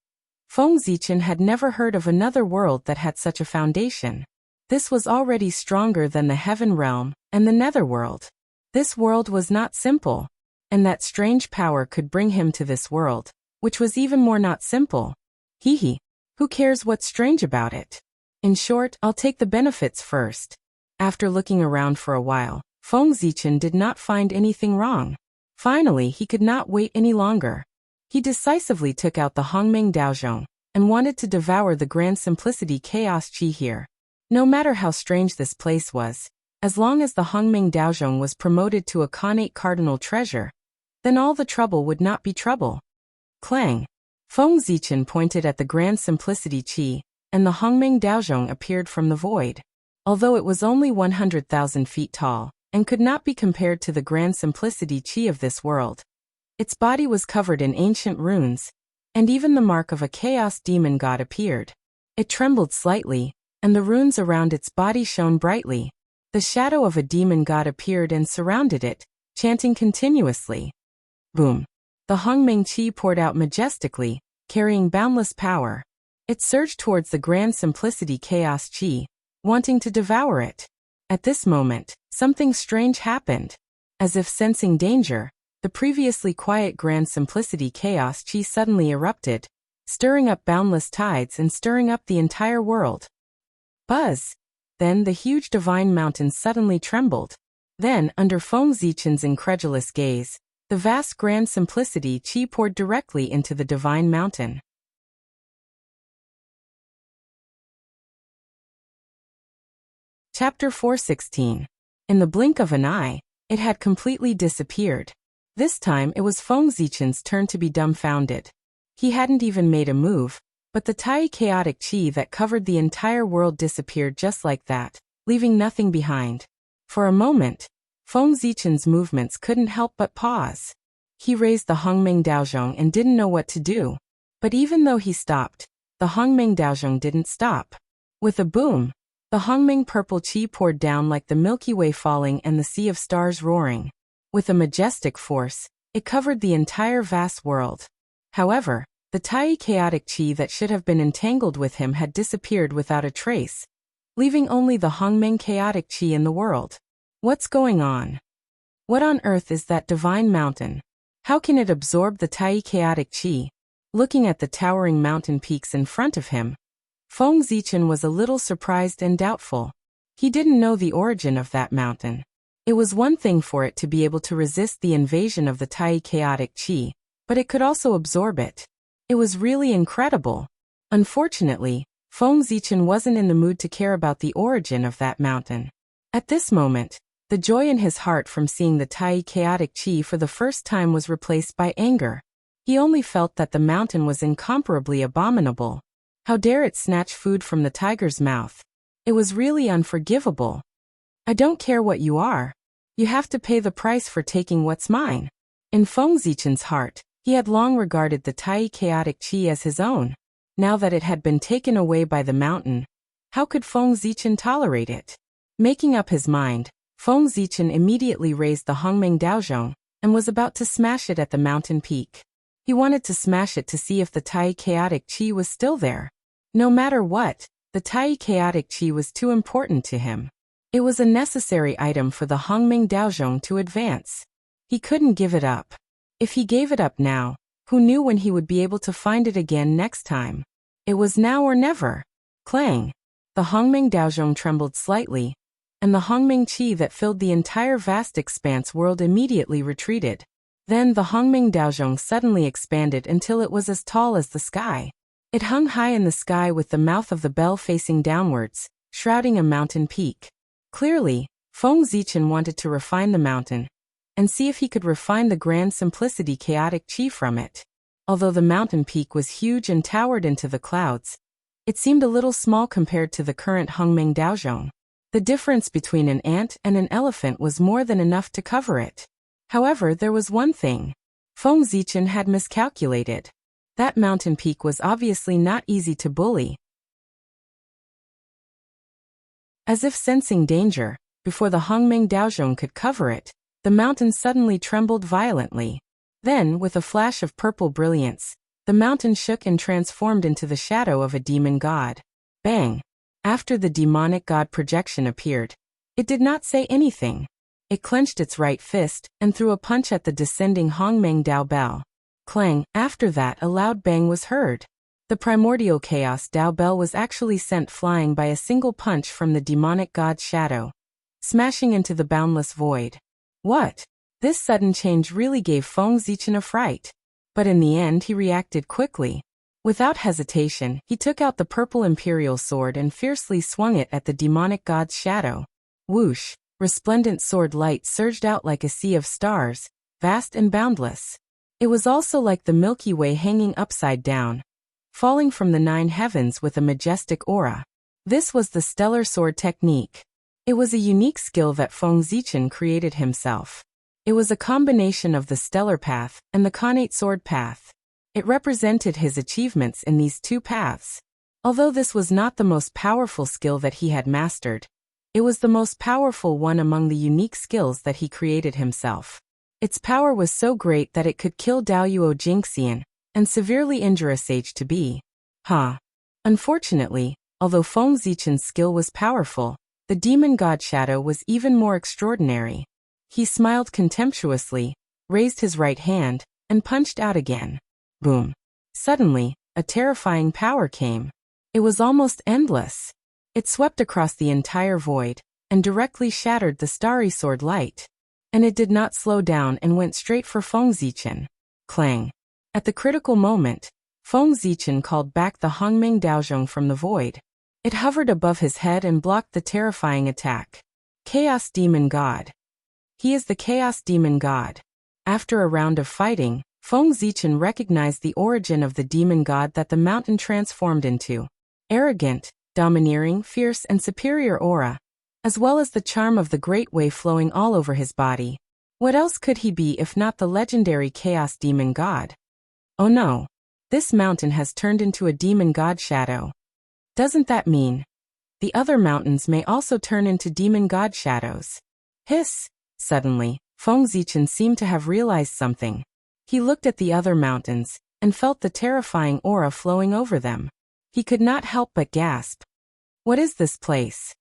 Feng Zichen had never heard of another world that had such a foundation. This was already stronger than the heaven realm and the netherworld. This world was not simple, and that strange power could bring him to this world, which was even more not simple. Who cares what's strange about it? In short, I'll take the benefits first. After looking around for a while, Feng Zichen did not find anything wrong. Finally, he could not wait any longer. He decisively took out the Hongming Daozhong and wanted to devour the grand simplicity chaos chi here. No matter how strange this place was, as long as the Hongming Daozhong was promoted to a connate cardinal treasure, then all the trouble would not be trouble. Clang! Feng Zichen pointed at the grand simplicity chi, and the Hongming Daozhong appeared from the void. Although it was only 100,000 feet tall, and could not be compared to the grand simplicity chi of this world, its body was covered in ancient runes, and even the mark of a chaos demon god appeared. It trembled slightly, and the runes around its body shone brightly. The shadow of a demon god appeared and surrounded it, chanting continuously. Boom! The Hongming Chi poured out majestically, carrying boundless power. It surged towards the grand simplicity chaos chi, wanting to devour it. At this moment, something strange happened. As if sensing danger, the The previously quiet grand simplicity chaos chi suddenly erupted, stirring up boundless tides and stirring up the entire world. Buzz! Then the huge divine mountain suddenly trembled. Then, under Feng Zichen's incredulous gaze, the vast grand simplicity chi poured directly into the divine mountain. Chapter 416. In the blink of an eye, it had completely disappeared. This time it was Feng Zichen's turn to be dumbfounded. He hadn't even made a move, but the tiny chaotic chi that covered the entire world disappeared just like that, leaving nothing behind. For a moment, Feng Zichen's movements couldn't help but pause. He raised the Hongmeng Daozhong and didn't know what to do. But even though he stopped, the Hongmeng Daozhong didn't stop. With a boom, the Hongmeng purple chi poured down like the Milky Way falling and the sea of stars roaring. With a majestic force, it covered the entire vast world. However, the tiny chaotic chi that should have been entangled with him had disappeared without a trace, leaving only the Hongmeng chaotic chi in the world. What's going on? What on earth is that divine mountain? How can it absorb the tiny chaotic chi? Looking at the towering mountain peaks in front of him, Feng Zichen was a little surprised and doubtful. He didn't know the origin of that mountain. It was one thing for it to be able to resist the invasion of the tiny chaotic chi, but it could also absorb it. It was really incredible. Unfortunately, Feng Zichen wasn't in the mood to care about the origin of that mountain. At this moment, the joy in his heart from seeing the tiny chaotic chi for the first time was replaced by anger. He only felt that the mountain was incomparably abominable. How dare it snatch food from the tiger's mouth? It was really unforgivable. I don't care what you are. You have to pay the price for taking what's mine. In Feng Zichen's heart, he had long regarded the tiny chaotic chi as his own. Now that it had been taken away by the mountain, how could Feng Zichen tolerate it? Making up his mind, Feng Zichen immediately raised the Hongmeng Daozhong and was about to smash it at the mountain peak. He wanted to smash it to see if the tiny chaotic chi was still there. No matter what, the tiny chaotic chi was too important to him. It was a necessary item for the Hongmeng Daozhong to advance. He couldn't give it up. If he gave it up now, who knew when he would be able to find it again next time? It was now or never. Clang! The Hongmeng Daozhong trembled slightly, and the Hongmeng chi that filled the entire vast expanse world immediately retreated. Then the Hongmeng Daozhong suddenly expanded until it was as tall as the sky. It hung high in the sky with the mouth of the bell facing downwards, shrouding a mountain peak. Clearly, Feng Zichen wanted to refine the mountain and see if he could refine the grand simplicity chaotic chi from it. Although the mountain peak was huge and towered into the clouds, it seemed a little small compared to the current Hongmeng Daozhong. The difference between an ant and an elephant was more than enough to cover it. However, there was one thing. Feng Zichen had miscalculated. That mountain peak was obviously not easy to bully. As if sensing danger, before the Hongmeng Daozhong could cover it, the mountain suddenly trembled violently. Then, with a flash of purple brilliance, the mountain shook and transformed into the shadow of a demon god. Bang! After the demonic god projection appeared, it did not say anything. It clenched its right fist and threw a punch at the descending Hongmeng Dao Bell. Clang! After that, a loud bang was heard. The primordial chaos Dao Bell was actually sent flying by a single punch from the demonic god's shadow, smashing into the boundless void. What? This sudden change really gave Feng Zichen a fright. But in the end he reacted quickly. Without hesitation, he took out the purple imperial sword and fiercely swung it at the demonic god's shadow. Whoosh! Resplendent sword light surged out like a sea of stars, vast and boundless. It was also like the Milky Way hanging upside down, falling from the 9 heavens with a majestic aura. This was the stellar sword technique. It was a unique skill that Feng Zichen created himself. It was a combination of the stellar path and the connate sword path. It represented his achievements in these two paths. Although this was not the most powerful skill that he had mastered, it was the most powerful one among the unique skills that he created himself. Its power was so great that it could kill Daoyuo Jingxian and severely injure a sage to be. Unfortunately, although Feng Zichen's skill was powerful, the demon god shadow was even more extraordinary. He smiled contemptuously, raised his right hand, and punched out again. Boom. Suddenly, a terrifying power came. It was almost endless. It swept across the entire void, and directly shattered the starry sword light. And it did not slow down and went straight for Feng Zichen. Clang. At the critical moment, Feng Zichen called back the Hongmeng Daozhong from the void. It hovered above his head and blocked the terrifying attack. Chaos Demon God. He is the Chaos Demon God. After a round of fighting, Feng Zichen recognized the origin of the demon god that the mountain transformed into. Arrogant, domineering, fierce, and superior aura, as well as the charm of the great way flowing all over his body. What else could he be if not the legendary Chaos Demon God? Oh no. This mountain has turned into a demon god shadow. Doesn't that mean the other mountains may also turn into demon god shadows? Hiss! Suddenly, Feng Zichen seemed to have realized something. He looked at the other mountains, and felt the terrifying aura flowing over them. He could not help but gasp. What is this place?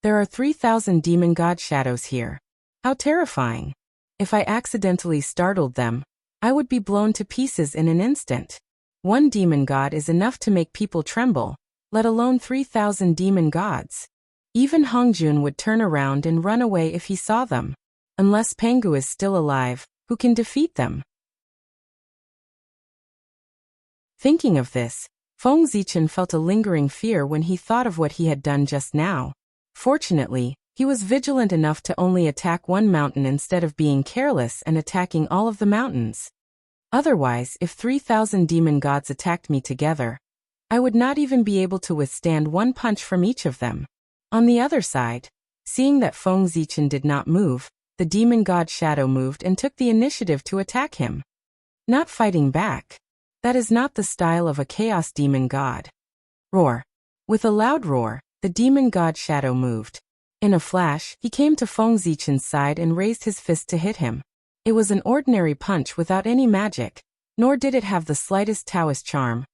There are 3,000 demon god shadows here. How terrifying. If I accidentally startled them, I would be blown to pieces in an instant. One demon god is enough to make people tremble, let alone 3,000 demon gods. Even Hongjun would turn around and run away if he saw them. Unless Pengu is still alive, who can defeat them? Thinking of this, Feng Zichen felt a lingering fear when he thought of what he had done just now. Fortunately, he was vigilant enough to only attack one mountain instead of being careless and attacking all of the mountains. Otherwise, if 3,000 demon gods attacked me together, I would not even be able to withstand one punch from each of them. On the other side, seeing that Feng Zichen did not move, the demon god shadow moved and took the initiative to attack him. Not fighting back. That is not the style of a chaos demon god. Roar. With a loud roar, the demon god shadow moved. In a flash, he came to Feng Zichen's side and raised his fist to hit him. It was an ordinary punch without any magic, nor did it have the slightest Taoist charm.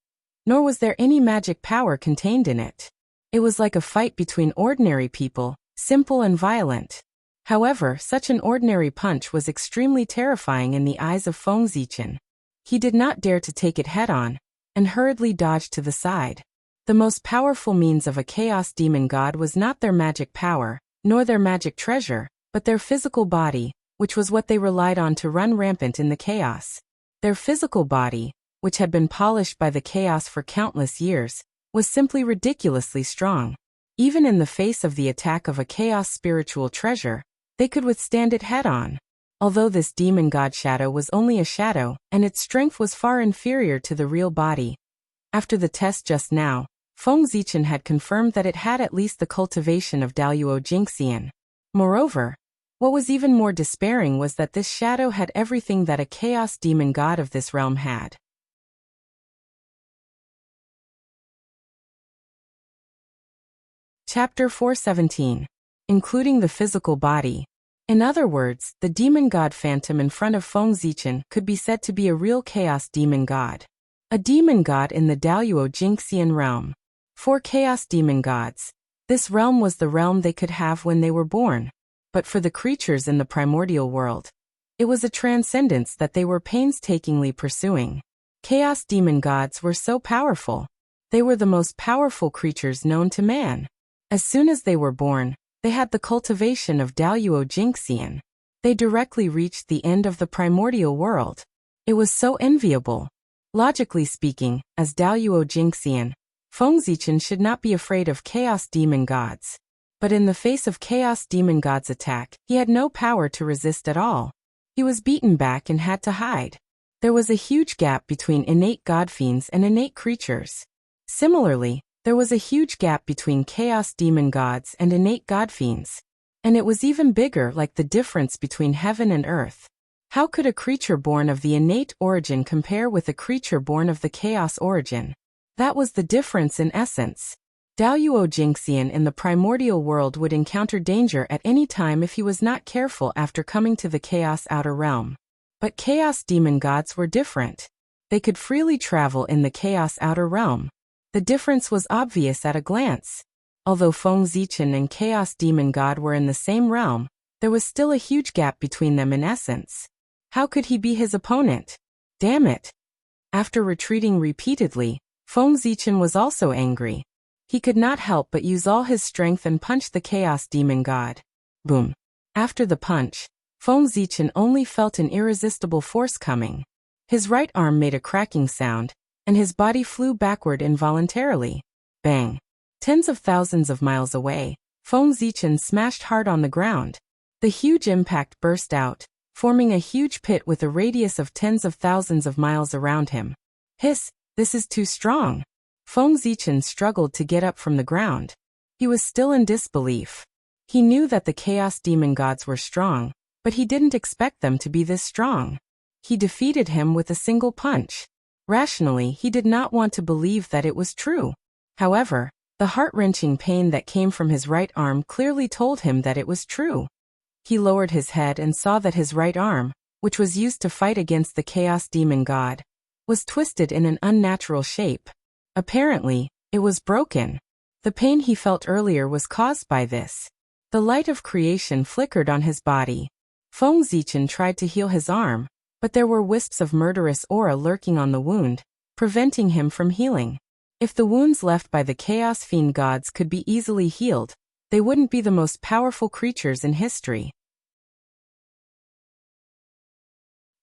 Nor was there any magic power contained in it. It was like a fight between ordinary people, simple and violent. However, such an ordinary punch was extremely terrifying in the eyes of Feng Zichen. He did not dare to take it head-on, and hurriedly dodged to the side. The most powerful means of a chaos demon god was not their magic power, nor their magic treasure, but their physical body, which was what they relied on to run rampant in the chaos. Their physical body, which had been polished by the chaos for countless years, was simply ridiculously strong. Even in the face of the attack of a chaos spiritual treasure, they could withstand it head-on. Although this demon god shadow was only a shadow, and its strength was far inferior to the real body. After the test just now, Feng Zichen had confirmed that it had at least the cultivation of Daluo Jingxian. Moreover, what was even more despairing was that this shadow had everything that a chaos demon god of this realm had. Chapter 417. Including the physical body. In other words, the demon god phantom in front of Feng Zichen could be said to be a real chaos demon god. A demon god in the Daluo Jingxian realm. For chaos demon gods, this realm was the realm they could have when they were born. But for the creatures in the primordial world, it was a transcendence that they were painstakingly pursuing. Chaos demon gods were so powerful. They were the most powerful creatures known to man. As soon as they were born, they had the cultivation of Daluo Jingxian. They directly reached the end of the primordial world. It was so enviable. Logically speaking, as Daluo Jingxian, Feng Zichen should not be afraid of chaos demon gods. But in the face of chaos demon god's attack, he had no power to resist at all. He was beaten back and had to hide. There was a huge gap between innate god fiends and innate creatures. Similarly, there was a huge gap between chaos demon gods and innate god fiends. And it was even bigger, like the difference between heaven and earth. How could a creature born of the innate origin compare with a creature born of the chaos origin? That was the difference in essence. Daluo Jingxian in the primordial world would encounter danger at any time if he was not careful after coming to the chaos outer realm. But chaos demon gods were different. They could freely travel in the chaos outer realm. The difference was obvious at a glance. Although Feng Zichen and Chaos Demon God were in the same realm, there was still a huge gap between them in essence. How could he be his opponent? Damn it! After retreating repeatedly, Feng Zichen was also angry. He could not help but use all his strength and punch the Chaos Demon God. Boom! After the punch, Feng Zichen only felt an irresistible force coming. His right arm made a cracking sound, and his body flew backward involuntarily. Bang! Tens of thousands of miles away, Feng Zichen smashed hard on the ground. The huge impact burst out, forming a huge pit with a radius of tens of thousands of miles around him. Hiss! This is too strong. Feng Zichen struggled to get up from the ground. He was still in disbelief. He knew that the Chaos Demon Gods were strong, but he didn't expect them to be this strong. He defeated him with a single punch. Rationally, he did not want to believe that it was true. However, the heart-wrenching pain that came from his right arm clearly told him that it was true. He lowered his head and saw that his right arm, which was used to fight against the Chaos Demon God, was twisted in an unnatural shape. Apparently, it was broken. The pain he felt earlier was caused by this. The light of creation flickered on his body. Feng Zichen tried to heal his arm, but there were wisps of murderous aura lurking on the wound, preventing him from healing. If the wounds left by the Chaos Fiend Gods could be easily healed, they wouldn't be the most powerful creatures in history.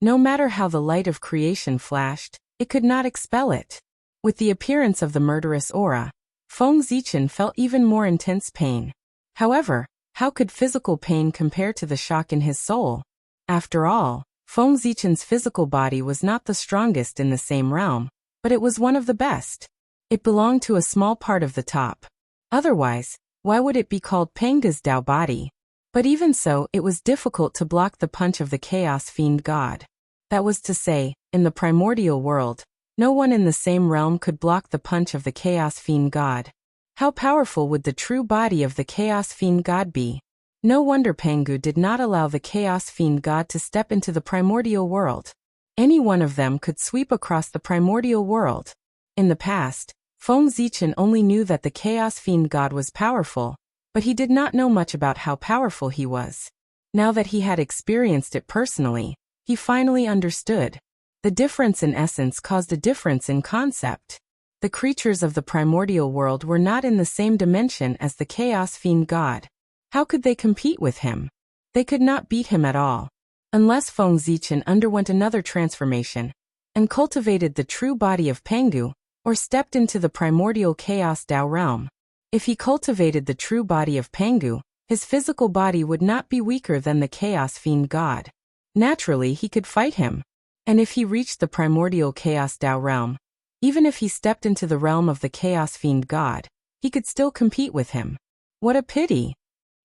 No matter how the light of creation flashed, it could not expel it. With the appearance of the murderous aura, Feng Zichen felt even more intense pain. However, how could physical pain compare to the shock in his soul? After all, Feng Zichen's physical body was not the strongest in the same realm, but it was one of the best. It belonged to a small part of the top. Otherwise, why would it be called Pengu's Dao body? But even so, it was difficult to block the punch of the Chaos Fiend God. That was to say, in the primordial world, no one in the same realm could block the punch of the Chaos Fiend God. How powerful would the true body of the Chaos Fiend God be? No wonder Pengu did not allow the Chaos Fiend God to step into the primordial world. Any one of them could sweep across the primordial world. In the past, Feng Zichen only knew that the Chaos Fiend God was powerful, but he did not know much about how powerful he was. Now that he had experienced it personally, he finally understood. The difference in essence caused a difference in concept. The creatures of the primordial world were not in the same dimension as the Chaos Fiend God. How could they compete with him? They could not beat him at all. Unless Feng Zichen underwent another transformation and cultivated the true body of Pengu, or stepped into the primordial Chaos Dao realm. If he cultivated the true body of Pengu, his physical body would not be weaker than the Chaos Fiend God. Naturally, he could fight him. And if he reached the primordial Chaos Dao realm, even if he stepped into the realm of the Chaos Fiend God, he could still compete with him. What a pity!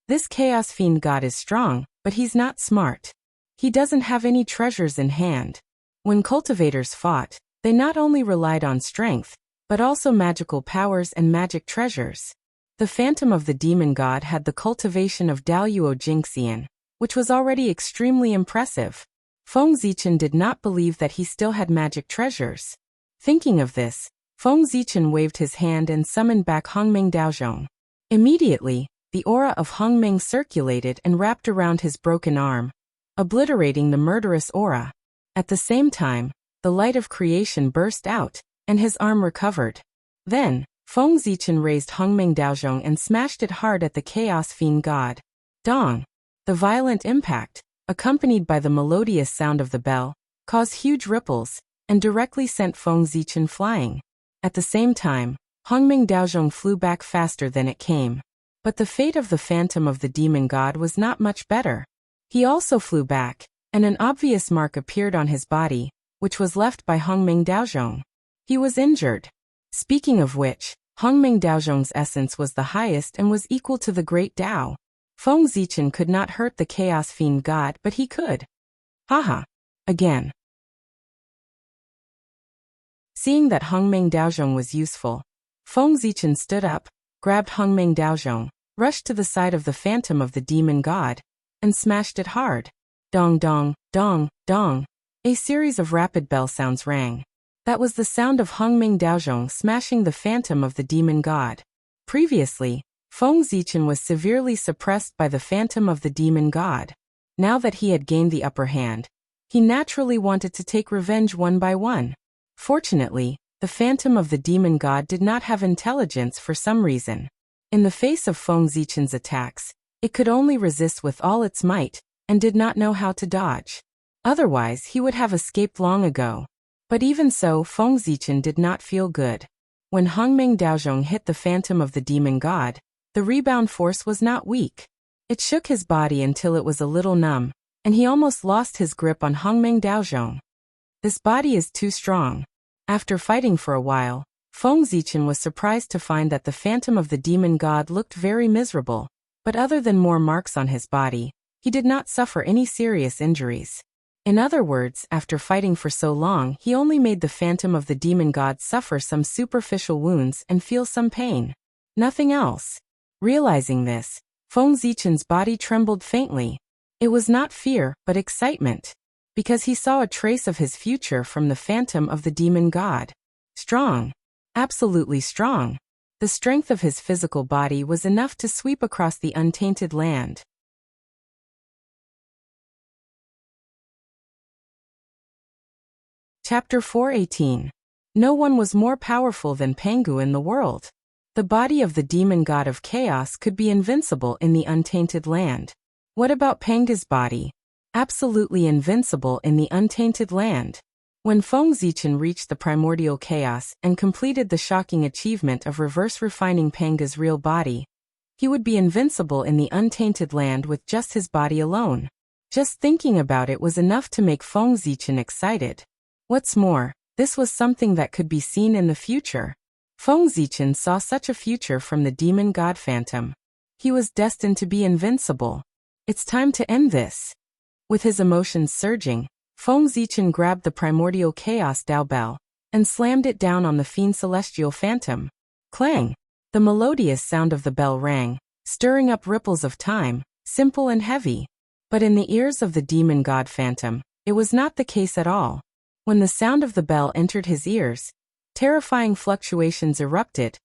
This Chaos Fiend God is strong, but he's not smart. He doesn't have any treasures in hand. When cultivators fought, they not only relied on strength, but also magical powers and magic treasures. The Phantom of the Demon God had the cultivation of Daoyuo Jingxian, which was already extremely impressive. Feng Zichen did not believe that he still had magic treasures. Thinking of this, Feng Zichen waved his hand and summoned back Hongmeng Daozhong. Immediately, the aura of Hongmeng circulated and wrapped around his broken arm, obliterating the murderous aura. At the same time, the light of creation burst out, and his arm recovered. Then, Feng Zichen raised Hongmeng Daozhong and smashed it hard at the Chaos Fiend God. Dong! The violent impact, accompanied by the melodious sound of the bell, caused huge ripples, and directly sent Feng Zichen flying. At the same time, Hongmeng Daozhong flew back faster than it came. But the fate of the Phantom of the Demon God was not much better. He also flew back, and an obvious mark appeared on his body, which was left by Hongmeng Daozhong. He was injured. Speaking of which, Hongmeng Daozhong's essence was the highest and was equal to the Great Tao. Feng Zichen could not hurt the Chaos Fiend God, but he could. Haha. Again. Seeing that Hongmeng Daozhong was useful, Feng Zichen stood up, grabbed Hongmeng Daozhong, rushed to the side of the Phantom of the Demon God, and smashed it hard. Dong dong, dong, dong. A series of rapid bell sounds rang. That was the sound of Hongmeng Daozhong smashing the Phantom of the Demon God. Previously, Feng Zichen was severely suppressed by the Phantom of the Demon God. Now that he had gained the upper hand, He naturally wanted to take revenge one by one. Fortunately, the phantom of the demon god did not have intelligence for some reason. In the face of Feng Zichen's attacks, it could only resist with all its might, and did not know how to dodge. Otherwise, he would have escaped long ago. But even so, Feng Zichen did not feel good. When Hongmeng Daozhong hit the phantom of the demon god, the rebound force was not weak. It shook his body until it was a little numb, and he almost lost his grip on Hongmeng Daozhong. This body is too strong. After fighting for a while, Feng Zichen was surprised to find that the phantom of the demon god looked very miserable, but other than more marks on his body, he did not suffer any serious injuries. In other words, after fighting for so long, he only made the phantom of the demon god suffer some superficial wounds and feel some pain. Nothing else. Realizing this, Feng Zichen's body trembled faintly. It was not fear, but excitement, because he saw a trace of his future from the phantom of the demon god. Strong. Absolutely strong. The strength of his physical body was enough to sweep across the untainted land. Chapter 418. No one was more powerful than Pangu in the world. The body of the demon god of chaos could be invincible in the untainted land. What about Pangu's body? Absolutely invincible in the untainted land. When Feng Zichen reached the primordial chaos and completed the shocking achievement of reverse refining Pangu's real body, he would be invincible in the untainted land with just his body alone. Just thinking about it was enough to make Feng Zichen excited. What's more, this was something that could be seen in the future. Feng Zichen saw such a future from the demon god phantom. He was destined to be invincible. It's time to end this. With his emotions surging, Feng Zichen grabbed the primordial chaos Dao Bell and slammed it down on the fiend celestial phantom. Clang! The melodious sound of the bell rang, stirring up ripples of time, simple and heavy. But in the ears of the demon god phantom, it was not the case at all. When the sound of the bell entered his ears, terrifying fluctuations erupted,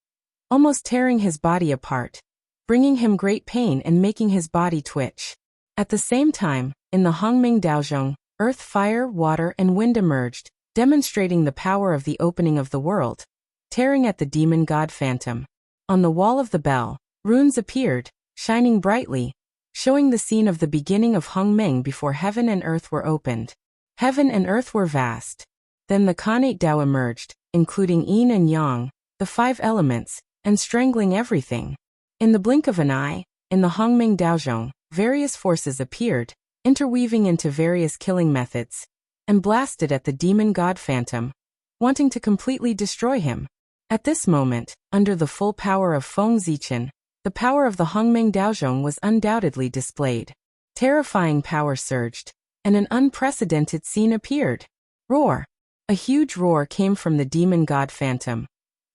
almost tearing his body apart, bringing him great pain and making his body twitch. At the same time, in the Hongmeng Daozhong, earth, fire, water, and wind emerged, demonstrating the power of the opening of the world, tearing at the demon god phantom. On the wall of the bell, runes appeared, shining brightly, showing the scene of the beginning of Hongmeng before heaven and earth were opened. Heaven and earth were vast. Then the Khanate Dao emerged, including yin and yang, the 5 elements, and strangling everything. In the blink of an eye, in the Hongmeng Daozhong, various forces appeared, interweaving into various killing methods, and blasted at the demon god phantom, wanting to completely destroy him. At this moment, under the full power of Feng Zichen, the power of the Hongmeng Daozhong was undoubtedly displayed. Terrifying power surged, and an unprecedented scene appeared. Roar! A huge roar came from the demon god phantom,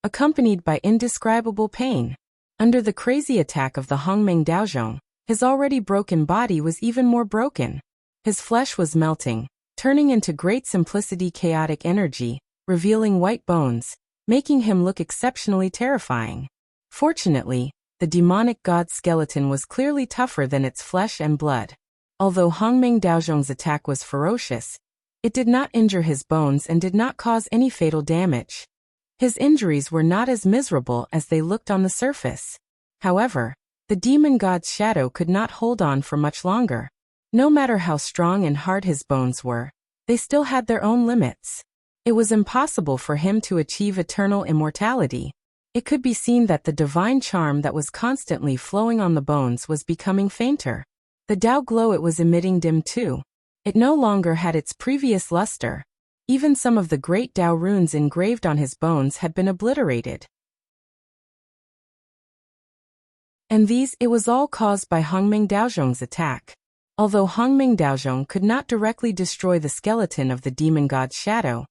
accompanied by indescribable pain. Under the crazy attack of the Hongmeng Daozhong, his already broken body was even more broken. His flesh was melting, turning into great simplicity chaotic energy, revealing white bones, making him look exceptionally terrifying. Fortunately, the demonic god's skeleton was clearly tougher than its flesh and blood. Although Hongmeng Daozhong's attack was ferocious, it did not injure his bones and did not cause any fatal damage. His injuries were not as miserable as they looked on the surface. However, the demon god's shadow could not hold on for much longer. No matter how strong and hard his bones were, they still had their own limits. It was impossible for him to achieve eternal immortality. It could be seen that the divine charm that was constantly flowing on the bones was becoming fainter. The Dao glow it was emitting dimmed too. It no longer had its previous luster. Even some of the great Dao runes engraved on his bones had been obliterated. And it was all caused by Hongmeng Daozhong's attack. Although Hongmeng Daozhong could not directly destroy the skeleton of the demon god's shadow,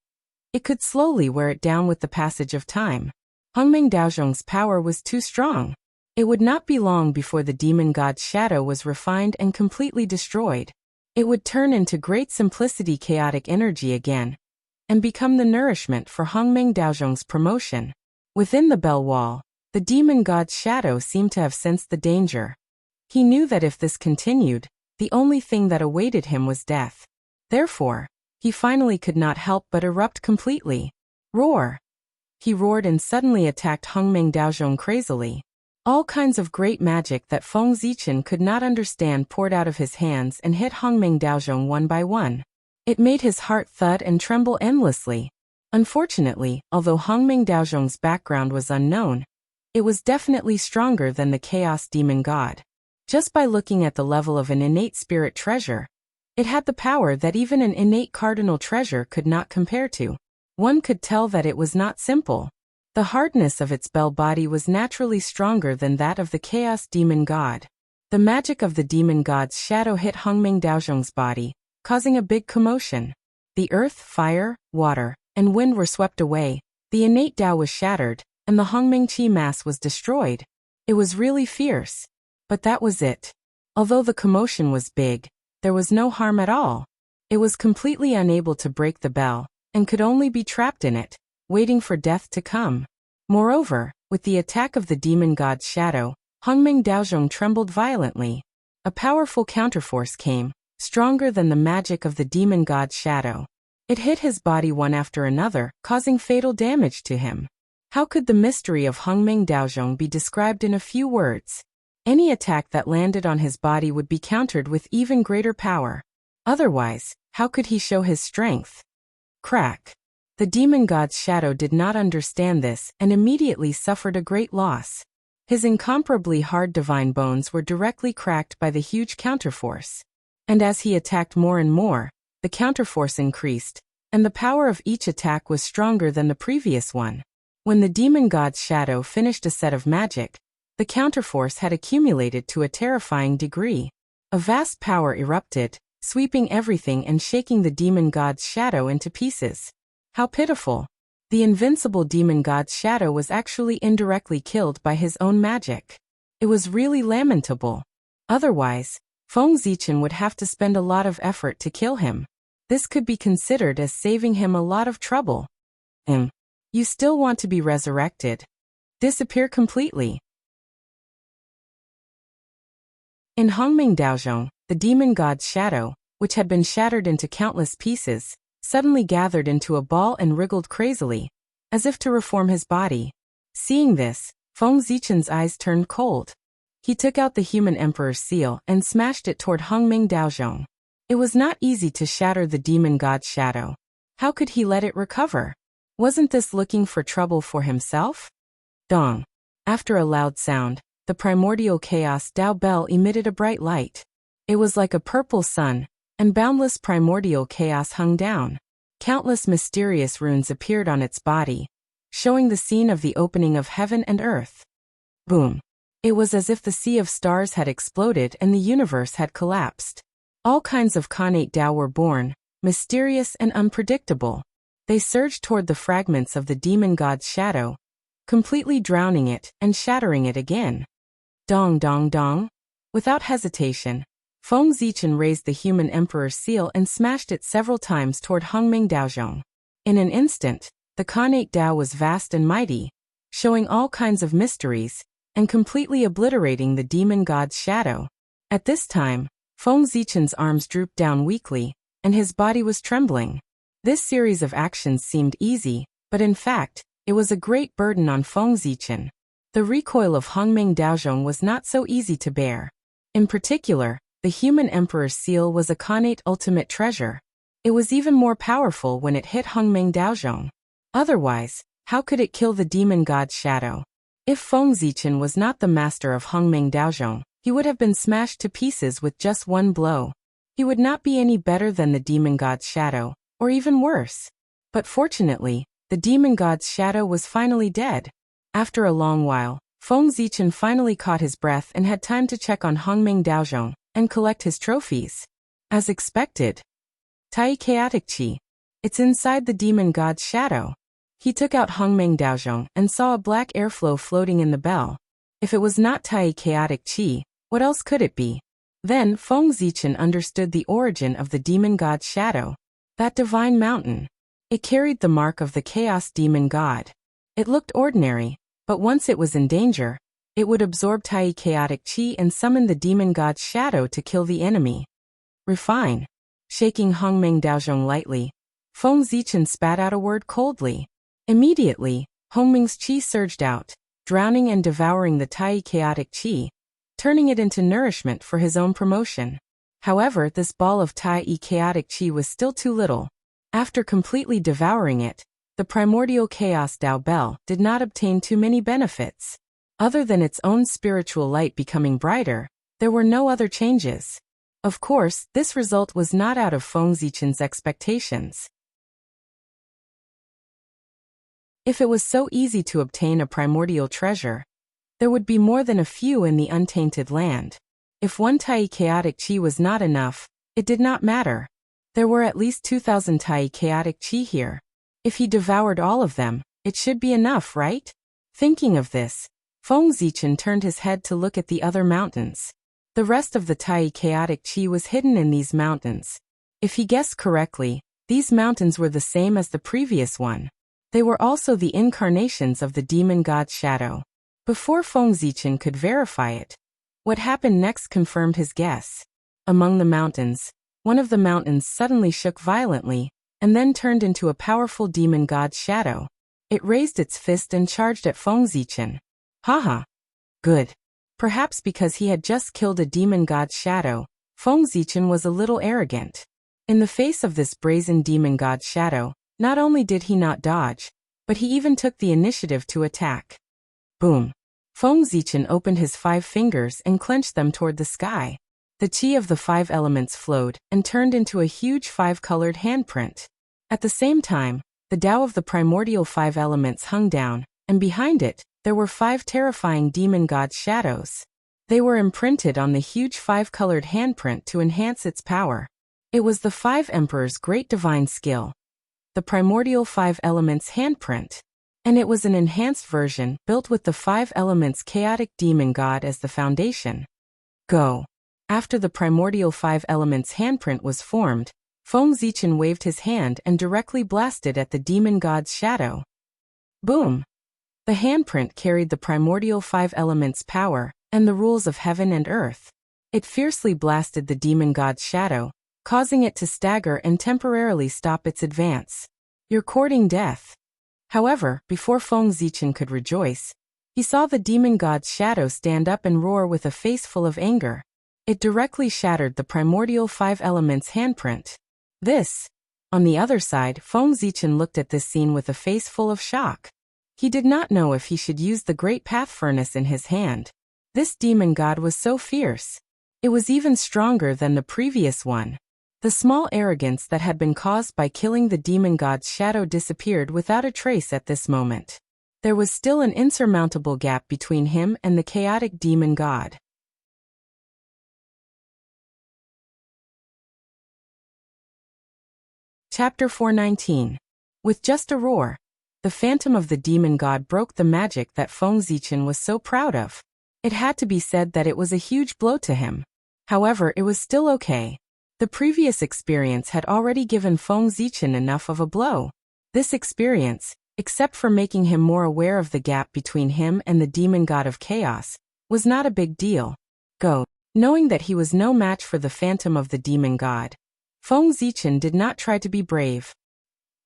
it could slowly wear it down with the passage of time. Hongmeng Daozhong's power was too strong. It would not be long before the demon god's shadow was refined and completely destroyed. It would turn into great simplicity chaotic energy again, and become the nourishment for Hongmeng Daozhong's promotion. Within the bell wall, the demon god's shadow seemed to have sensed the danger. He knew that if this continued, the only thing that awaited him was death. Therefore, he finally could not help but erupt completely. Roar! He roared and suddenly attacked Hongmeng Daozhong crazily. All kinds of great magic that Feng Zichen could not understand poured out of his hands and hit Hongmeng Daozhong one by one. It made his heart thud and tremble endlessly. Unfortunately, although Hongmeng Daozhong's background was unknown, it was definitely stronger than the Chaos Demon God. Just by looking at the level of an innate spirit treasure, it had the power that even an innate cardinal treasure could not compare to. One could tell that it was not simple. The hardness of its bell body was naturally stronger than that of the Chaos Demon God. The magic of the Demon God's shadow hit Hongmeng Daozhong's body, causing a big commotion. The earth, fire, water, and wind were swept away, the innate Tao was shattered, and the Hongmeng Qi mass was destroyed. It was really fierce. But that was it. Although the commotion was big, there was no harm at all. It was completely unable to break the bell, and could only be trapped in it, waiting for death to come. Moreover, with the attack of the Demon God's shadow, Hongmeng Daozhong trembled violently. A powerful counterforce came, stronger than the magic of the Demon God's shadow. It hit his body one after another, causing fatal damage to him. How could the mystery of Hongmeng Daozhong be described in a few words? Any attack that landed on his body would be countered with even greater power. Otherwise, how could he show his strength? Crack. The Demon God's shadow did not understand this and immediately suffered a great loss. His incomparably hard divine bones were directly cracked by the huge counterforce. And as he attacked more and more, the counterforce increased, and the power of each attack was stronger than the previous one. When the Demon God's shadow finished a set of magic, the counterforce had accumulated to a terrifying degree. A vast power erupted, sweeping everything and shaking the Demon God's shadow into pieces. How pitiful! The invincible Demon God's shadow was actually indirectly killed by his own magic. It was really lamentable. Otherwise, Feng Zichen would have to spend a lot of effort to kill him. This could be considered as saving him a lot of trouble. You still want to be resurrected? Disappear completely. In Hongmeng Daozhong, the Demon God's shadow, which had been shattered into countless pieces, suddenly gathered into a ball and wriggled crazily, as if to reform his body. Seeing this, Feng Zichen's eyes turned cold. He took out the human emperor's seal and smashed it toward Hongmeng Daozhong. It was not easy to shatter the Demon God's shadow. How could he let it recover? Wasn't this looking for trouble for himself? Dong. After a loud sound, the primordial chaos Tao bell emitted a bright light. It was like a purple sun, and boundless primordial chaos hung down. Countless mysterious runes appeared on its body, showing the scene of the opening of heaven and earth. Boom. It was as if the sea of stars had exploded and the universe had collapsed. All kinds of Khanate Tao were born, mysterious and unpredictable. They surged toward the fragments of the Demon God's shadow, completely drowning it and shattering it again. Dong dong dong. Without hesitation, Feng Zichen raised the human emperor's seal and smashed it several times toward Hongmeng Daozhong. In an instant, the Khanate Tao was vast and mighty, showing all kinds of mysteries, and completely obliterating the Demon God's shadow. At this time, Feng Zichen's arms drooped down weakly, and his body was trembling. This series of actions seemed easy, but in fact, it was a great burden on Feng Zichen. The recoil of Hongmeng Daozhong was not so easy to bear. In particular, the human emperor's seal was a Khanate ultimate treasure. It was even more powerful when it hit Hongmeng Daozhong. Otherwise, how could it kill the Demon God's shadow? If Feng Zichen was not the master of Hongmeng Daozhong, he would have been smashed to pieces with just one blow. He would not be any better than the Demon God's shadow, or even worse. But fortunately, the Demon God's shadow was finally dead. After a long while, Feng Zichen finally caught his breath and had time to check on Hongmeng Daozhong and collect his trophies. As expected. Tai Chaotic Qi. It's inside the Demon God's shadow. He took out Hongmeng Daozhong and saw a black airflow floating in the bell. If it was not Tai Chaotic Qi, what else could it be? Then Feng Zichen understood the origin of the Demon God's shadow. That divine mountain. It carried the mark of the Chaos Demon God. It looked ordinary, but once it was in danger, it would absorb Tai Chaotic Qi and summon the Demon God's shadow to kill the enemy. Refine. Shaking Hongmeng Daozhong lightly, Feng Zichen spat out a word coldly. Immediately, Hongmeng's qi surged out, drowning and devouring the Tai chaotic qi, turning it into nourishment for his own promotion. However, this ball of Tai chaotic qi was still too little. After completely devouring it, the primordial chaos Dao Bell did not obtain too many benefits. Other than its own spiritual light becoming brighter, there were no other changes. Of course, this result was not out of Feng Zichen's expectations. If it was so easy to obtain a primordial treasure, there would be more than a few in the untainted land. If one Tai chaotic qi was not enough, it did not matter. There were at least 2,000 Tai chaotic qi here. If he devoured all of them, it should be enough, right? Thinking of this, Feng Zichen turned his head to look at the other mountains. The rest of the Tai chaotic qi was hidden in these mountains. If he guessed correctly, these mountains were the same as the previous one. They were also the incarnations of the demon god's shadow. Before Feng Zichen could verify it, what happened next confirmed his guess. Among the mountains, one of the mountains suddenly shook violently, and then turned into a powerful demon god's shadow. It raised its fist and charged at Feng Zichen. Haha. Good. Perhaps because he had just killed a demon god's shadow, Feng Zichen was a little arrogant. In the face of this brazen demon god's shadow, not only did he not dodge, but he even took the initiative to attack. Boom. Feng Zichen opened his 5 fingers and clenched them toward the sky. The qi of the 5 elements flowed and turned into a huge 5-colored handprint. At the same time, the Tao of the primordial 5 elements hung down, and behind it, there were 5 terrifying demon god shadows. They were imprinted on the huge 5-colored handprint to enhance its power. It was the 5 emperors' great divine skill, the primordial 5 elements handprint, and it was an enhanced version built with the 5 elements chaotic demon god as the foundation. Go. After the primordial 5 elements handprint was formed, Feng Zichen waved his hand and directly blasted at the demon god's shadow. Boom! The handprint carried the primordial 5 elements power and the rules of heaven and earth. It fiercely blasted the demon god's shadow, causing it to stagger and temporarily stop its advance. You're courting death. However, before Feng Zichen could rejoice, he saw the demon god's shadow stand up and roar with a face full of anger. It directly shattered the primordial 5 elements handprint. This. On the other side, Feng Zichen looked at this scene with a face full of shock. He did not know if he should use the great path furnace in his hand. This demon god was so fierce. It was even stronger than the previous one. The small arrogance that had been caused by killing the demon god's shadow disappeared without a trace at this moment. There was still an insurmountable gap between him and the chaotic demon god. Chapter 419. With just a roar, the phantom of the demon god broke the magic that Feng Zichen was so proud of. It had to be said that it was a huge blow to him. However, it was still okay. The previous experience had already given Feng Zichen enough of a blow. This experience, except for making him more aware of the gap between him and the demon god of chaos, was not a big deal. Go. Knowing that he was no match for the phantom of the demon god, Feng Zichen did not try to be brave.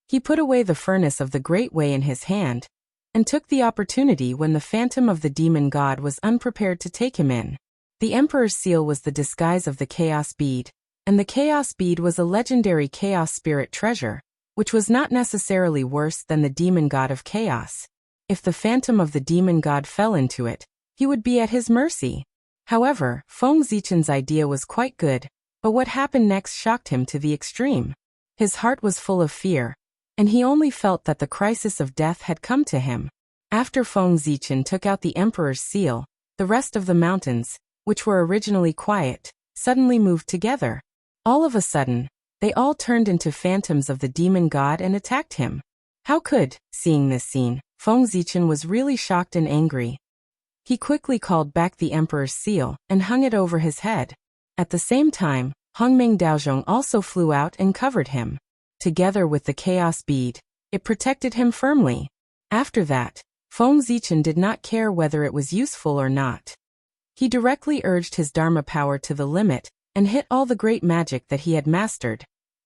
He put away the furnace of the Great Way in his hand, and took the opportunity when the phantom of the demon god was unprepared to take him in. The Emperor's seal was the disguise of the Chaos Bead, and the Chaos Bead was a legendary Chaos Spirit treasure, which was not necessarily worse than the demon god of chaos. If the phantom of the demon god fell into it, he would be at his mercy. However, Feng Zichen's idea was quite good, but what happened next shocked him to the extreme. His heart was full of fear, and he only felt that the crisis of death had come to him. After Feng Zichen took out the Emperor's seal, the rest of the mountains, which were originally quiet, suddenly moved together. All of a sudden, they all turned into phantoms of the demon god and attacked him. How could, seeing this scene, Feng Zichen was really shocked and angry. He quickly called back the Emperor's seal and hung it over his head. At the same time, Hongmeng Daozhong also flew out and covered him. Together with the Chaos Bead, it protected him firmly. After that, Feng Zichen did not care whether it was useful or not. He directly urged his Dharma power to the limit and hit all the great magic that he had mastered,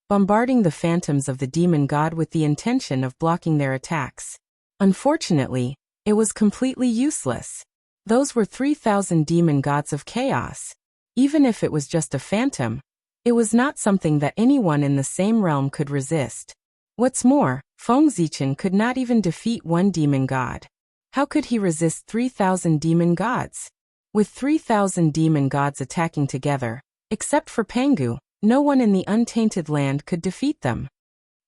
bombarding the phantoms of the demon god with the intention of blocking their attacks. Unfortunately, it was completely useless. Those were 3,000 demon gods of chaos. Even if it was just a phantom, it was not something that anyone in the same realm could resist. What's more, Feng Zichen could not even defeat one demon god. How could he resist 3,000 demon gods? With 3,000 demon gods attacking together, except for Pangu, no one in the untainted land could defeat them.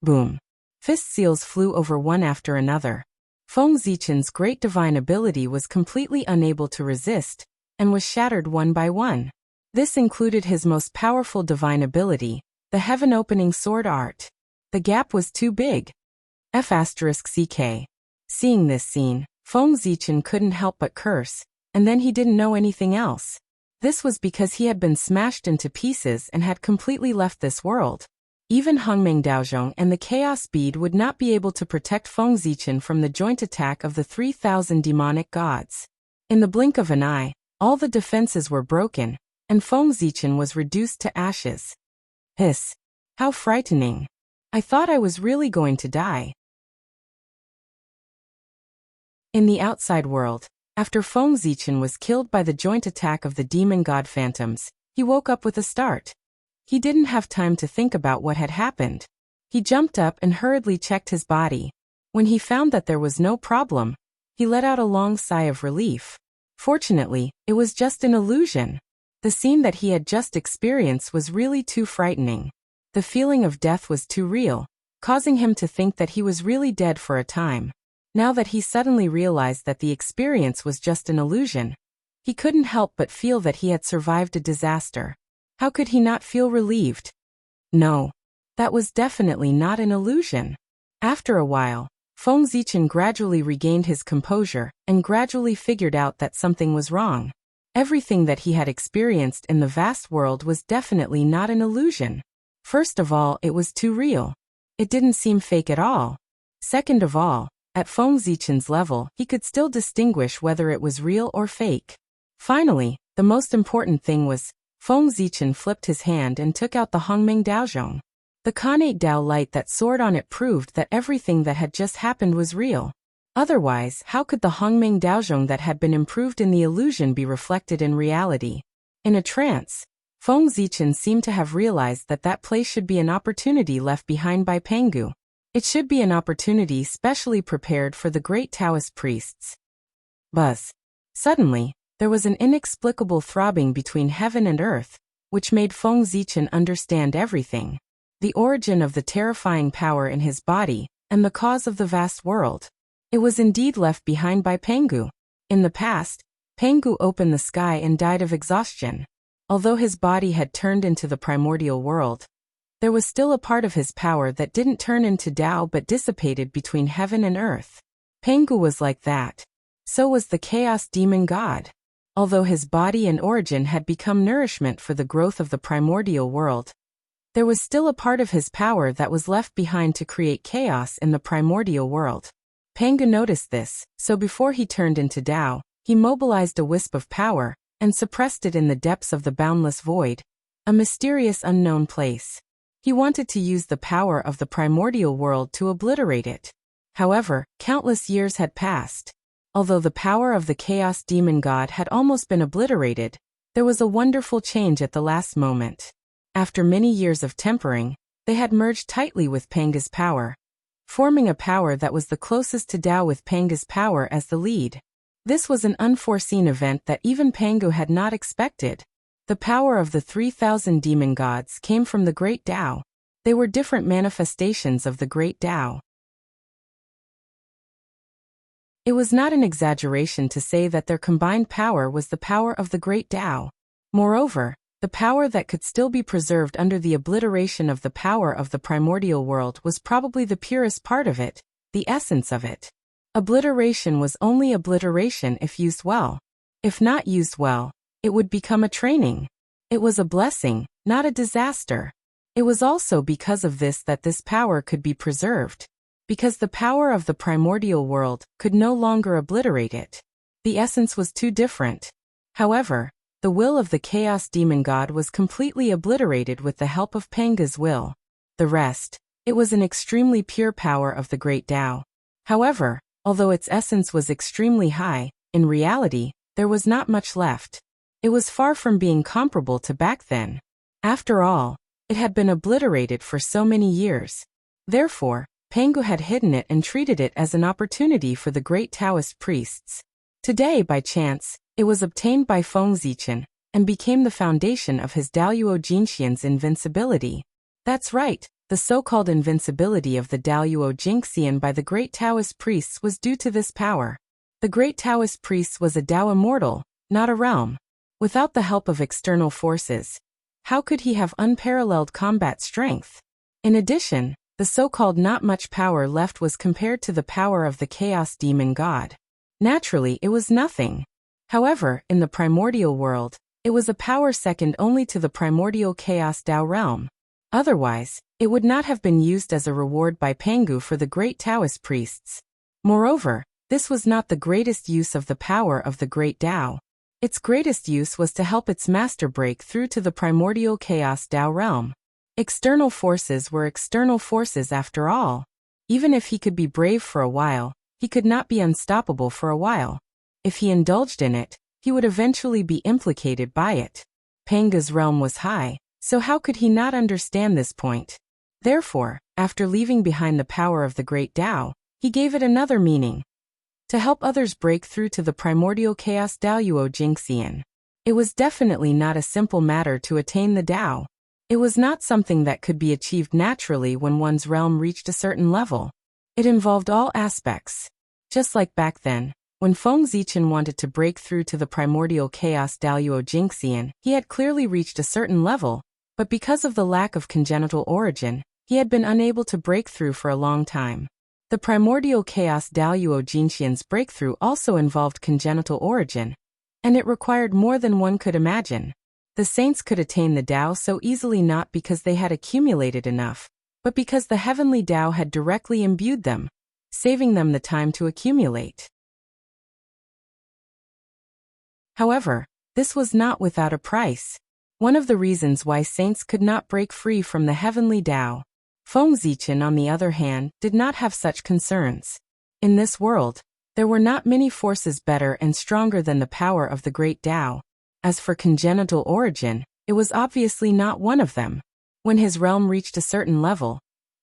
Boom. Fist seals flew over one after another. Feng Zichen's great divine ability was completely unable to resist, and was shattered one by one. This included his most powerful divine ability, the heaven-opening sword art. The gap was too big. F***CK. Seeing this scene, Feng Zichen couldn't help but curse, and then he didn't know anything else. This was because he had been smashed into pieces and had completely left this world. Even Hongmeng Daozhong and the Chaos Bead would not be able to protect Feng Zichen from the joint attack of the 3,000 demonic gods. In the blink of an eye, all the defenses were broken, and Feng Zichen was reduced to ashes. Hiss. How frightening. I thought I was really going to die. In the outside world, after Feng Zichen was killed by the joint attack of the demon god phantoms, he woke up with a start. He didn't have time to think about what had happened. He jumped up and hurriedly checked his body. When he found that there was no problem, he let out a long sigh of relief. Fortunately, it was just an illusion. The scene that he had just experienced was really too frightening. The feeling of death was too real, causing him to think that he was really dead for a time. Now that he suddenly realized that the experience was just an illusion, he couldn't help but feel that he had survived a disaster. How could he not feel relieved? No, that was definitely not an illusion. After a while, Feng Zichen gradually regained his composure and gradually figured out that something was wrong. Everything that he had experienced in the vast world was definitely not an illusion. First of all, it was too real. It didn't seem fake at all. Second of all, at Feng Zichen's level, he could still distinguish whether it was real or fake. Finally, the most important thing was, Feng Zichen flipped his hand and took out the Hongmeng Daozhong. The Khanate Dao light that soared on it proved that everything that had just happened was real. Otherwise, how could the Hongmeng Daozhong that had been improved in the illusion be reflected in reality? In a trance, Feng Zichen seemed to have realized that that place should be an opportunity left behind by Pangu. It should be an opportunity specially prepared for the great Taoist priests. Buzz. Suddenly, there was an inexplicable throbbing between heaven and earth, which made Feng Zichen understand everything. The origin of the terrifying power in his body, and the cause of the vast world. It was indeed left behind by Pangu. In the past, Pangu opened the sky and died of exhaustion. Although his body had turned into the primordial world, there was still a part of his power that didn't turn into Tao but dissipated between heaven and earth. Pangu was like that. So was the chaos demon god. Although his body and origin had become nourishment for the growth of the primordial world, there was still a part of his power that was left behind to create chaos in the primordial world. Pangu noticed this, so before he turned into Tao, he mobilized a wisp of power, and suppressed it in the depths of the boundless void, a mysterious unknown place. He wanted to use the power of the primordial world to obliterate it. However, countless years had passed. Although the power of the chaos demon god had almost been obliterated, there was a wonderful change at the last moment. After many years of tempering, they had merged tightly with Pangu's power, forming a power that was the closest to Tao with Pangu's power as the lead. This was an unforeseen event that even Pangu had not expected. The power of the 3,000 demon gods came from the great Tao. They were different manifestations of the great Tao. It was not an exaggeration to say that their combined power was the power of the great Tao. Moreover, the power that could still be preserved under the obliteration of the power of the primordial world was probably the purest part of it, the essence of it. Obliteration was only obliteration if used well. If not used well, it would become a training. It was a blessing, not a disaster. It was also because of this that this power could be preserved. Because the power of the primordial world could no longer obliterate it. The essence was too different. However, The will of the chaos demon god was completely obliterated with the help of Pangu's will. The rest, it was an extremely pure power of the great Tao. However, although its essence was extremely high, in reality, there was not much left. It was far from being comparable to back then. After all, it had been obliterated for so many years. Therefore, Pangu had hidden it and treated it as an opportunity for the great Taoist priests. Today, by chance, it was obtained by Feng Zichen, and became the foundation of his Daoyuo Jinxian's invincibility. That's right, the so-called invincibility of the Daoyuo Jinxian by the great Taoist priests was due to this power. The great Taoist priest was a Tao immortal, not a realm. Without the help of external forces, how could he have unparalleled combat strength? In addition, the so-called not much power left was compared to the power of the chaos demon god. Naturally, it was nothing. However, in the primordial world, it was a power second only to the primordial chaos Tao realm. Otherwise, it would not have been used as a reward by Pangu for the great Taoist priests. Moreover, this was not the greatest use of the power of the great Tao. Its greatest use was to help its master break through to the primordial chaos Tao realm. External forces were external forces after all. Even if he could be brave for a while, he could not be unstoppable for a while. If he indulged in it, he would eventually be implicated by it. Pangu's realm was high, so how could he not understand this point? Therefore, after leaving behind the power of the great Tao, he gave it another meaning. To help others break through to the primordial chaos Daoyuo Jinxian. It was definitely not a simple matter to attain the Tao. It was not something that could be achieved naturally when one's realm reached a certain level. It involved all aspects. Just like back then, when Feng Zichen wanted to break through to the primordial chaos Daoyuo Jinxian, he had clearly reached a certain level, but because of the lack of congenital origin, he had been unable to break through for a long time. The primordial chaos Daoyuo Jinxian's breakthrough also involved congenital origin, and it required more than one could imagine. The saints could attain the Tao so easily not because they had accumulated enough, but because the heavenly Tao had directly imbued them, saving them the time to accumulate. However, this was not without a price. One of the reasons why saints could not break free from the heavenly Tao. Feng Zichen, on the other hand, did not have such concerns. In this world, there were not many forces better and stronger than the power of the great Tao. As for congenital origin, it was obviously not one of them. When his realm reached a certain level,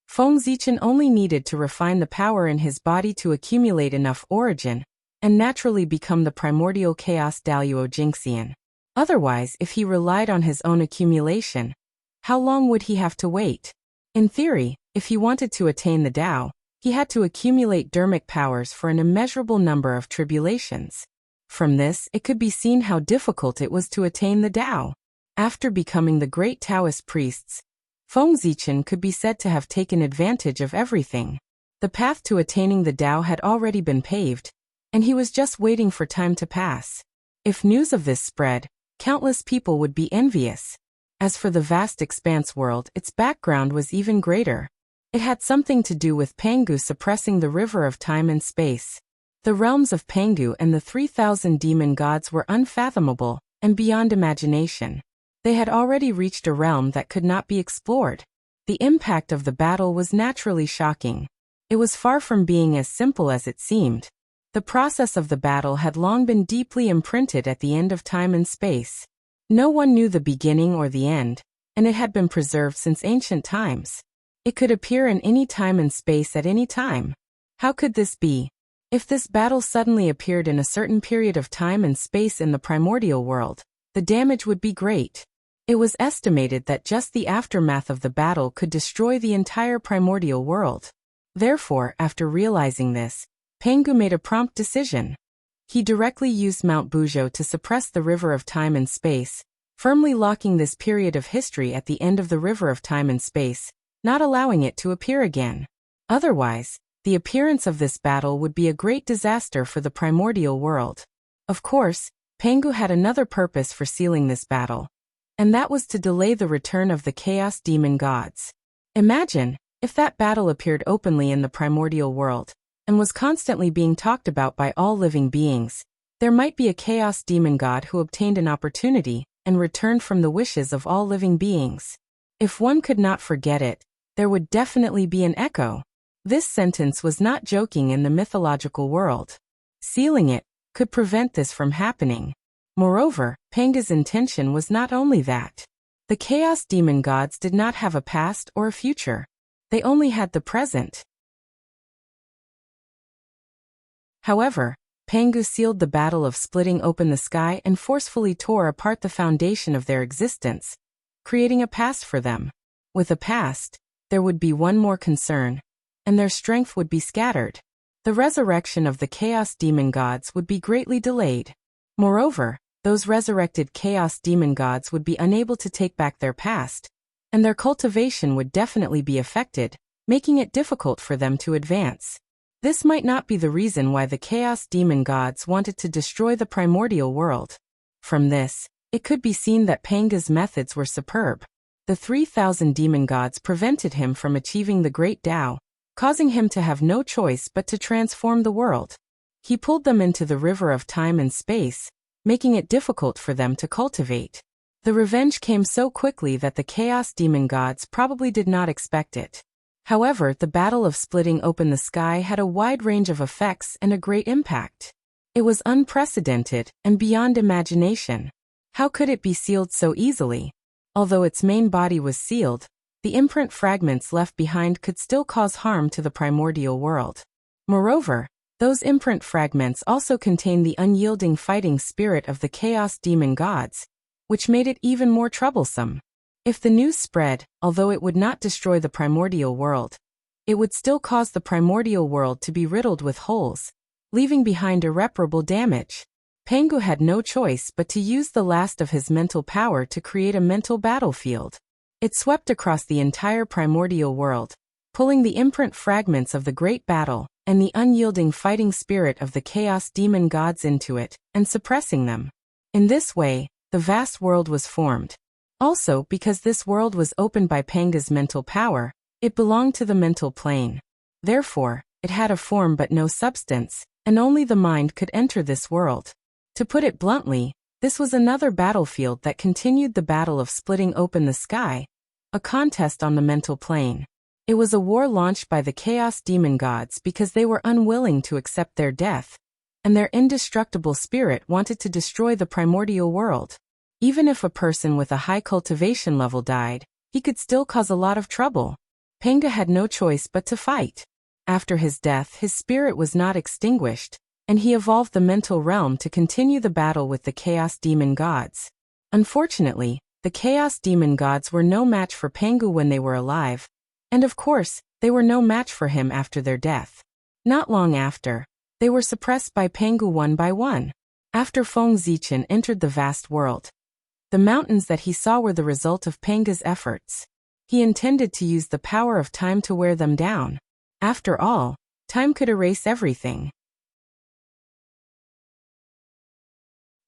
Feng Zichen only needed to refine the power in his body to accumulate enough origin, and naturally become the primordial chaos Daoyuo Jinxian. Otherwise, if he relied on his own accumulation, how long would he have to wait? In theory, if he wanted to attain the Tao, he had to accumulate dermic powers for an immeasurable number of tribulations. From this, it could be seen how difficult it was to attain the Tao. After becoming the great Taoist priests, Feng Zichen could be said to have taken advantage of everything. The path to attaining the Tao had already been paved, and he was just waiting for time to pass. If news of this spread, countless people would be envious. As for the vast expanse world, its background was even greater. It had something to do with Pangu suppressing the river of time and space. The realms of Pangu and the 3,000 demon gods were unfathomable and beyond imagination. They had already reached a realm that could not be explored. The impact of the battle was naturally shocking. It was far from being as simple as it seemed. The process of the battle had long been deeply imprinted at the end of time and space. No one knew the beginning or the end, and it had been preserved since ancient times. It could appear in any time and space at any time. How could this be? If this battle suddenly appeared in a certain period of time and space in the primordial world, the damage would be great. It was estimated that just the aftermath of the battle could destroy the entire primordial world. Therefore, after realizing this, Pangu made a prompt decision. He directly used Mount Buzhou to suppress the river of time and space, firmly locking this period of history at the end of the river of time and space, not allowing it to appear again. Otherwise, the appearance of this battle would be a great disaster for the primordial world. Of course, Pangu had another purpose for sealing this battle, and that was to delay the return of the chaos demon gods. Imagine, if that battle appeared openly in the primordial world, and was constantly being talked about by all living beings, There might be a chaos demon god who obtained an opportunity and returned from the wishes of all living beings. If one could not forget it, there would definitely be an echo. This sentence was not joking in the mythological world. Sealing it could prevent this from happening. Moreover, Panga's intention was not only that. The chaos demon gods did not have a past or a future. They only had the present. However, Pangu sealed the battle of splitting open the sky and forcefully tore apart the foundation of their existence, creating a past for them. With a past, there would be one more concern, and their strength would be scattered. The resurrection of the chaos demon gods would be greatly delayed. Moreover, those resurrected chaos demon gods would be unable to take back their past, and their cultivation would definitely be affected, making it difficult for them to advance. This might not be the reason why the chaos demon gods wanted to destroy the primordial world. From this, it could be seen that Panga's methods were superb. The 3,000 demon gods prevented him from achieving the great Tao, causing him to have no choice but to transform the world. He pulled them into the river of time and space, making it difficult for them to cultivate. The revenge came so quickly that the chaos demon gods probably did not expect it. However, the battle of splitting open the sky had a wide range of effects and a great impact. It was unprecedented and beyond imagination. How could it be sealed so easily? Although its main body was sealed, the imprint fragments left behind could still cause harm to the primordial world. Moreover, those imprint fragments also contain the unyielding fighting spirit of the chaos demon gods, which made it even more troublesome. If the news spread, although it would not destroy the primordial world, it would still cause the primordial world to be riddled with holes, leaving behind irreparable damage. Pangu had no choice but to use the last of his mental power to create a mental battlefield. It swept across the entire primordial world, pulling the imprint fragments of the great battle and the unyielding fighting spirit of the chaos demon gods into it, and suppressing them. In this way, the vast world was formed. Also, because this world was opened by Panga's mental power, it belonged to the mental plane. Therefore, it had a form but no substance, and only the mind could enter this world. To put it bluntly, this was another battlefield that continued the battle of splitting open the sky, a contest on the mental plane. It was a war launched by the chaos demon gods because they were unwilling to accept their death, and their indestructible spirit wanted to destroy the primordial world. Even if a person with a high cultivation level died, he could still cause a lot of trouble. Panga had no choice but to fight. After his death, his spirit was not extinguished, and he evolved the mental realm to continue the battle with the chaos demon gods. Unfortunately, the chaos demon gods were no match for Pangu when they were alive, and of course, they were no match for him after their death. Not long after, they were suppressed by Pangu one by one. After Feng Zichen entered the vast world, the mountains that he saw were the result of Panga's efforts. He intended to use the power of time to wear them down. After all, time could erase everything.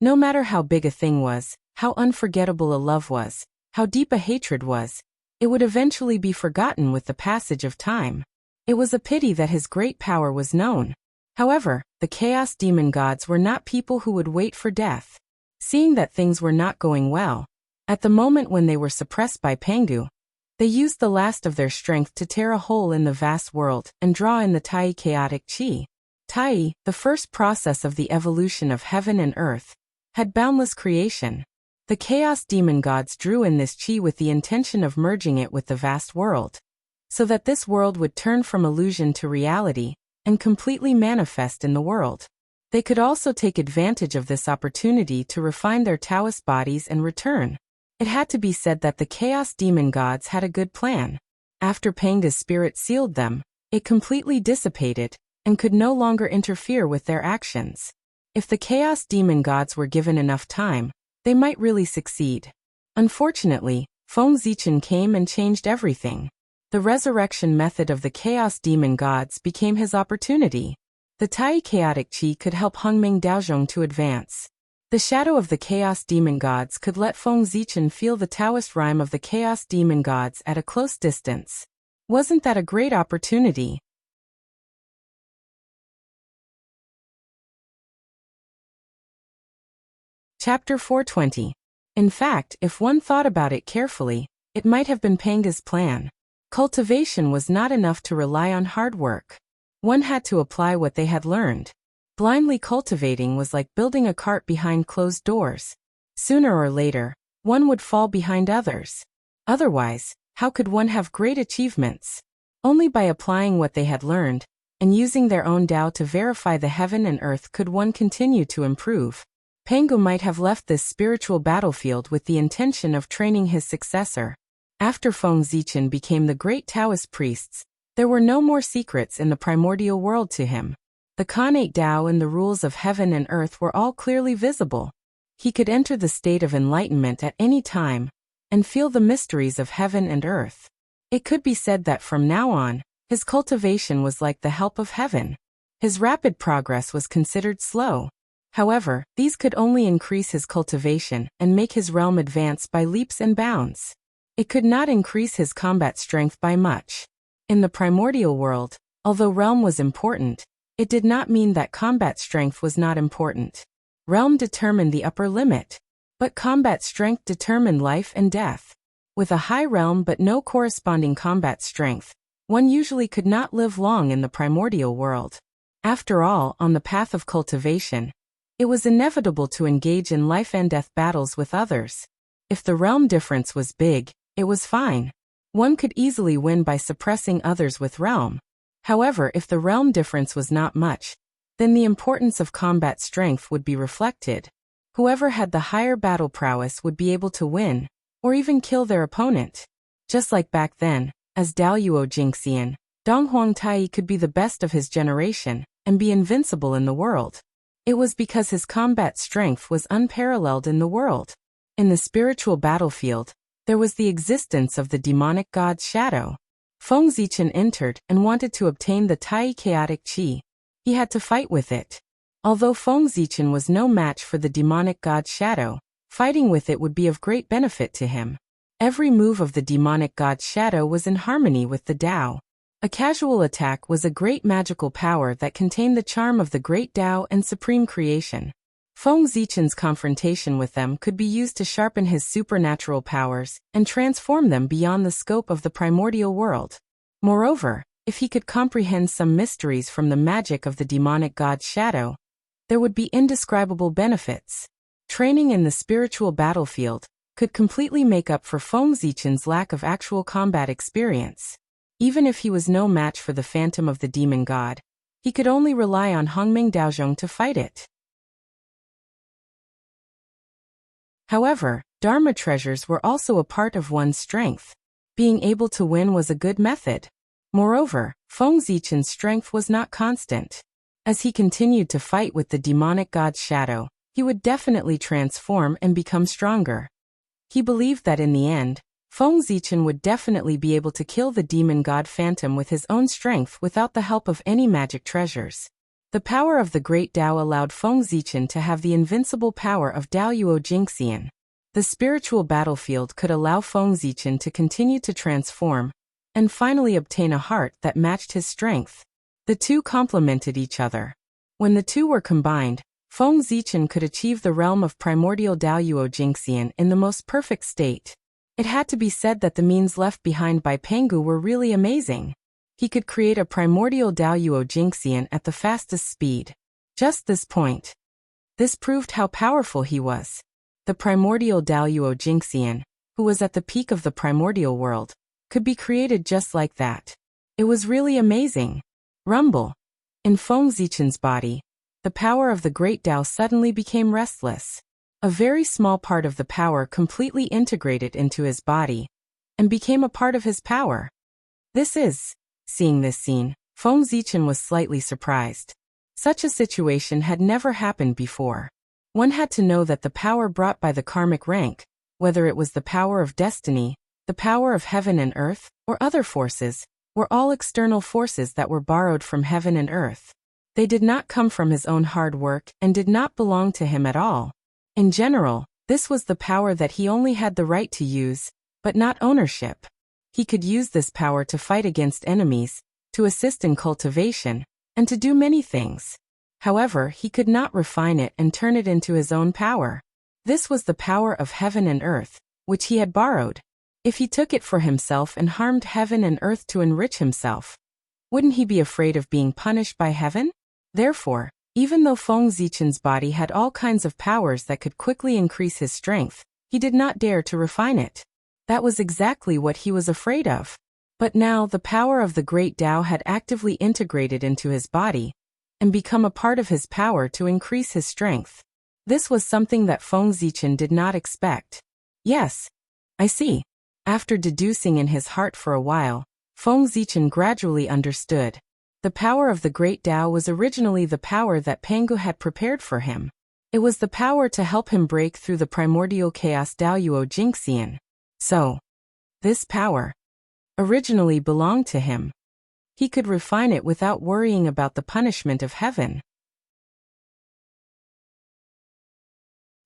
No matter how big a thing was, how unforgettable a love was, how deep a hatred was, it would eventually be forgotten with the passage of time. It was a pity that his great power was known. However, the chaos demon gods were not people who would wait for death. Seeing that things were not going well, at the moment when they were suppressed by Pangu, they used the last of their strength to tear a hole in the vast world and draw in the Tai chaotic chi. Tai, the first process of the evolution of heaven and earth, had boundless creation. The chaos demon gods drew in this chi with the intention of merging it with the vast world, so that this world would turn from illusion to reality and completely manifest in the world. They could also take advantage of this opportunity to refine their Taoist bodies and return. It had to be said that the chaos demon gods had a good plan. After Panga's spirit sealed them, it completely dissipated and could no longer interfere with their actions. If the chaos demon gods were given enough time, they might really succeed. Unfortunately, Feng Zichen came and changed everything. The resurrection method of the chaos demon gods became his opportunity. The Tai chaotic chi could help Hongming Daozhong to advance. The shadow of the chaos demon gods could let Feng Zichen feel the Taoist rhyme of the chaos demon gods at a close distance. Wasn't that a great opportunity? Chapter 420. In fact, if one thought about it carefully, it might have been Panga's plan. Cultivation was not enough to rely on hard work. One had to apply what they had learned. Blindly cultivating was like building a cart behind closed doors. Sooner or later, one would fall behind others. Otherwise, how could one have great achievements? Only by applying what they had learned, and using their own Tao to verify the heaven and earth could one continue to improve. Pangu might have left this spiritual battlefield with the intention of training his successor. After Feng Zichen became the great Taoist priests, there were no more secrets in the primordial world to him. The connate Tao and the rules of heaven and earth were all clearly visible. He could enter the state of enlightenment at any time, and feel the mysteries of heaven and earth. It could be said that from now on, his cultivation was like the help of heaven. His rapid progress was considered slow. However, these could only increase his cultivation and make his realm advance by leaps and bounds. It could not increase his combat strength by much. In the primordial world, although realm was important, it did not mean that combat strength was not important. Realm determined the upper limit, but combat strength determined life and death. With a high realm but no corresponding combat strength, one usually could not live long in the primordial world. After all, on the path of cultivation, it was inevitable to engage in life and death battles with others. If the realm difference was big, it was fine. One could easily win by suppressing others with realm. However, if the realm difference was not much, then the importance of combat strength would be reflected. Whoever had the higher battle prowess would be able to win, or even kill their opponent. Just like back then, as Daoyuo Jingxian, Dong Huangtai could be the best of his generation, and be invincible in the world. It was because his combat strength was unparalleled in the world. In the spiritual battlefield, there was the existence of the demonic god's shadow. Feng Zichen entered and wanted to obtain the Tai chaotic qi. He had to fight with it. Although Feng Zichen was no match for the demonic god's shadow, fighting with it would be of great benefit to him. Every move of the demonic god's shadow was in harmony with the Tao. A casual attack was a great magical power that contained the charm of the great Tao and supreme creation. Feng Zichen's confrontation with them could be used to sharpen his supernatural powers and transform them beyond the scope of the primordial world. Moreover, if he could comprehend some mysteries from the magic of the demonic god's shadow, there would be indescribable benefits. Training in the spiritual battlefield could completely make up for Feng Zichen's lack of actual combat experience. Even if he was no match for the phantom of the demon god, he could only rely on Hongming Daozhong to fight it. However, Dharma treasures were also a part of one's strength. Being able to win was a good method. Moreover, Feng Zichen's strength was not constant. As he continued to fight with the demonic god's shadow, he would definitely transform and become stronger. He believed that in the end, Feng Zichen would definitely be able to kill the demon god phantom with his own strength without the help of any magic treasures. The power of the great Tao allowed Feng Zichen to have the invincible power of Daoyuo Jingxian. The spiritual battlefield could allow Feng Zichen to continue to transform, and finally obtain a heart that matched his strength. The two complemented each other. When the two were combined, Feng Zichen could achieve the realm of primordial Daoyuo Jingxian in the most perfect state. It had to be said that the means left behind by Pangu were really amazing. He could create a primordial Daoyuo Jingxian at the fastest speed. Just this point. This proved how powerful he was. The primordial Daoyuo Jingxian, who was at the peak of the primordial world, could be created just like that. It was really amazing. Rumble. In Feng Zichen's body, the power of the great Tao suddenly became restless. A very small part of the power completely integrated into his body, and became a part of his power. Seeing this scene, Feng Zichen was slightly surprised. Such a situation had never happened before. One had to know that the power brought by the karmic rank, whether it was the power of destiny, the power of heaven and earth, or other forces, were all external forces that were borrowed from heaven and earth. They did not come from his own hard work and did not belong to him at all. In general, this was the power that he only had the right to use, but not ownership. He could use this power to fight against enemies, to assist in cultivation, and to do many things. However, he could not refine it and turn it into his own power. This was the power of heaven and earth, which he had borrowed. If he took it for himself and harmed heaven and earth to enrich himself, wouldn't he be afraid of being punished by heaven? Therefore, even though Feng Zichen's body had all kinds of powers that could quickly increase his strength, he did not dare to refine it. That was exactly what he was afraid of. But now the power of the great Tao had actively integrated into his body and become a part of his power to increase his strength. This was something that Feng Zichen did not expect. Yes, I see. After deducing in his heart for a while, Feng Zichen gradually understood. The power of the great Tao was originally the power that Pangu had prepared for him. It was the power to help him break through the primordial chaos Daoyuo Jingxian. So, this power originally belonged to him. He could refine it without worrying about the punishment of heaven.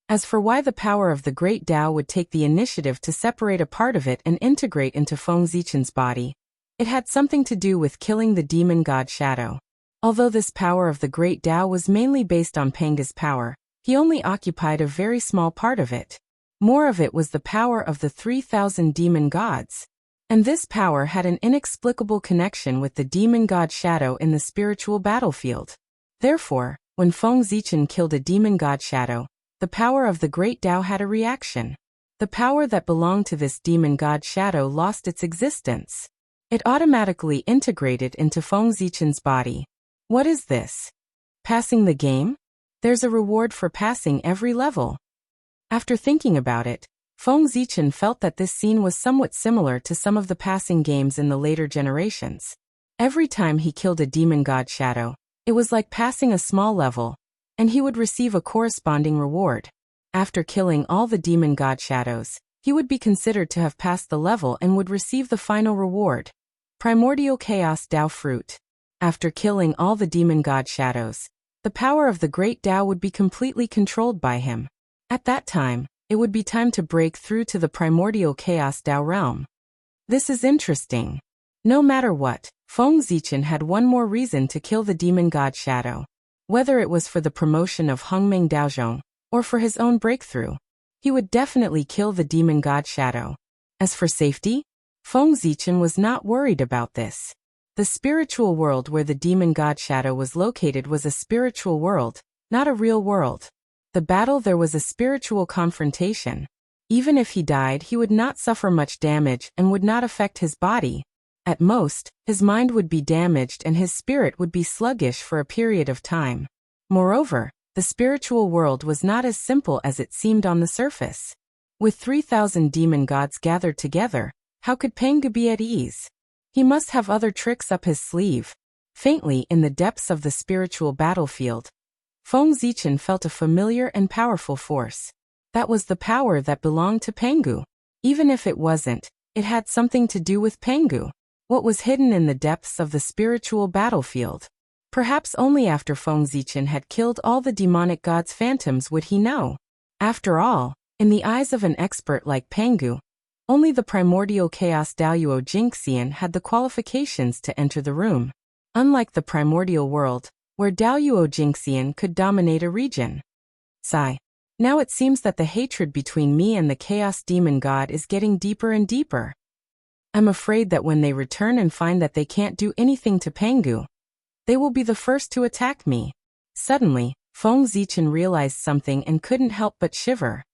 As for why the power of the great Tao would take the initiative to separate a part of it and integrate into Feng Zichen's body, it had something to do with killing the demon god Shadow. Although this power of the great Tao was mainly based on Pangu's power, he only occupied a very small part of it. More of it was the power of the 3,000 demon gods. And this power had an inexplicable connection with the demon god Shadow in the spiritual battlefield. Therefore, when Feng Zichen killed a demon god Shadow, the power of the great Tao had a reaction. The power that belonged to this demon god Shadow lost its existence. It automatically integrated into Feng Zichen's body. What is this? Passing the game? There's a reward for passing every level. After thinking about it, Feng Zichen felt that this scene was somewhat similar to some of the passing games in the later generations. Every time he killed a demon god Shadow, it was like passing a small level, and he would receive a corresponding reward. After killing all the demon god Shadows, he would be considered to have passed the level and would receive the final reward, Primordial Chaos Tao Fruit. After killing all the demon god Shadows, the power of the great Tao would be completely controlled by him. At that time, it would be time to break through to the primordial chaos Tao realm. This is interesting. No matter what, Feng Zichen had one more reason to kill the demon god Shadow. Whether it was for the promotion of Hongmeng Daozhong, or for his own breakthrough, he would definitely kill the demon god Shadow. As for safety, Feng Zichen was not worried about this. The spiritual world where the demon god Shadow was located was a spiritual world, not a real world. The battle there was a spiritual confrontation. Even if he died, he would not suffer much damage and would not affect his body. At most, his mind would be damaged and his spirit would be sluggish for a period of time. Moreover, the spiritual world was not as simple as it seemed on the surface. With 3,000 demon gods gathered together, how could Pangu be at ease? He must have other tricks up his sleeve. Faintly in the depths of the spiritual battlefield, Feng Zichen felt a familiar and powerful force. That was the power that belonged to Pangu. Even if it wasn't, it had something to do with Pangu. What was hidden in the depths of the spiritual battlefield? Perhaps only after Feng Zichen had killed all the demonic gods' phantoms would he know. After all, in the eyes of an expert like Pangu, only the primordial chaos Daoyuo Jingxian had the qualifications to enter the room. Unlike the primordial world, where Daoyuo Jingxian could dominate a region. Sigh. Now it seems that the hatred between me and the chaos demon god is getting deeper and deeper. I'm afraid that when they return and find that they can't do anything to Pangu, they will be the first to attack me. Suddenly, Feng Zichen realized something and couldn't help but shiver.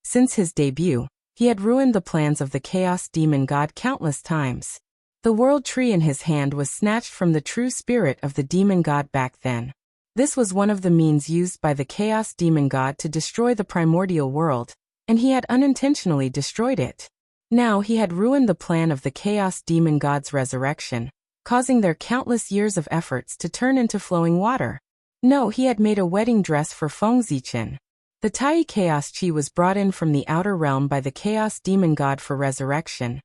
Since his debut, he had ruined the plans of the chaos demon god countless times. The world tree in his hand was snatched from the true spirit of the demon god back then. This was one of the means used by the chaos demon god to destroy the primordial world, and he had unintentionally destroyed it. Now he had ruined the plan of the chaos demon god's resurrection, causing their countless years of efforts to turn into flowing water. No, he had made a wedding dress for Feng Zichen. The Tai Chaos Chi was brought in from the outer realm by the chaos demon god for resurrection,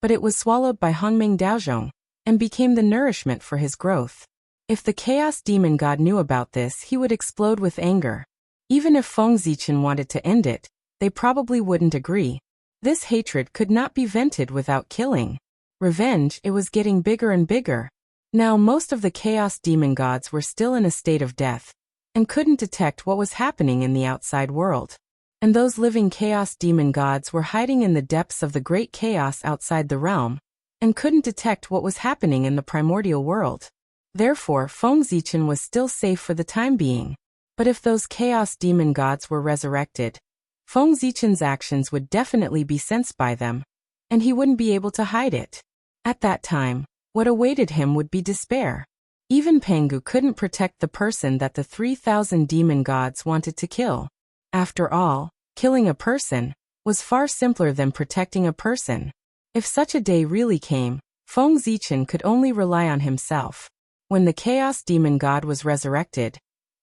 but it was swallowed by Hongmeng Daozhong, and became the nourishment for his growth. If the chaos demon god knew about this, he would explode with anger. Even if Feng Zichen wanted to end it, they probably wouldn't agree. This hatred could not be vented without killing. Revenge, it was getting bigger and bigger. Now most of the chaos demon gods were still in a state of death, and couldn't detect what was happening in the outside world. And those living chaos demon gods were hiding in the depths of the great chaos outside the realm, and couldn't detect what was happening in the primordial world. Therefore, Feng Zichen was still safe for the time being. But if those chaos demon gods were resurrected, Feng Zichen's actions would definitely be sensed by them, and he wouldn't be able to hide it. At that time, what awaited him would be despair. Even Pengu couldn't protect the person that the 3,000 demon gods wanted to kill. After all, killing a person was far simpler than protecting a person. If such a day really came, Feng Zichen could only rely on himself. When the chaos demon god was resurrected,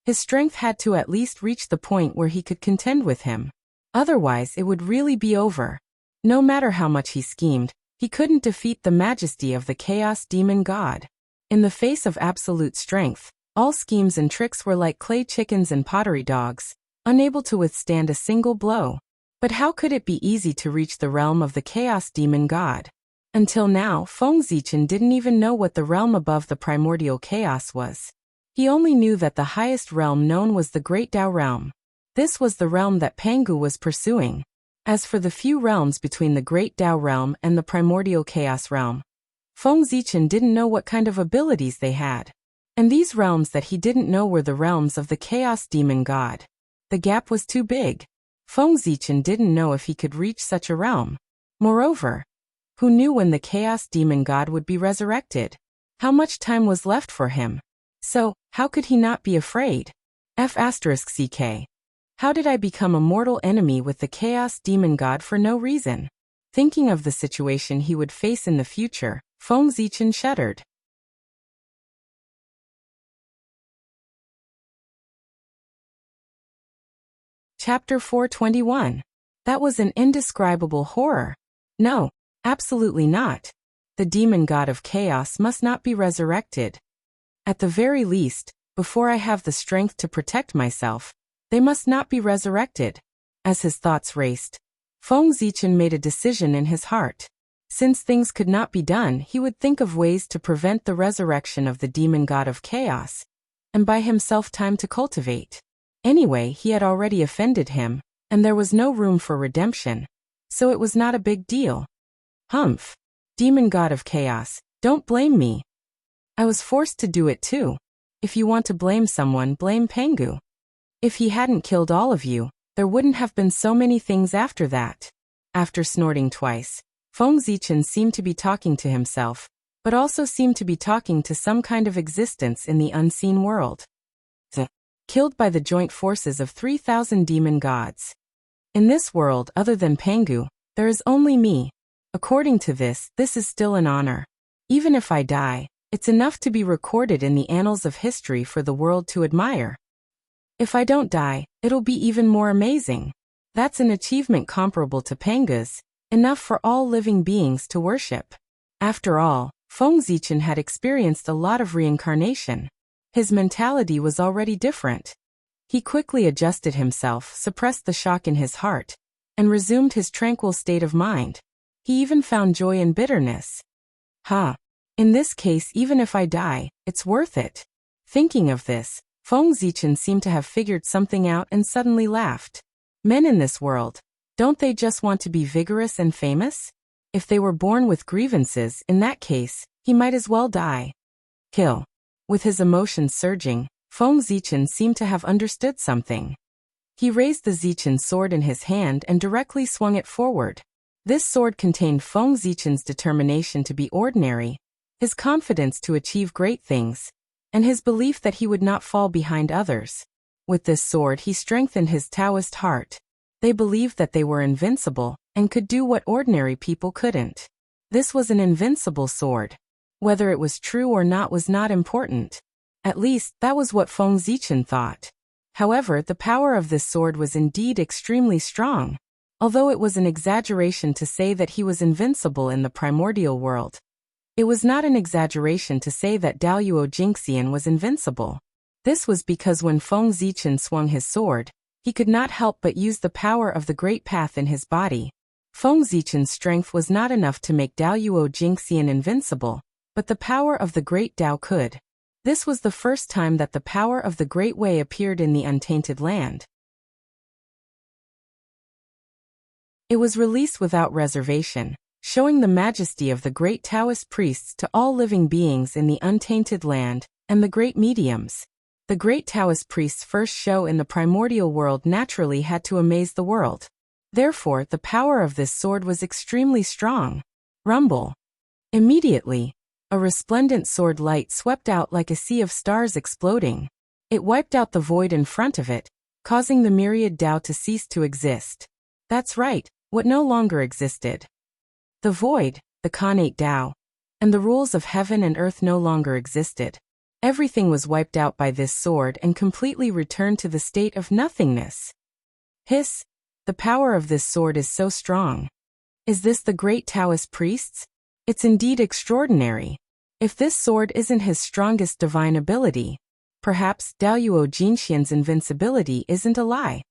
his strength had to at least reach the point where he could contend with him. Otherwise it would really be over. No matter how much he schemed, he couldn't defeat the majesty of the chaos demon god. In the face of absolute strength, all schemes and tricks were like clay chickens and pottery dogs, unable to withstand a single blow. But how could it be easy to reach the realm of the chaos demon god? Until now, Feng Zichen didn't even know what the realm above the primordial chaos was. He only knew that the highest realm known was the Great Tao realm. This was the realm that Pengu was pursuing. As for the few realms between the Great Tao realm and the primordial chaos realm, Feng Zichen didn't know what kind of abilities they had. And these realms that he didn't know were the realms of the chaos demon god. The gap was too big. Feng Zichen didn't know if he could reach such a realm. Moreover, who knew when the chaos demon god would be resurrected? How much time was left for him? So, how could he not be afraid? F***CK. How did I become a mortal enemy with the chaos demon god for no reason? Thinking of the situation he would face in the future, Feng Zichen shuddered. Chapter 421. That was an indescribable horror. No, absolutely not. The demon god of chaos must not be resurrected. At the very least, before I have the strength to protect myself, they must not be resurrected. As his thoughts raced, Feng Zichen made a decision in his heart. Since things could not be done, he would think of ways to prevent the resurrection of the demon god of chaos, and buy himself time to cultivate. Anyway, he had already offended him, and there was no room for redemption, so it was not a big deal. Humph. Demon god of chaos, don't blame me. I was forced to do it too. If you want to blame someone, blame Pengu. If he hadn't killed all of you, there wouldn't have been so many things after that. After snorting twice, Feng Zichen seemed to be talking to himself, but also seemed to be talking to some kind of existence in the unseen world. Killed by the joint forces of 3,000 demon gods. In this world other than Pengu, there is only me. According to this is still an honor. Even if I die, it's enough to be recorded in the annals of history for the world to admire. If I don't die, it'll be even more amazing. That's an achievement comparable to Pengu's, enough for all living beings to worship. After all, Feng Zichen had experienced a lot of reincarnation. His mentality was already different. He quickly adjusted himself, suppressed the shock in his heart, and resumed his tranquil state of mind. He even found joy in bitterness. In this case, even if I die, it's worth it. Thinking of this, Feng Zichen seemed to have figured something out and suddenly laughed. Men in this world, don't they just want to be vigorous and famous? If they were born with grievances, in that case, he might as well die. Kill. With his emotions surging, Feng Zichen seemed to have understood something. He raised the Zichen sword in his hand and directly swung it forward. This sword contained Feng Zichen's determination to be ordinary, his confidence to achieve great things, and his belief that he would not fall behind others. With this sword he strengthened his Taoist heart. They believed that they were invincible, and could do what ordinary people couldn't. This was an invincible sword. Whether it was true or not was not important. At least, that was what Feng Zichen thought. However, the power of this sword was indeed extremely strong. Although it was an exaggeration to say that he was invincible in the primordial world, it was not an exaggeration to say that Daluo Jingxian was invincible. This was because when Feng Zichen swung his sword, he could not help but use the power of the Great Path in his body. Feng Zichen's strength was not enough to make Daluo Jingxian invincible, but the power of the Great Tao could. This was the first time that the power of the Great Way appeared in the untainted land. It was released without reservation, showing the majesty of the great Taoist priests to all living beings in the untainted land, and the great mediums. The great Taoist priests' first show in the primordial world naturally had to amaze the world. Therefore, the power of this sword was extremely strong. Rumble. Immediately, a resplendent sword light swept out like a sea of stars exploding. It wiped out the void in front of it, causing the myriad Tao to cease to exist. That's right, what no longer existed. The void, the connate Tao, and the rules of heaven and earth no longer existed. Everything was wiped out by this sword and completely returned to the state of nothingness. Hiss, the power of this sword is so strong. Is this the great Taoist priests? It's indeed extraordinary. If this sword isn't his strongest divine ability, perhaps Daoyuo Jinxian's invincibility isn't a lie.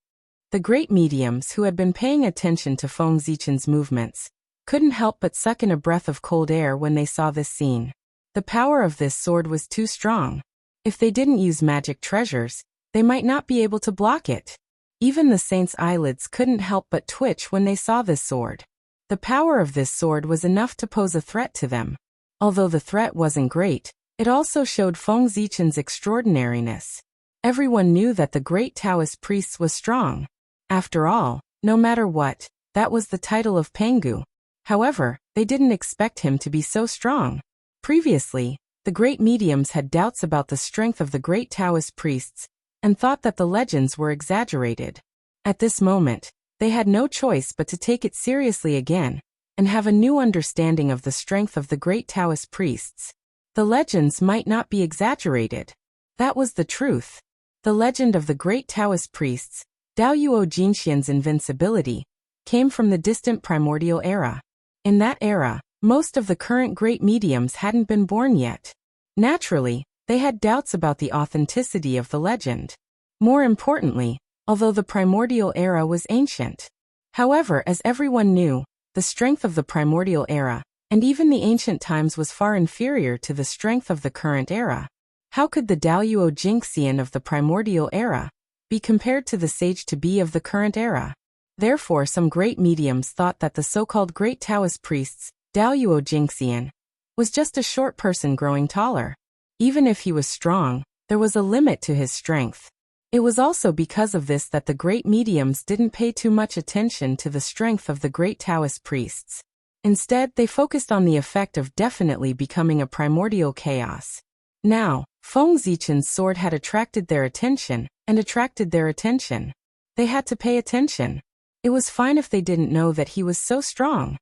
The great mediums who had been paying attention to Feng Zichen's movements couldn't help but suck in a breath of cold air when they saw this scene. The power of this sword was too strong. If they didn't use magic treasures, they might not be able to block it. Even the saints' eyelids couldn't help but twitch when they saw this sword. The power of this sword was enough to pose a threat to them. Although the threat wasn't great, it also showed Feng Zichen's extraordinariness. Everyone knew that the great Taoist priest was strong. After all, no matter what, that was the title of Pangu. However, they didn't expect him to be so strong. Previously, the great mediums had doubts about the strength of the great Taoist priests and thought that the legends were exaggerated. At this moment, they had no choice but to take it seriously again and have a new understanding of the strength of the great Taoist priests. The legends might not be exaggerated. That was the truth. The legend of the great Taoist priests, Daoyuo Jinxian's invincibility, came from the distant primordial era. In that era, most of the current great mediums hadn't been born yet. Naturally, they had doubts about the authenticity of the legend. More importantly, although the primordial era was ancient. However, as everyone knew, the strength of the primordial era, and even the ancient times, was far inferior to the strength of the current era. How could the Daoyuo Jinxian of the primordial era be compared to the sage to be of the current era? Therefore, some great mediums thought that the so-called great Taoist priests, Daoyuo Jinxian, was just a short person growing taller. Even if he was strong, there was a limit to his strength. It was also because of this that the great mediums didn't pay too much attention to the strength of the great Taoist priests. Instead, they focused on the effect of definitely becoming a primordial chaos. Now, Feng Zichen's sword had attracted their attention, and attracted their attention. They had to pay attention. It was fine if they didn't know that he was so strong.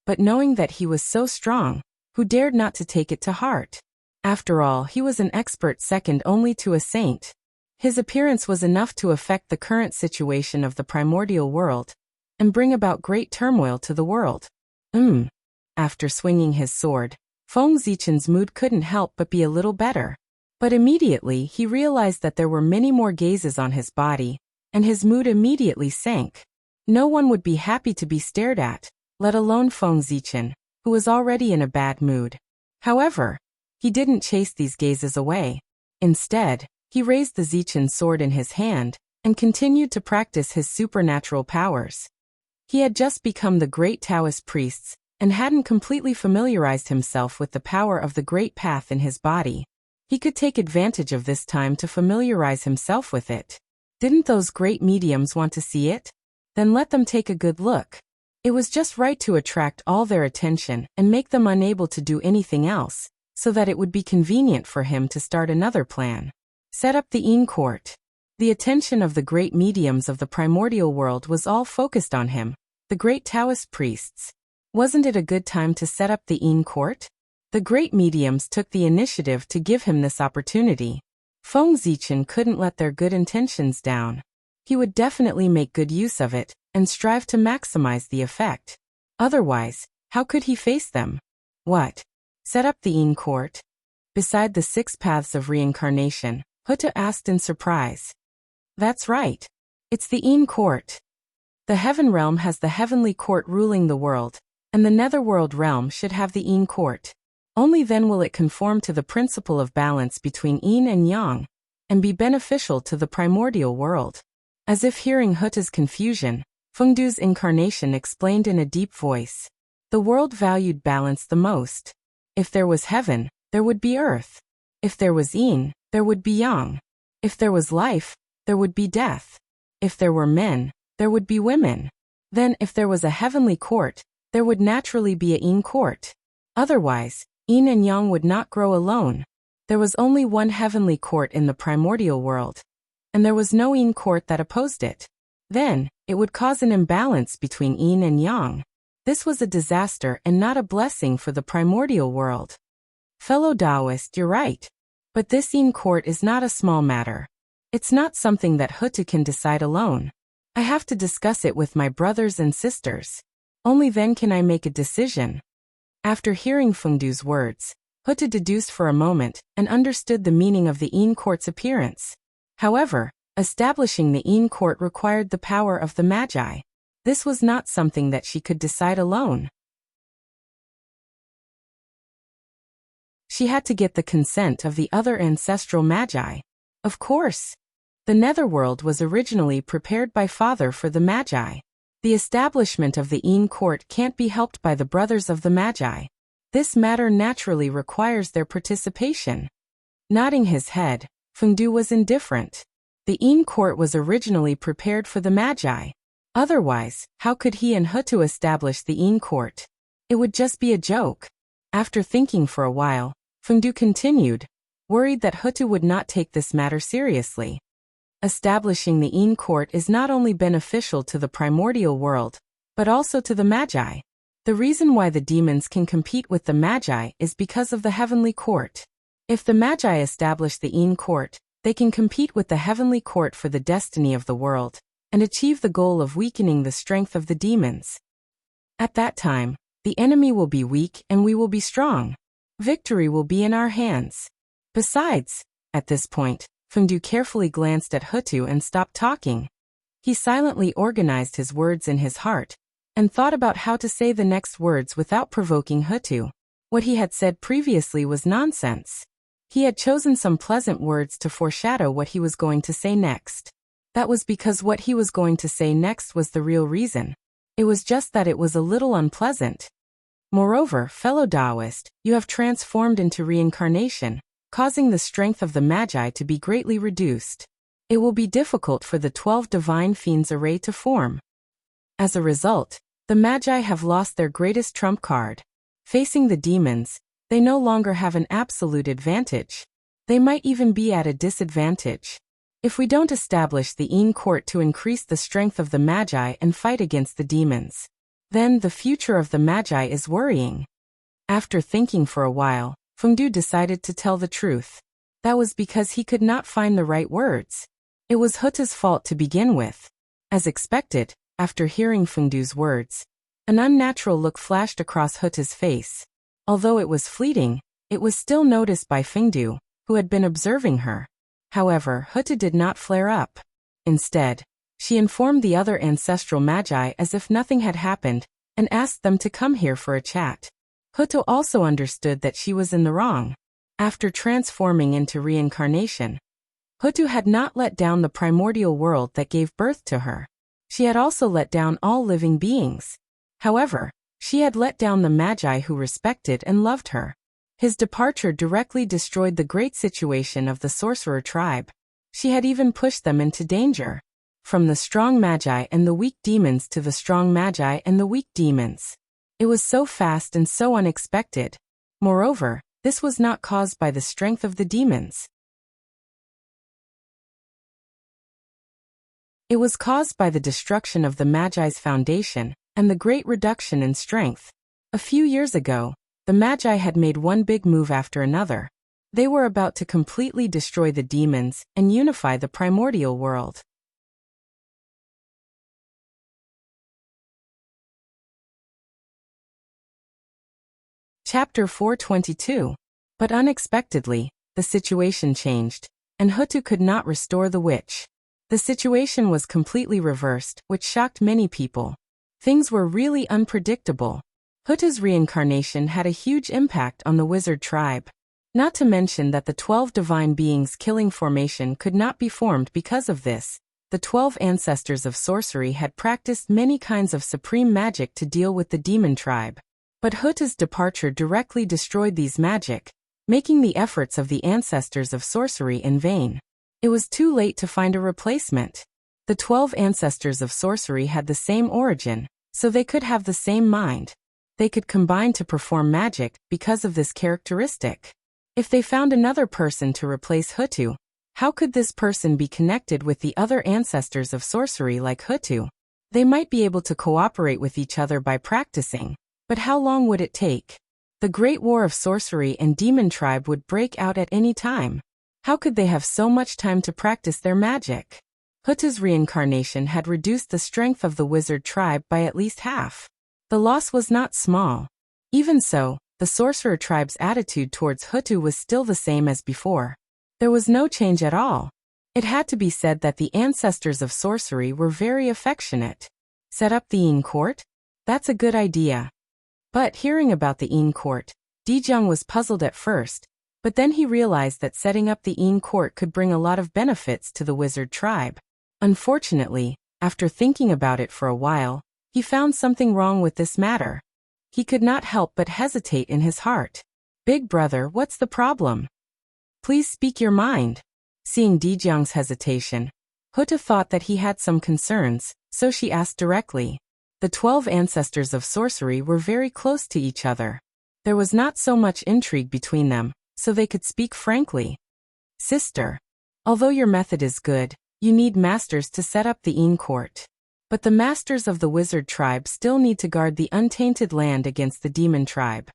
But knowing that he was so strong, who dared not to take it to heart? After all, he was an expert second only to a saint. His appearance was enough to affect the current situation of the primordial world, and bring about great turmoil to the world. After swinging his sword, Feng Zichen's mood couldn't help but be a little better. But immediately he realized that there were many more gazes on his body, and his mood immediately sank. No one would be happy to be stared at, let alone Feng Zichen, who was already in a bad mood. However, he didn't chase these gazes away. Instead, he raised the Zichen sword in his hand and continued to practice his supernatural powers. He had just become the great Taoist priests and hadn't completely familiarized himself with the power of the great path in his body. He could take advantage of this time to familiarize himself with it. Didn't those great mediums want to see it? Then let them take a good look. It was just right to attract all their attention and make them unable to do anything else, so that it would be convenient for him to start another plan. Set up the Yin Court. The attention of the great mediums of the primordial world was all focused on him, the great Taoist priests. Wasn't it a good time to set up the Yin Court? The great mediums took the initiative to give him this opportunity. Feng Zichen couldn't let their good intentions down. He would definitely make good use of it and strive to maximize the effect. Otherwise, how could he face them? What? Set up the Yin Court? Beside the 6 paths of reincarnation, Huta asked in surprise. That's right. It's the Yin Court. The heaven realm has the heavenly court ruling the world, and the netherworld realm should have the Yin Court. Only then will it conform to the principle of balance between yin and yang, and be beneficial to the primordial world. As if hearing Huta's confusion, Fengdu's incarnation explained in a deep voice. The world valued balance the most. If there was heaven, there would be earth. If there was yin, there would be yang. If there was life, there would be death. If there were men, there would be women. Then, if there was a heavenly court, there would naturally be a yin court. Otherwise, yin and yang would not grow alone. There was only one heavenly court in the primordial world, and there was no yin court that opposed it. Then, it would cause an imbalance between yin and yang. This was a disaster and not a blessing for the primordial world. Fellow Taoist, you're right. But this yin court is not a small matter. It's not something that Huta can decide alone. I have to discuss it with my brothers and sisters. Only then can I make a decision. After hearing Fengdu's words, Huta deduced for a moment and understood the meaning of the yin court's appearance. However, establishing the yin court required the power of the Magi. This was not something that she could decide alone. She had to get the consent of the other ancestral Magi. Of course. The netherworld was originally prepared by Father for the Magi. The establishment of the yin court can't be helped by the brothers of the Magi. This matter naturally requires their participation. Nodding his head, Fengdu was indifferent. The yin court was originally prepared for the Magi. Otherwise, how could he and Huta establish the yin court? It would just be a joke. After thinking for a while, Fengdu continued, worried that Huta would not take this matter seriously. Establishing the yin court is not only beneficial to the primordial world, but also to the Magi. The reason why the demons can compete with the Magi is because of the heavenly court. If the Magi establish the yin court, they can compete with the heavenly court for the destiny of the world, and achieve the goal of weakening the strength of the demons. At that time, the enemy will be weak and we will be strong. Victory will be in our hands. Besides, at this point, Fengdu carefully glanced at Huta and stopped talking. He silently organized his words in his heart, and thought about how to say the next words without provoking Huta. What he had said previously was nonsense. He had chosen some pleasant words to foreshadow what he was going to say next. That was because what he was going to say next was the real reason. It was just that it was a little unpleasant. Moreover, fellow Taoist, you have transformed into reincarnation, causing the strength of the Magi to be greatly reduced. It will be difficult for the 12 divine fiends array to form. As a result, the Magi have lost their greatest trump card. Facing the demons, they no longer have an absolute advantage. They might even be at a disadvantage. If we don't establish the yin court to increase the strength of the Magi and fight against the demons, then the future of the Magi is worrying. After thinking for a while, Fengdu decided to tell the truth. That was because he could not find the right words. It was Huta's fault to begin with. As expected, after hearing Fengdu's words, an unnatural look flashed across Huta's face. Although it was fleeting, it was still noticed by Fengdu, who had been observing her. However, Huta did not flare up. Instead, she informed the other ancestral Magi as if nothing had happened, and asked them to come here for a chat. Huta also understood that she was in the wrong. After transforming into reincarnation, Huta had not let down the primordial world that gave birth to her. She had also let down all living beings. However, she had let down the Magi who respected and loved her. His departure directly destroyed the great situation of the sorcerer tribe. She had even pushed them into danger. From the strong Magi and the weak demons to the strong Magi and the weak demons. It was so fast and so unexpected. Moreover, this was not caused by the strength of the demons. It was caused by the destruction of the Magi's foundation and the great reduction in strength. A few years ago, the Magi had made one big move after another. They were about to completely destroy the demons and unify the primordial world. Chapter 422. But unexpectedly, the situation changed, and Huta could not restore the witch. The situation was completely reversed, which shocked many people. Things were really unpredictable. Huta's reincarnation had a huge impact on the wizard tribe. Not to mention that the 12 divine beings killing formation could not be formed because of this. The 12 ancestors of sorcery had practiced many kinds of supreme magic to deal with the demon tribe. But Huta's departure directly destroyed these magic, making the efforts of the ancestors of sorcery in vain. It was too late to find a replacement. The 12 ancestors of sorcery had the same origin, so they could have the same mind. They could combine to perform magic because of this characteristic. If they found another person to replace Hutu, how could this person be connected with the other ancestors of sorcery like Hutu? They might be able to cooperate with each other by practicing, but how long would it take? The Great War of Sorcery and Demon Tribe would break out at any time. How could they have so much time to practice their magic? Huta's reincarnation had reduced the strength of the wizard tribe by at least half. The loss was not small. Even so, the sorcerer tribe's attitude towards Hutu was still the same as before. There was no change at all. It had to be said that the ancestors of sorcery were very affectionate. Set up the Yin court? That's a good idea. But hearing about the Yin court, Dijong was puzzled at first, but then he realized that setting up the Yin court could bring a lot of benefits to the wizard tribe. Unfortunately, after thinking about it for a while, he found something wrong with this matter. He could not help but hesitate in his heart. Big brother, what's the problem? Please speak your mind. Seeing Dijong's hesitation, Huta thought that he had some concerns, so she asked directly. The 12 ancestors of sorcery were very close to each other. There was not so much intrigue between them, so they could speak frankly. Sister, although your method is good, you need masters to set up the Yin court. But the masters of the wizard tribe still need to guard the untainted land against the demon tribe.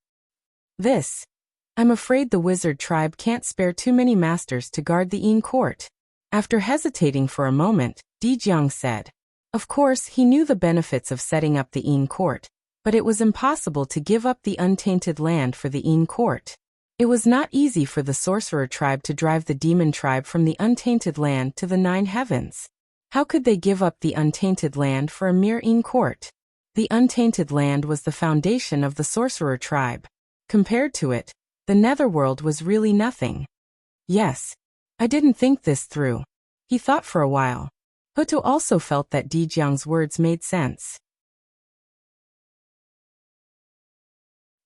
I'm afraid the wizard tribe can't spare too many masters to guard the Yin court. After hesitating for a moment, Dijong said. Of course, he knew the benefits of setting up the Yin court, but it was impossible to give up the untainted land for the Yin court. It was not easy for the sorcerer tribe to drive the demon tribe from the untainted land to the 9 heavens. How could they give up the untainted land for a mere Yin court? The untainted land was the foundation of the sorcerer tribe. Compared to it, the netherworld was really nothing. Yes, I didn't think this through. He thought for a while. Hutu also felt that Dijong's words made sense.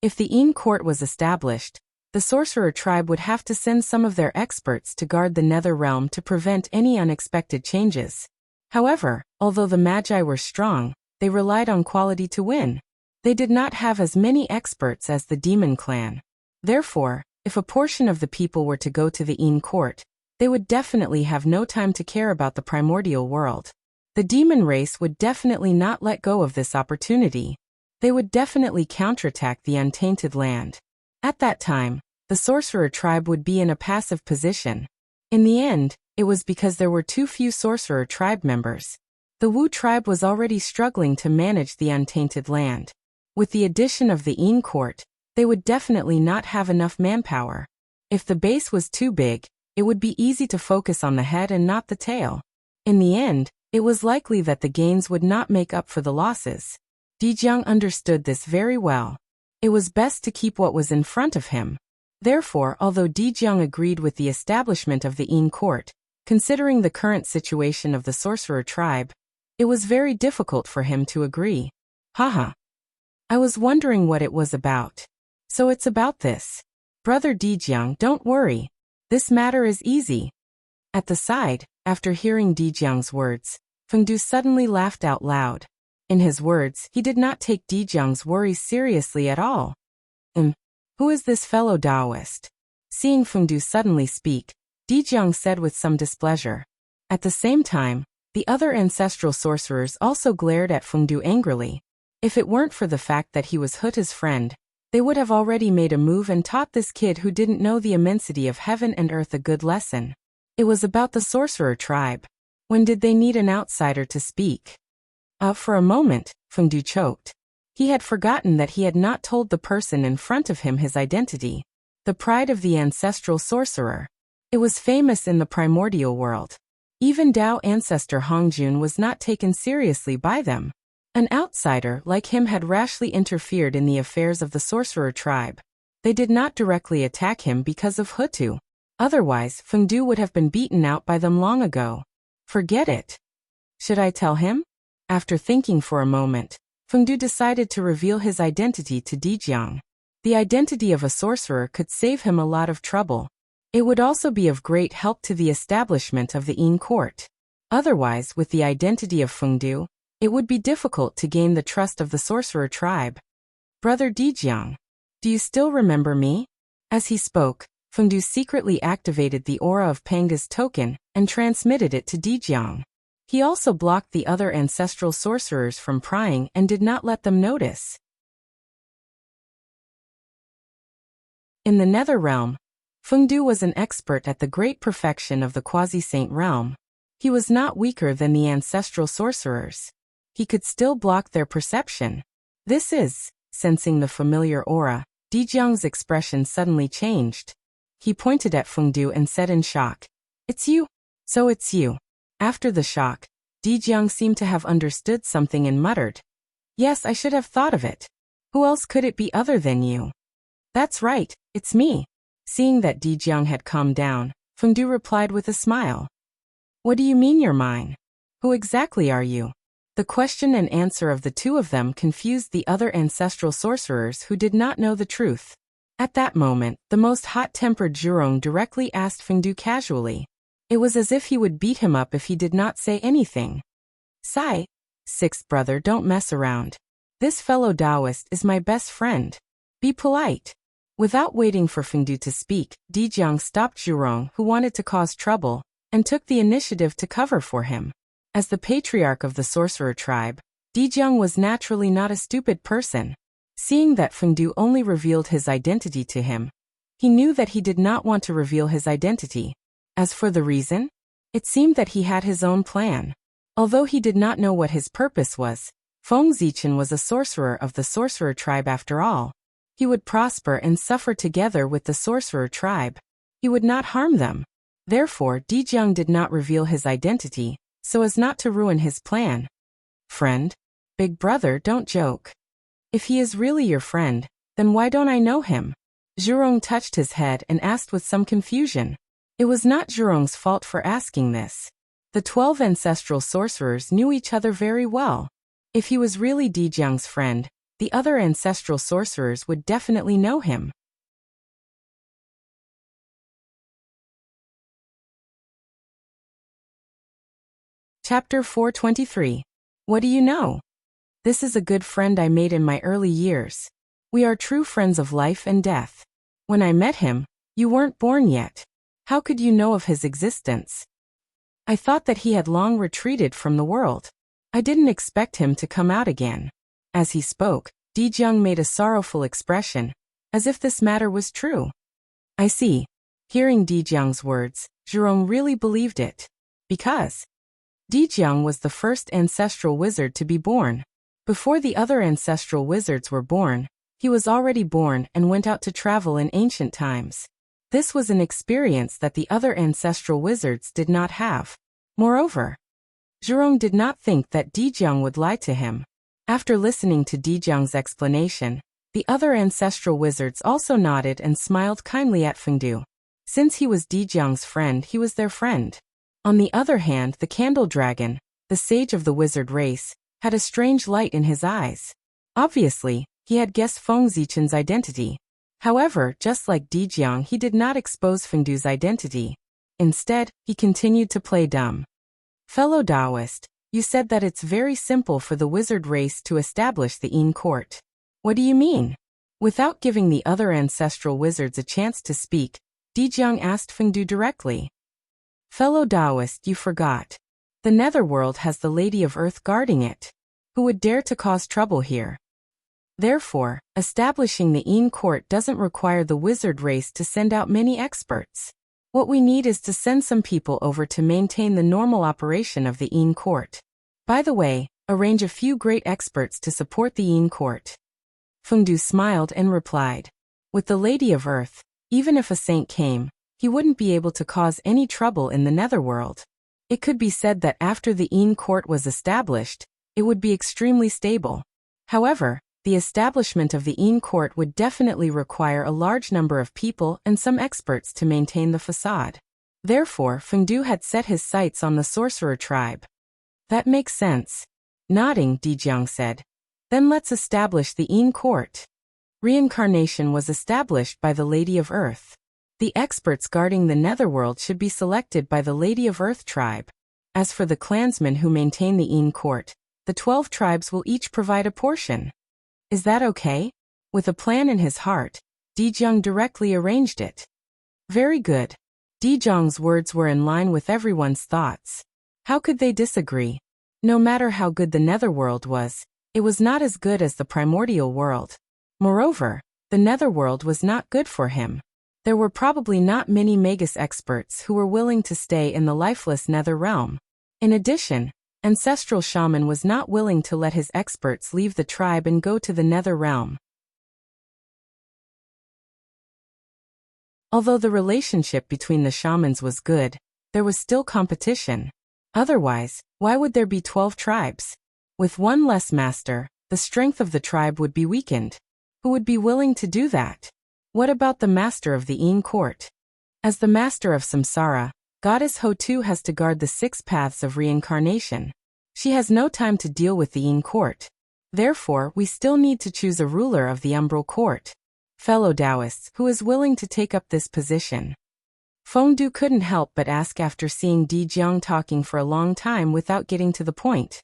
If the Yin court was established, the sorcerer tribe would have to send some of their experts to guard the nether realm to prevent any unexpected changes. However, although the Magi were strong, they relied on quality to win. They did not have as many experts as the demon clan. Therefore, if a portion of the people were to go to the Yin court, they would definitely have no time to care about the primordial world. The demon race would definitely not let go of this opportunity. They would definitely counterattack the untainted land. At that time, the sorcerer tribe would be in a passive position. In the end, it was because there were too few sorcerer tribe members. The Wu tribe was already struggling to manage the untainted land. With the addition of the Yin court, they would definitely not have enough manpower. If the base was too big, it would be easy to focus on the head and not the tail. In the end, it was likely that the gains would not make up for the losses. Dijong understood this very well. It was best to keep what was in front of him. Therefore, although Dijong agreed with the establishment of the Yin court, considering the current situation of the sorcerer tribe, it was very difficult for him to agree. Haha. I was wondering what it was about. So it's about this. Brother Dijong, don't worry. This matter is easy. At the side, after hearing Dijong's words, Fengdu suddenly laughed out loud. In his words, he did not take Dijong's worries seriously at all. Who is this fellow Taoist? Seeing Fengdu suddenly speak, Dijong said with some displeasure. At the same time, the other ancestral sorcerers also glared at Fengdu angrily. If it weren't for the fact that he was Huta's friend, they would have already made a move and taught this kid who didn't know the immensity of heaven and earth a good lesson. It was about the sorcerer tribe. When did they need an outsider to speak? For a moment, Fengdu choked. He had forgotten that he had not told the person in front of him his identity. The pride of the ancestral sorcerer. It was famous in the primordial world. Even Tao ancestor Hongjun was not taken seriously by them. An outsider like him had rashly interfered in the affairs of the sorcerer tribe. They did not directly attack him because of Hutu. Otherwise, Fengdu would have been beaten out by them long ago. Forget it. Should I tell him? After thinking for a moment, Fengdu decided to reveal his identity to Dijiang. The identity of a sorcerer could save him a lot of trouble. It would also be of great help to the establishment of the Yin court. Otherwise, with the identity of Fengdu, it would be difficult to gain the trust of the sorcerer tribe. Brother Dijiang, do you still remember me? As he spoke, Fengdu secretly activated the aura of Panga's token and transmitted it to Dijiang. He also blocked the other ancestral sorcerers from prying and did not let them notice. In the Nether Realm, Fengdu was an expert at the great perfection of the quasi-saint realm. He was not weaker than the ancestral sorcerers. He could still block their perception. This is, sensing the familiar aura, Dijiang's expression suddenly changed. He pointed at Fengdu and said in shock, "It's you? So it's you." After the shock, Dijiang seemed to have understood something and muttered, "Yes, I should have thought of it. Who else could it be other than you?" "That's right, it's me." Seeing that Dijiang had calmed down, Fengdu replied with a smile. "What do you mean you're mine? Who exactly are you?" The question and answer of the two of them confused the other ancestral sorcerers who did not know the truth. At that moment, the most hot-tempered Zhurong directly asked Fengdu casually. It was as if he would beat him up if he did not say anything. "Sai, sixth brother, don't mess around. This fellow Taoist is my best friend. Be polite." Without waiting for Fengdu to speak, Dijiang stopped Zhurong, who wanted to cause trouble, and took the initiative to cover for him. As the patriarch of the sorcerer tribe, Dijiang was naturally not a stupid person. Seeing that Fengdu only revealed his identity to him, he knew that he did not want to reveal his identity. As for the reason, it seemed that he had his own plan. Although he did not know what his purpose was, Feng Zichen was a sorcerer of the sorcerer tribe after all. He would prosper and suffer together with the sorcerer tribe. He would not harm them. Therefore, Dijiang did not reveal his identity, so as not to ruin his plan. "Friend? Big brother, don't joke. If he is really your friend, then why don't I know him?" Zhurong touched his head and asked with some confusion. It was not Zhurong's fault for asking this. The 12 ancestral sorcerers knew each other very well. If he was really Dijiang's friend, the other ancestral sorcerers would definitely know him. Chapter 423. What do you know? This is a good friend I made in my early years. We are true friends of life and death. When I met him, you weren't born yet. How could you know of his existence? I thought that he had long retreated from the world. I didn't expect him to come out again. As he spoke, Dijiang made a sorrowful expression, as if this matter was true. I see. Hearing Dijiang's words, Zhurong really believed it. Because Dijiang was the first ancestral wizard to be born. Before the other ancestral wizards were born, he was already born and went out to travel in ancient times. This was an experience that the other ancestral wizards did not have. Moreover, Zhurong did not think that Dijiang would lie to him. After listening to Dijiang's explanation, the other ancestral wizards also nodded and smiled kindly at Fengdu. Since he was Dijiang's friend, he was their friend. On the other hand, the Candle Dragon, the sage of the wizard race, had a strange light in his eyes. Obviously, he had guessed Feng Zichen's identity. However, just like Dijiang, he did not expose Fengdu's identity. Instead, he continued to play dumb. "Fellow Taoist, you said that it's very simple for the wizard race to establish the Yin court. What do you mean?" Without giving the other ancestral wizards a chance to speak, Dijiang asked Fengdu directly. "Fellow Taoist, you forgot. The Netherworld has the Lady of Earth guarding it. Who would dare to cause trouble here? Therefore, establishing the Yin court doesn't require the wizard race to send out many experts. What we need is to send some people over to maintain the normal operation of the Yin court. By the way, arrange a few great experts to support the Yin court." Fengdu smiled and replied, "With the Lady of Earth, even if a saint came, he wouldn't be able to cause any trouble in the Netherworld. It could be said that after the Yin court was established, it would be extremely stable. However, the establishment of the court would definitely require a large number of people and some experts to maintain the facade. Therefore, Fengdu had set his sights on the sorcerer tribe. That makes sense. Nodding, Dijiang said. Then let's establish the court. Reincarnation was established by the Lady of Earth. The experts guarding the Netherworld should be selected by the Lady of Earth tribe. As for the clansmen who maintain the court, the 12 tribes will each provide a portion. Is that okay? With a plan in his heart, Dijiang directly arranged it. Very good. Dijiang's words were in line with everyone's thoughts. How could they disagree? No matter how good the Netherworld was, it was not as good as the primordial world. Moreover, the Netherworld was not good for him. There were probably not many Magus experts who were willing to stay in the lifeless Nether realm. In addition, Ancestral Shaman was not willing to let his experts leave the tribe and go to the Nether realm. Although the relationship between the shamans was good, there was still competition. Otherwise, why would there be 12 tribes? With one less master, the strength of the tribe would be weakened. Who would be willing to do that? What about the master of the court? As the master of Samsara, Goddess Hotu has to guard the 6 paths of reincarnation. She has no time to deal with the court. Therefore, we still need to choose a ruler of the umbral court. Fellow Taoists, who is willing to take up this position? Fengdu couldn't help but ask after seeing Dijiang talking for a long time without getting to the point.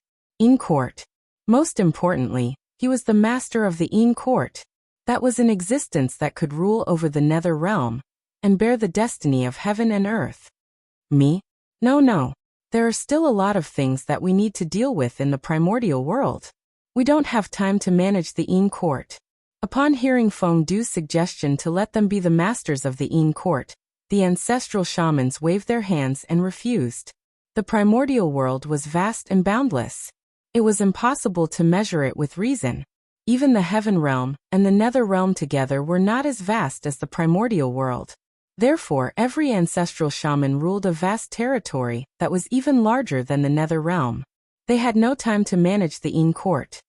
Court. Most importantly, he was the master of the court. That was an existence that could rule over the Nether realm and bear the destiny of heaven and earth. Me? No. There are still a lot of things that we need to deal with in the primordial world. We don't have time to manage the court. Upon hearing Fengdu's suggestion to let them be the masters of the court, the ancestral shamans waved their hands and refused. The primordial world was vast and boundless. It was impossible to measure it with reason. Even the heaven realm and the nether realm together were not as vast as the primordial world. Therefore, every ancestral shaman ruled a vast territory that was even larger than the nether realm. They had no time to manage the court.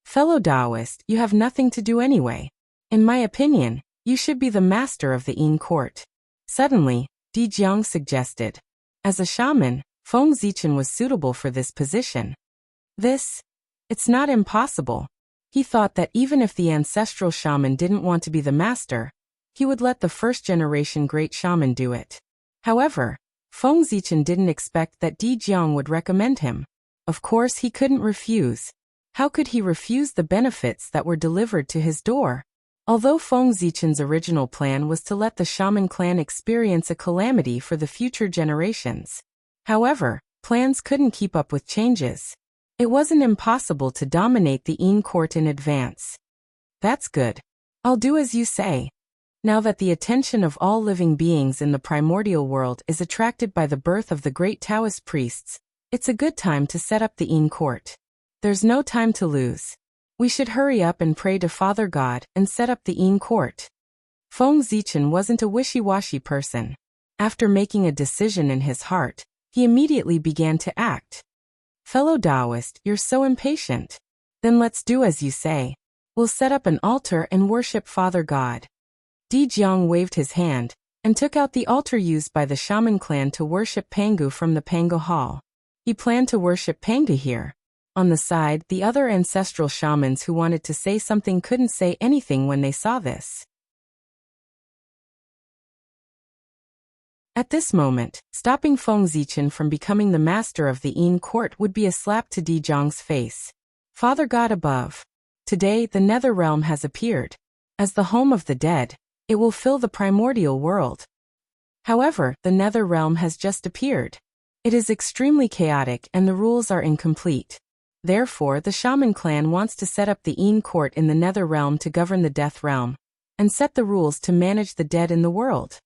Fellow Taoist, you have nothing to do anyway. In my opinion, you should be the master of the court. Suddenly, Dijiang suggested. As a shaman, Feng Zichen was suitable for this position. It's not impossible. He thought that even if the ancestral shaman didn't want to be the master, he would let the first-generation great shaman do it. However, Feng Zichen didn't expect that Dijiang would recommend him. Of course he couldn't refuse. How could he refuse the benefits that were delivered to his door? Although Feng Zichen's original plan was to let the shaman clan experience a calamity for the future generations. However, plans couldn't keep up with changes. It wasn't impossible to dominate the court in advance. That's good. I'll do as you say. Now that the attention of all living beings in the primordial world is attracted by the birth of the great Taoist priests, it's a good time to set up the court. There's no time to lose. We should hurry up and pray to Father God and set up the court. Feng Zichen wasn't a wishy-washy person. After making a decision in his heart, he immediately began to act. Fellow Taoist, you're so impatient. Then let's do as you say. We'll set up an altar and worship Father God. Dijiang waved his hand and took out the altar used by the shaman clan to worship Pangu from the Pangu Hall. He planned to worship Pangu here. On the side, the other ancestral shamans who wanted to say something couldn't say anything when they saw this. At this moment, stopping Feng Zichen from becoming the master of the court would be a slap to Dijiang's face. Father God above. Today, the Nether realm has appeared. As the home of the dead, it will fill the primordial world. However, the Nether realm has just appeared. It is extremely chaotic and the rules are incomplete. Therefore, the shaman clan wants to set up the court in the Nether realm to govern the death realm, and set the rules to manage the dead in the world.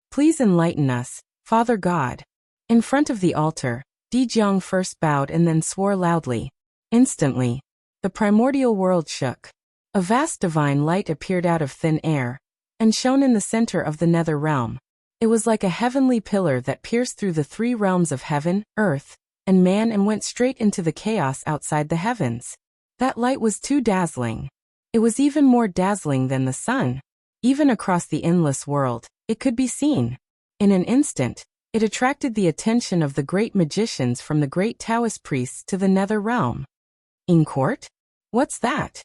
Please enlighten us, Father God. In front of the altar, Dijiang first bowed and then swore loudly. Instantly, the primordial world shook. A vast divine light appeared out of thin air, and shone in the center of the Nether realm. It was like a heavenly pillar that pierced through the 3 realms of heaven, earth, and man and went straight into the chaos outside the heavens. That light was too dazzling. It was even more dazzling than the sun. Even across the endless world, it could be seen. In an instant, it attracted the attention of the great magicians from the great Taoist priests to the nether realm. In court? What's that?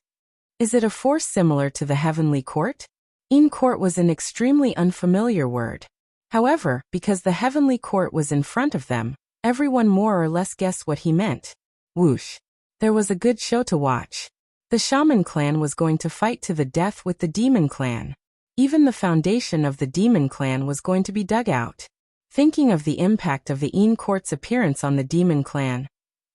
Is it a force similar to the heavenly court? In court was an extremely unfamiliar word. However, because the heavenly court was in front of them, everyone more or less guessed what he meant. Whoosh. There was a good show to watch. The shaman clan was going to fight to the death with the demon clan. Even the foundation of the demon clan was going to be dug out. Thinking of the impact of the Een court's appearance on the demon clan,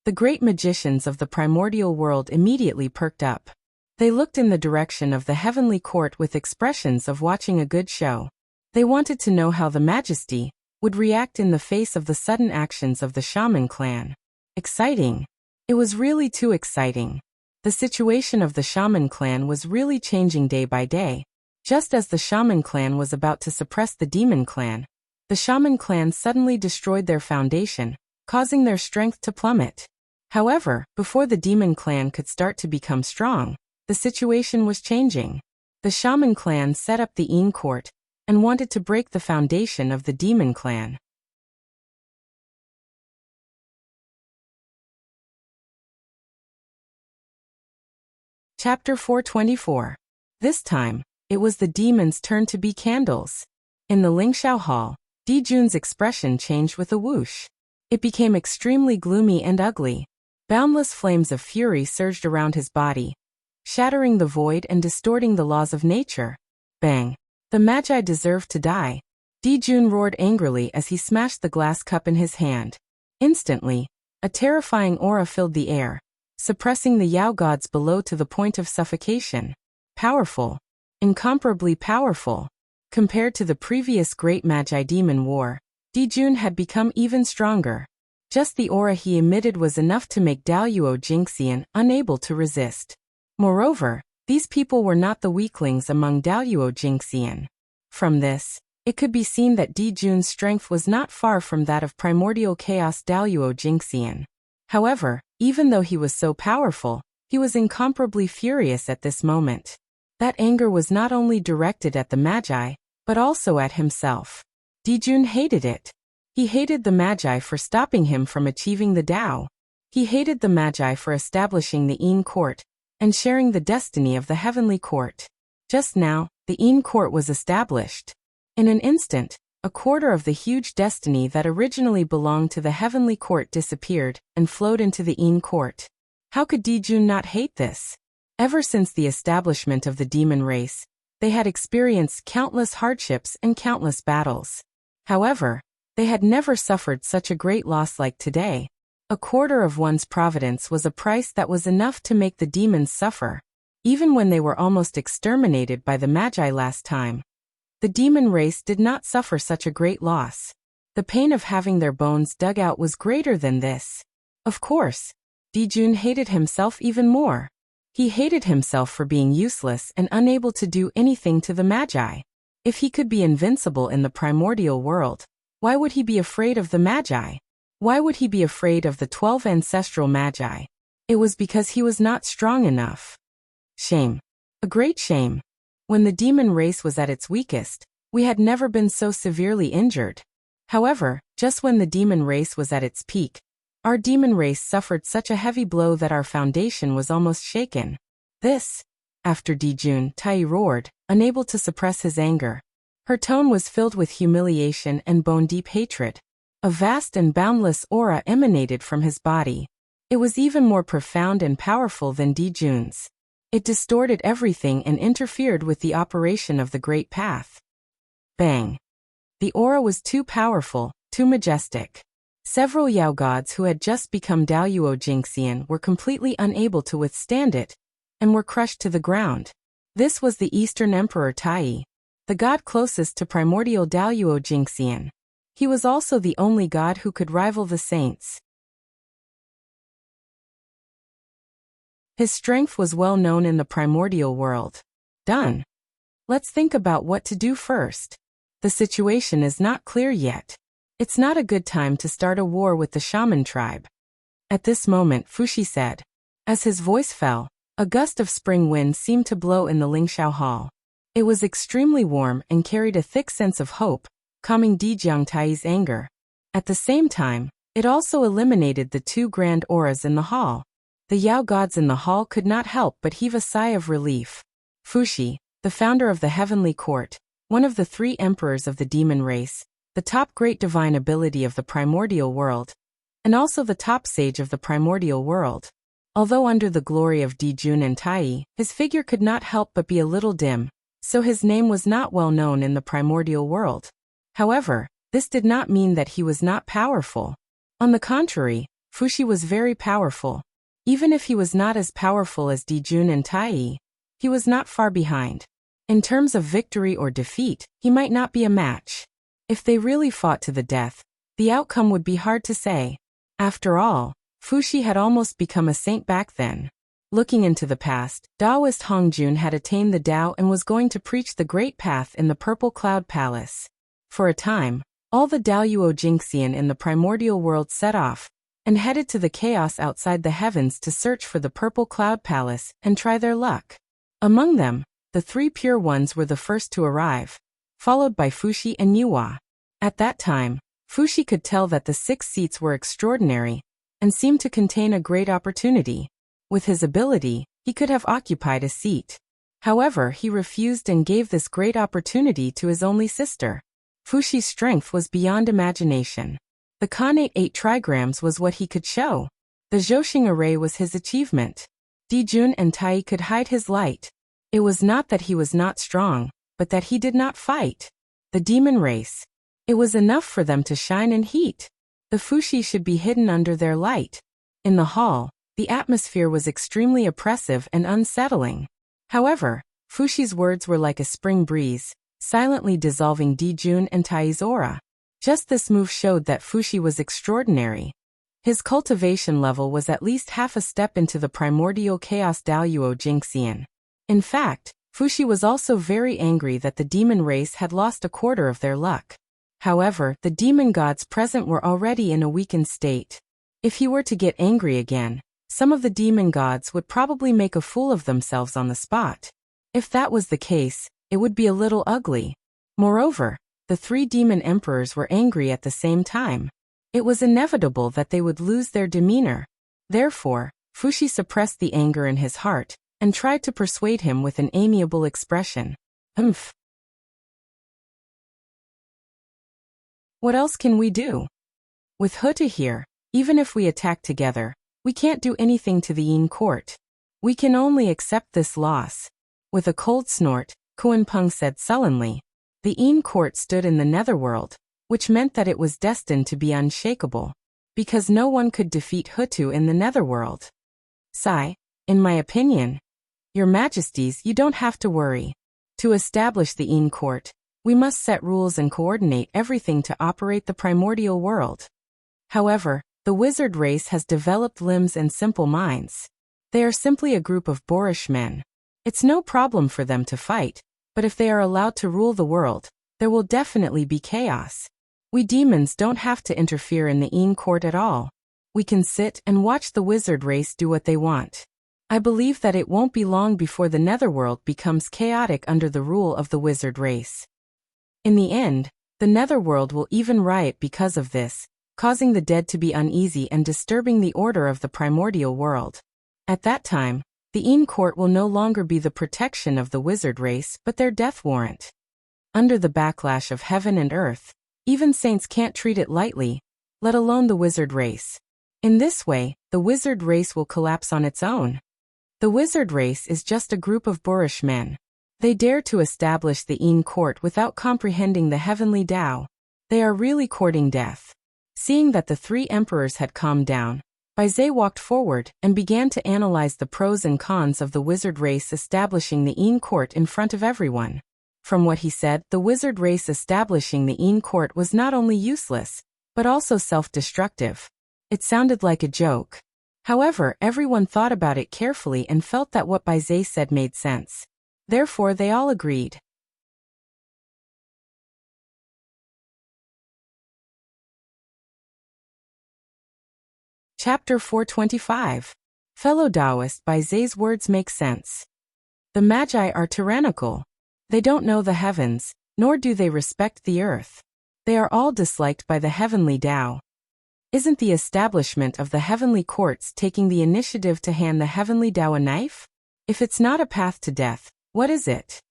the great magicians of the primordial world immediately perked up. They looked in the direction of the heavenly court with expressions of watching a good show. They wanted to know how the majesty would react in the face of the sudden actions of the shaman clan. Exciting. It was really too exciting. The situation of the shaman clan was really changing day by day. Just as the shaman clan was about to suppress the demon clan, the shaman clan suddenly destroyed their foundation, causing their strength to plummet. However, before the demon clan could start to become strong, the situation was changing. The shaman clan set up the Een court and wanted to break the foundation of the demon clan. Chapter 424. This time, it was the demons' turn to be candles. In the Lingxiao Hall, Di Jun's expression changed with a whoosh. It became extremely gloomy and ugly. Boundless flames of fury surged around his body, shattering the void and distorting the laws of nature. Bang! The Magi deserved to die. Di Jun roared angrily as he smashed the glass cup in his hand. Instantly, a terrifying aura filled the air, suppressing the Yao gods below to the point of suffocation. Powerful. Incomparably powerful. Compared to the previous Great Magi Demon War, Di Jun had become even stronger. Just the aura he emitted was enough to make Daoyuo Jingxian unable to resist. Moreover, these people were not the weaklings among Daoyuo Jingxian. From this, it could be seen that Di Jun's strength was not far from that of primordial chaos Daoyuo Jingxian. However, even though he was so powerful, he was incomparably furious at this moment. That anger was not only directed at the Magi, but also at himself. Di Jun hated it. He hated the Magi for stopping him from achieving the Tao. He hated the Magi for establishing the Een court and sharing the destiny of the heavenly court. Just now, the Een court was established. In an instant, a quarter of the huge destiny that originally belonged to the heavenly court disappeared and flowed into the Een court. How could Di Jun not hate this? Ever since the establishment of the demon race, they had experienced countless hardships and countless battles. However, they had never suffered such a great loss like today. A quarter of one's providence was a price that was enough to make the demons suffer. Even when they were almost exterminated by the Magi last time, the demon race did not suffer such a great loss. The pain of having their bones dug out was greater than this. Of course, Di Jun hated himself even more. He hated himself for being useless and unable to do anything to the Magi. If he could be invincible in the primordial world, why would he be afraid of the Magi? Why would he be afraid of the 12 ancestral Magi? It was because he was not strong enough. Shame. A great shame. When the demon race was at its weakest, we had never been so severely injured. However, just when the demon race was at its peak, our demon race suffered such a heavy blow that our foundation was almost shaken. This, after Di Jun, Tai roared, unable to suppress his anger. Her tone was filled with humiliation and bone-deep hatred. A vast and boundless aura emanated from his body. It was even more profound and powerful than Di Jun's. It distorted everything and interfered with the operation of the Great Path. Bang! The aura was too powerful, too majestic. Several Yao gods who had just become Daoyuo Jingxian were completely unable to withstand it, and were crushed to the ground. This was the Eastern Emperor Tai, the god closest to primordial Daoyuo Jingxian. He was also the only god who could rival the saints. His strength was well known in the primordial world. Done. Let's think about what to do first. The situation is not clear yet. It's not a good time to start a war with the shaman tribe. At this moment Fuxi said. As his voice fell, a gust of spring wind seemed to blow in the Lingxiao Hall. It was extremely warm and carried a thick sense of hope, calming Di Jiangtai's anger. At the same time, it also eliminated the two grand auras in the hall. The Yao gods in the hall could not help but heave a sigh of relief. Fuxi, the founder of the heavenly court, one of the three emperors of the demon race, the top great divine ability of the primordial world, and also the top sage of the primordial world. Although under the glory of Di Jun and Tai, his figure could not help but be a little dim, so his name was not well known in the primordial world. However, this did not mean that he was not powerful. On the contrary, Fuxi was very powerful. Even if he was not as powerful as Di Jun and Tai, he was not far behind. In terms of victory or defeat, he might not be a match. If they really fought to the death, the outcome would be hard to say. After all, Fuxi had almost become a saint back then. Looking into the past, Taoist Hongjun had attained the Tao and was going to preach the Great Path in the Purple Cloud Palace. For a time, all the Daoyuo Jingxian in the primordial world set off, and headed to the chaos outside the heavens to search for the Purple Cloud Palace and try their luck. Among them, the three pure ones were the first to arrive, followed by Fuxi and Yuhua. At that time, Fuxi could tell that the 6 seats were extraordinary, and seemed to contain a great opportunity. With his ability, he could have occupied a seat. However, he refused and gave this great opportunity to his only sister. Fuxi's strength was beyond imagination. The Khanate 8 trigrams was what he could show. The Zhouxing array was his achievement. Di Jun and Tai could hide his light. It was not that he was not strong, but that he did not fight. The demon race. It was enough for them to shine in heat. The Fuxi should be hidden under their light. In the hall, the atmosphere was extremely oppressive and unsettling. However, Fuxi's words were like a spring breeze, silently dissolving Di Jun and Tai's aura. Just this move showed that Fuxi was extraordinary. His cultivation level was at least half a step into the primordial chaos Daoyuo Jingxian. In fact, Fuxi was also very angry that the demon race had lost a quarter of their luck. However, the demon gods present were already in a weakened state. If he were to get angry again, some of the demon gods would probably make a fool of themselves on the spot. If that was the case, it would be a little ugly. Moreover, the 3 demon emperors were angry at the same time. It was inevitable that they would lose their demeanor. Therefore, Fuxi suppressed the anger in his heart, and tried to persuade him with an amiable expression. Humph. What else can we do? With Huta here, even if we attack together, we can't do anything to the Yin court. We can only accept this loss. With a cold snort, Kuan-Peng said sullenly. The Yin court stood in the netherworld, which meant that it was destined to be unshakable, because no one could defeat Hutu in the netherworld. Sai, in my opinion, Your Majesties, you don't have to worry. To establish the Yin court, we must set rules and coordinate everything to operate the primordial world. However, the wizard race has developed limbs and simple minds. They are simply a group of boorish men. It's no problem for them to fight, but if they are allowed to rule the world, there will definitely be chaos. We demons don't have to interfere in the Yin court at all. We can sit and watch the wizard race do what they want. I believe that it won't be long before the netherworld becomes chaotic under the rule of the wizard race. In the end, the netherworld will even riot because of this, causing the dead to be uneasy and disturbing the order of the primordial world. At that time, the Yin court will no longer be the protection of the wizard race but their death warrant. Under the backlash of heaven and earth, even saints can't treat it lightly, let alone the wizard race. In this way, the wizard race will collapse on its own. The wizard race is just a group of boorish men. They dare to establish the Yin court without comprehending the heavenly Tao. They are really courting death. Seeing that the 3 emperors had calmed down, Baizé walked forward and began to analyze the pros and cons of the wizard race establishing the Yin court in front of everyone. From what he said, the wizard race establishing the Yin court was not only useless, but also self-destructive. It sounded like a joke. However, everyone thought about it carefully and felt that what Baizé said made sense. Therefore, they all agreed. Chapter 425. Fellow Taoist, Bai Zai's words make sense. The Magi are tyrannical. They don't know the heavens, nor do they respect the earth. They are all disliked by the heavenly Tao. Isn't the establishment of the heavenly courts taking the initiative to hand the heavenly Tao a knife? If it's not a path to death, what is it?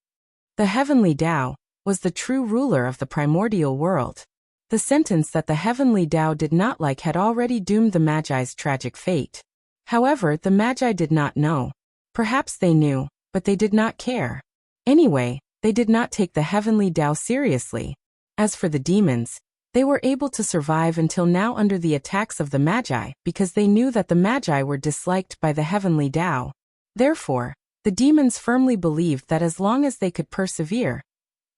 The heavenly Tao was the true ruler of the primordial world. The sentence that the heavenly Tao did not like had already doomed the Magi's tragic fate. However, the Magi did not know. Perhaps they knew, but they did not care. Anyway, they did not take the heavenly Tao seriously. As for the demons, they were able to survive until now under the attacks of the Magi because they knew that the Magi were disliked by the heavenly Tao. Therefore, the demons firmly believed that as long as they could persevere,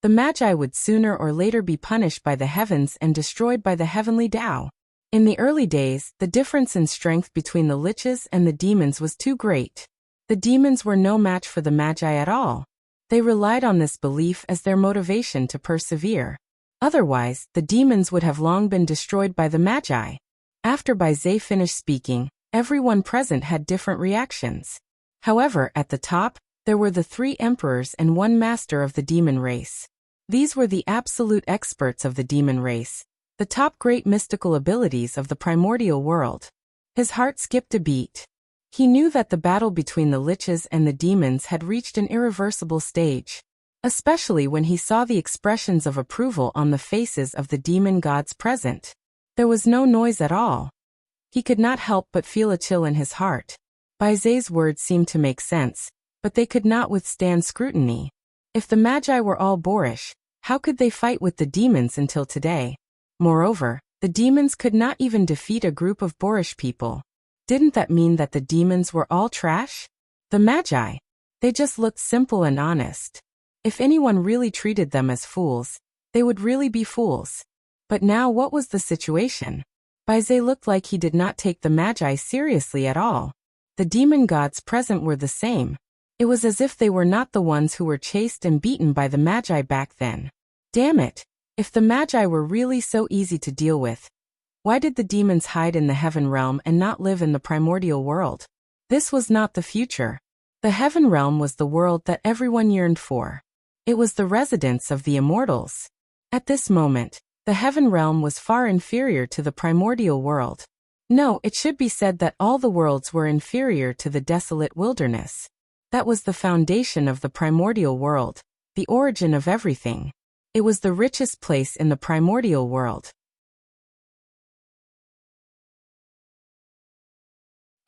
the Magi would sooner or later be punished by the heavens and destroyed by the heavenly Tao. In the early days, the difference in strength between the liches and the demons was too great. The demons were no match for the Magi at all. They relied on this belief as their motivation to persevere. Otherwise, the demons would have long been destroyed by the Magi. After Bai Zai finished speaking, everyone present had different reactions. However, at the top, there were the 3 emperors and 1 master of the demon race. These were the absolute experts of the demon race, the top great mystical abilities of the primordial world. His heart skipped a beat. He knew that the battle between the liches and the demons had reached an irreversible stage, especially when he saw the expressions of approval on the faces of the demon gods present. There was no noise at all. He could not help but feel a chill in his heart. Bai Zai's words seemed to make sense, but they could not withstand scrutiny. If the Magi were all boorish, how could they fight with the demons until today? Moreover, the demons could not even defeat a group of boorish people. Didn't that mean that the demons were all trash? The Magi? They just looked simple and honest. If anyone really treated them as fools, they would really be fools. But now what was the situation? Bai Zai looked like he did not take the Magi seriously at all. The demon gods present were the same. It was as if they were not the ones who were chased and beaten by the Magi back then. Damn it! If the Magi were really so easy to deal with, why did the demons hide in the heaven realm and not live in the primordial world? This was not the future. The heaven realm was the world that everyone yearned for. It was the residence of the immortals. At this moment, the heaven realm was far inferior to the primordial world. No, it should be said that all the worlds were inferior to the desolate wilderness. That was the foundation of the primordial world, the origin of everything. It was the richest place in the primordial world.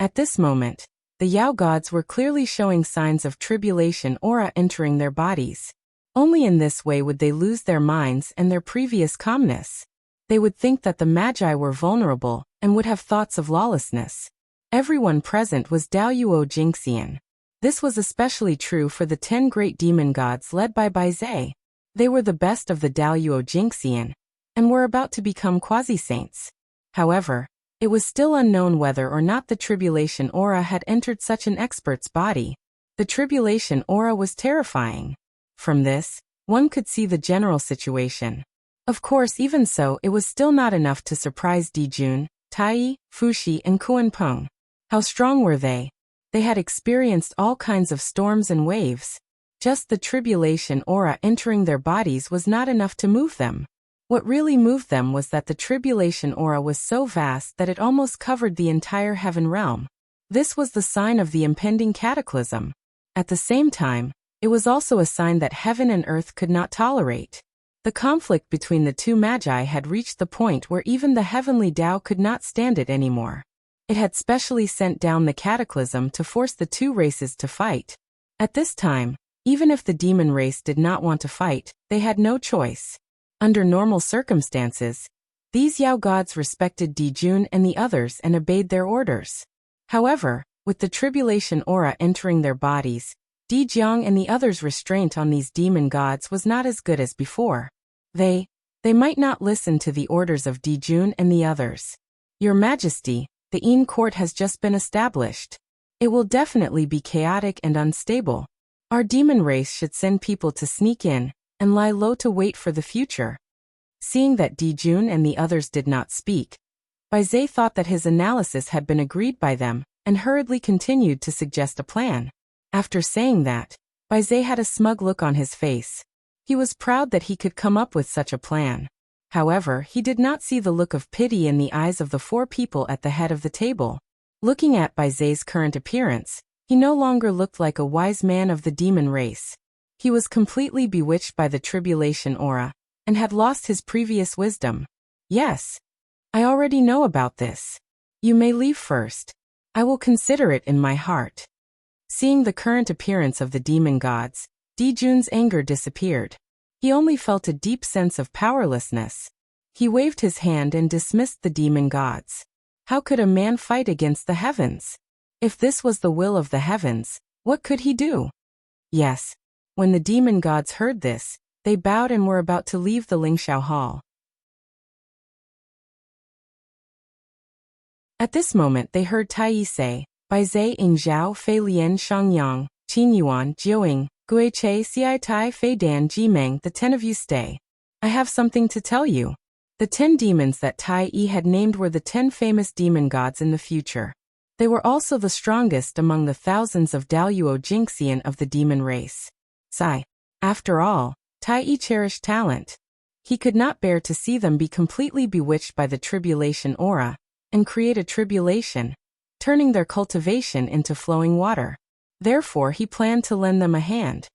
At this moment, the Yao gods were clearly showing signs of tribulation aura entering their bodies. Only in this way would they lose their minds and their previous calmness. They would think that the Magi were vulnerable and would have thoughts of lawlessness. Everyone present was Daoyuo Jingxian. This was especially true for the 10 great demon gods led by Bai Zai. They were the best of the Daoyuo Jingxian, and were about to become quasi-saints. However, it was still unknown whether or not the tribulation aura had entered such an expert's body. The tribulation aura was terrifying. From this, one could see the general situation. Of course, even so, it was still not enough to surprise Dijun, Tai, Fuxi, and Kuan-Peng. How strong were they? They had experienced all kinds of storms and waves. Just the tribulation aura entering their bodies was not enough to move them. What really moved them was that the tribulation aura was so vast that it almost covered the entire heaven realm. This was the sign of the impending cataclysm. At the same time, it was also a sign that heaven and earth could not tolerate. The conflict between the 2 Magi had reached the point where even the heavenly Tao could not stand it anymore. It had specially sent down the cataclysm to force the 2 races to fight. At this time, even if the demon race did not want to fight, they had no choice. Under normal circumstances, these Yao gods respected Dijun and the others and obeyed their orders. However, with the tribulation aura entering their bodies, Dijiang and the others' restraint on these demon gods was not as good as before. They might not listen to the orders of Dijun and the others. Your Majesty, the Yin court has just been established. It will definitely be chaotic and unstable. Our demon race should send people to sneak in and lie low to wait for the future. Seeing that Dijun and the others did not speak, Baizé thought that his analysis had been agreed by them, and hurriedly continued to suggest a plan. After saying that, Baizé had a smug look on his face. He was proud that he could come up with such a plan. However, he did not see the look of pity in the eyes of the 4 people at the head of the table. Looking at Baizé's current appearance, he no longer looked like a wise man of the demon race. He was completely bewitched by the tribulation aura, and had lost his previous wisdom. Yes. I already know about this. You may leave first. I will consider it in my heart. Seeing the current appearance of the demon gods, Dijun's anger disappeared. He only felt a deep sense of powerlessness. He waved his hand and dismissed the demon gods. How could a man fight against the heavens? If this was the will of the heavens, what could he do? Yes. When the demon gods heard this, they bowed and were about to leave the Lingxiao hall. At this moment they heard Tai say, Baizé ing zhao fei lian shangyang, qin yuan jiuing, gui che xiai tai fei dan jimeng. The 10 of you stay. I have something to tell you. The 10 demons that Tai had named were the 10 famous demon gods in the future. They were also the strongest among the thousands of Daluo Jinxian of the demon race. Sigh. After all, Tai cherished talent. He could not bear to see them be completely bewitched by the tribulation aura, and create a tribulation, turning their cultivation into flowing water. Therefore he planned to lend them a hand.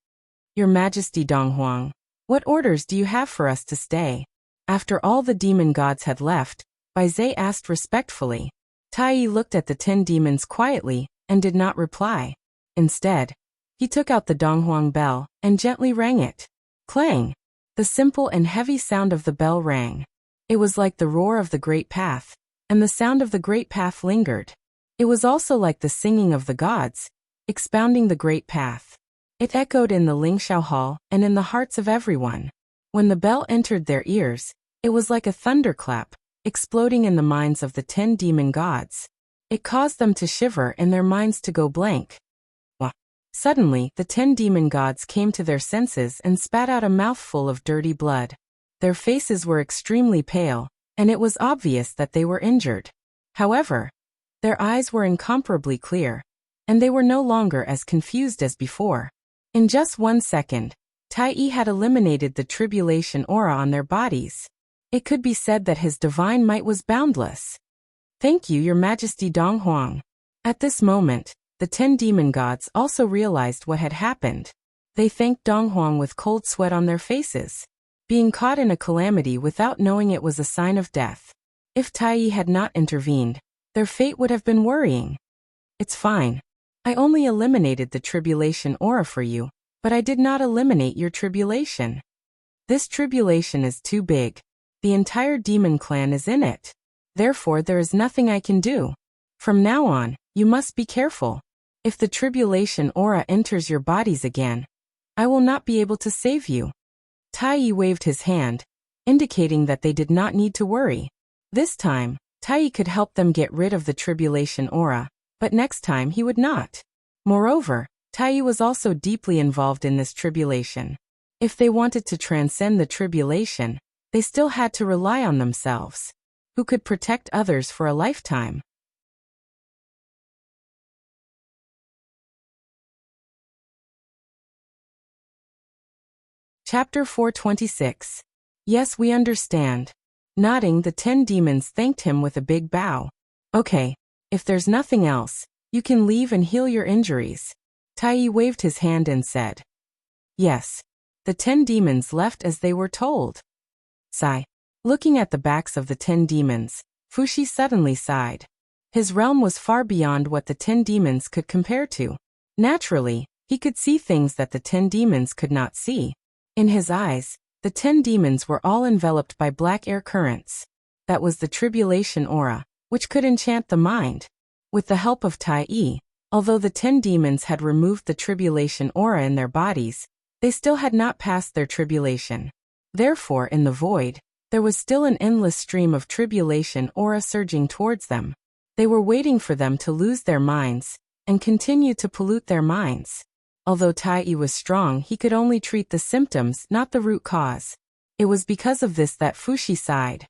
Your Majesty Donghuang, what orders do you have for us to stay? After all the demon gods had left, Baizé asked respectfully. Tai looked at the 10 demons quietly, and did not reply. Instead, he took out the Donghuang bell, and gently rang it. Clang! The simple and heavy sound of the bell rang. It was like the roar of the great path, and the sound of the great path lingered. It was also like the singing of the gods, expounding the great path. It echoed in the Lingxiao hall, and in the hearts of everyone. When the bell entered their ears, it was like a thunderclap, exploding in the minds of the 10 demon gods. It caused them to shiver and their minds to go blank. Suddenly, the 10 demon gods came to their senses and spat out a mouthful of dirty blood. Their faces were extremely pale, and it was obvious that they were injured. However, their eyes were incomparably clear, and they were no longer as confused as before. In just 1 second, Tai had eliminated the tribulation aura on their bodies. It could be said that his divine might was boundless. Thank you, Your Majesty Donghuang. At this moment, the 10 demon gods also realized what had happened. They thanked Donghuang with cold sweat on their faces. Being caught in a calamity without knowing it was a sign of death. If Tai had not intervened, their fate would have been worrying. It's fine. I only eliminated the tribulation aura for you, but I did not eliminate your tribulation. This tribulation is too big. The entire demon clan is in it. Therefore there is nothing I can do. From now on, you must be careful. If the tribulation aura enters your bodies again, I will not be able to save you. Tai waved his hand, indicating that they did not need to worry. This time, Tai could help them get rid of the tribulation aura, but next time he would not. Moreover, Tai was also deeply involved in this tribulation. If they wanted to transcend the tribulation, they still had to rely on themselves, who could protect others for a lifetime. Chapter 426. Yes, we understand. Nodding, the 10 demons thanked him with a big bow. Okay, if there's nothing else, you can leave and heal your injuries. Tai waved his hand and said. Yes. The 10 demons left as they were told. Sigh. Looking at the backs of the 10 demons, Fushi suddenly sighed. His realm was far beyond what the 10 demons could compare to. Naturally, he could see things that the 10 demons could not see. In his eyes, the 10 demons were all enveloped by black air currents. That was the tribulation aura, which could enchant the mind. With the help of Tai, although the 10 demons had removed the tribulation aura in their bodies, they still had not passed their tribulation. Therefore, in the void, there was still an endless stream of tribulation aura surging towards them. They were waiting for them to lose their minds, and continue to pollute their minds. Although Tai was strong, he could only treat the symptoms, not the root cause. It was because of this that Fushi sighed.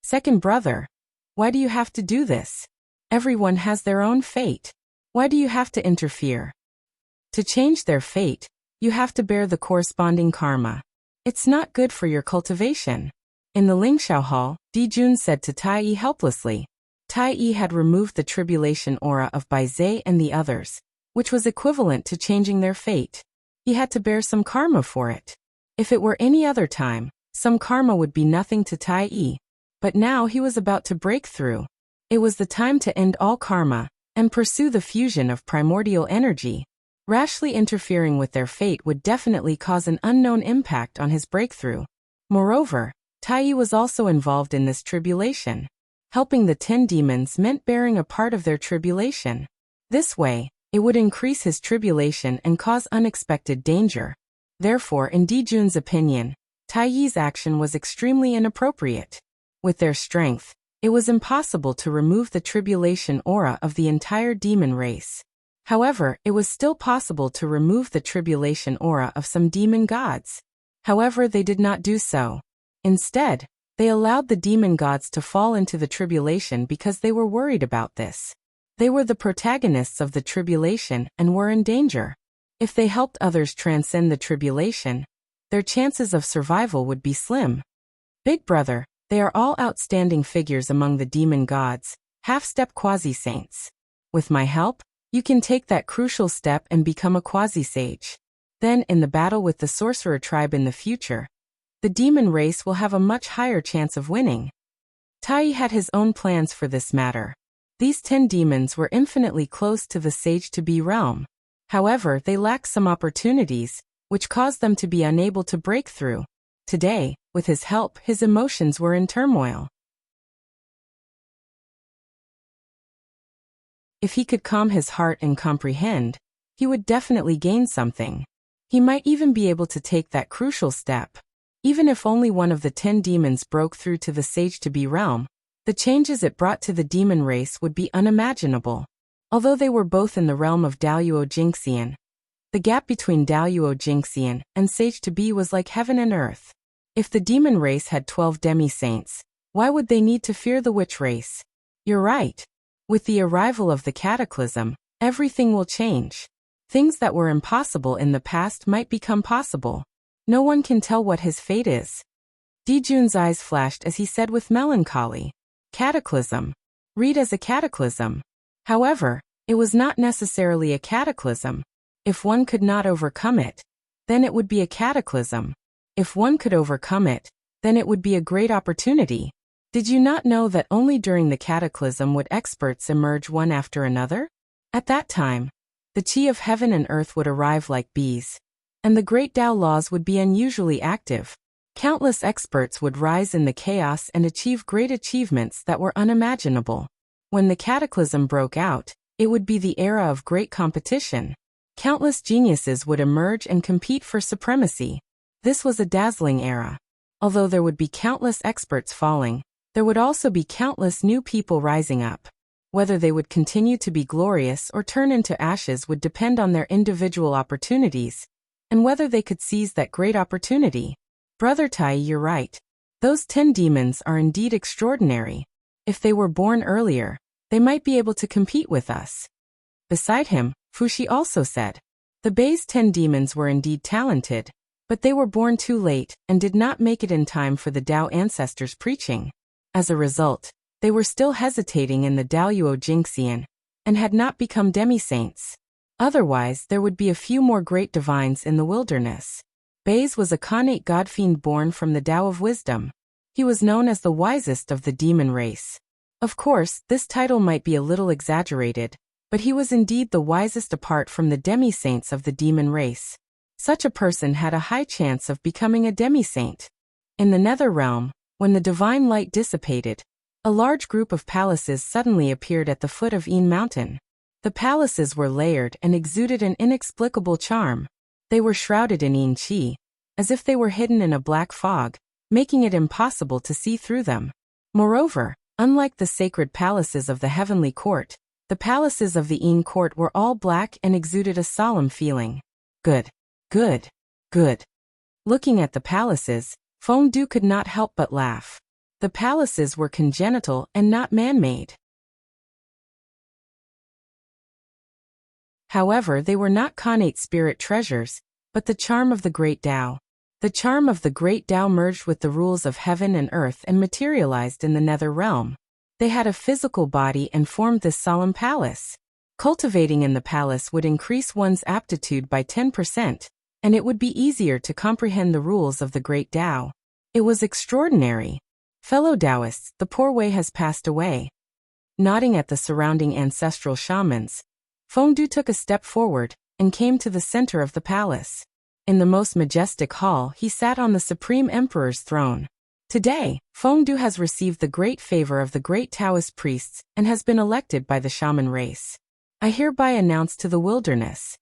Second brother, Why do you have to do this? Everyone has their own fate. Why do you have to interfere? To change their fate, you have to bear the corresponding karma. It's not good for your cultivation. In the Lingxiao Hall, Dijun said to Tai Yi helplessly. Tai Yi had removed the tribulation aura of Bai Zhe and the others, which was equivalent to changing their fate. He had to bear some karma for it. If it were any other time, some karma would be nothing to Tai Yi. But now he was about to break through. It was the time to end all karma and pursue the fusion of primordial energy. Rashly interfering with their fate would definitely cause an unknown impact on his breakthrough. Moreover, Tai Yi was also involved in this tribulation. Helping the 10 demons meant bearing a part of their tribulation. This way, it would increase his tribulation and cause unexpected danger. Therefore, in Dijun's opinion, Tai Yi's action was extremely inappropriate. With their strength, it was impossible to remove the tribulation aura of the entire demon race. However, it was still possible to remove the tribulation aura of some demon gods. However, they did not do so. Instead, they allowed the demon gods to fall into the tribulation because they were worried about this. They were the protagonists of the tribulation and were in danger. If they helped others transcend the tribulation, their chances of survival would be slim. Big Brother, they are all outstanding figures among the demon gods, half-step quasi-saints. With my help, you can take that crucial step and become a quasi-sage. Then, in the battle with the sorcerer tribe in the future, the demon race will have a much higher chance of winning. Tai Yi had his own plans for this matter. These 10 demons were infinitely close to the sage-to-be realm. However, they lacked some opportunities, which caused them to be unable to break through. Today, with his help, his emotions were in turmoil. If he could calm his heart and comprehend, he would definitely gain something. He might even be able to take that crucial step. Even if only one of the 10 demons broke through to the sage-to-be realm, the changes it brought to the demon race would be unimaginable. Although they were both in the realm of Daoyuo Jingxian, the gap between Daoyuo Jingxian and sage-to-be was like heaven and earth. If the demon race had 12 demi-saints, why would they need to fear the witch race? You're right. With the arrival of the cataclysm, everything will change. Things that were impossible in the past might become possible. No one can tell what his fate is. Dijun's eyes flashed as he said with melancholy, "Cataclysm. Read as a cataclysm." However, it was not necessarily a cataclysm. If one could not overcome it, then it would be a cataclysm. If one could overcome it, then it would be a great opportunity. Did you not know that only during the cataclysm would experts emerge one after another? At that time, the Qi of heaven and earth would arrive like bees, and the great Tao laws would be unusually active. Countless experts would rise in the chaos and achieve great achievements that were unimaginable. When the cataclysm broke out, it would be the era of great competition. Countless geniuses would emerge and compete for supremacy. This was a dazzling era. Although there would be countless experts falling, there would also be countless new people rising up. Whether they would continue to be glorious or turn into ashes would depend on their individual opportunities, and whether they could seize that great opportunity. Brother Tai, you're right. Those 10 demons are indeed extraordinary. If they were born earlier, they might be able to compete with us. Beside him, Fushi also said, the Bei's 10 demons were indeed talented, but they were born too late and did not make it in time for the Tao ancestors' preaching. As a result, they were still hesitating in the Daoyuo Jingxian and had not become demi-saints. Otherwise, there would be a few more great divines in the wilderness. Bei's was a Khanate godfiend born from the Tao of Wisdom. He was known as the wisest of the demon race. Of course, this title might be a little exaggerated, but he was indeed the wisest apart from the demi-saints of the demon race. Such a person had a high chance of becoming a demi-saint. In the nether realm, when the divine light dissipated, a large group of palaces suddenly appeared at the foot of Yin Mountain. The palaces were layered and exuded an inexplicable charm. They were shrouded in Yin Qi, as if they were hidden in a black fog, making it impossible to see through them. Moreover, unlike the sacred palaces of the heavenly court, the palaces of the Yin court were all black and exuded a solemn feeling. Good. Good. Good. Looking at the palaces, Feng Du could not help but laugh. The palaces were congenital and not man-made. However, they were not connate spirit treasures, but the charm of the great Tao. The charm of the great Tao merged with the rules of heaven and earth and materialized in the nether realm. They had a physical body and formed this solemn palace. Cultivating in the palace would increase one's aptitude by 10%, and it would be easier to comprehend the rules of the great Tao. It was extraordinary. Fellow Taoists, the poor way has passed away. Nodding at the surrounding ancestral shamans, Fengdu took a step forward and came to the center of the palace. In the most majestic hall, he sat on the Supreme Emperor's throne. Today, Fengdu has received the great favor of the great Taoist priests and has been elected by the shaman race. I hereby announce to the wilderness.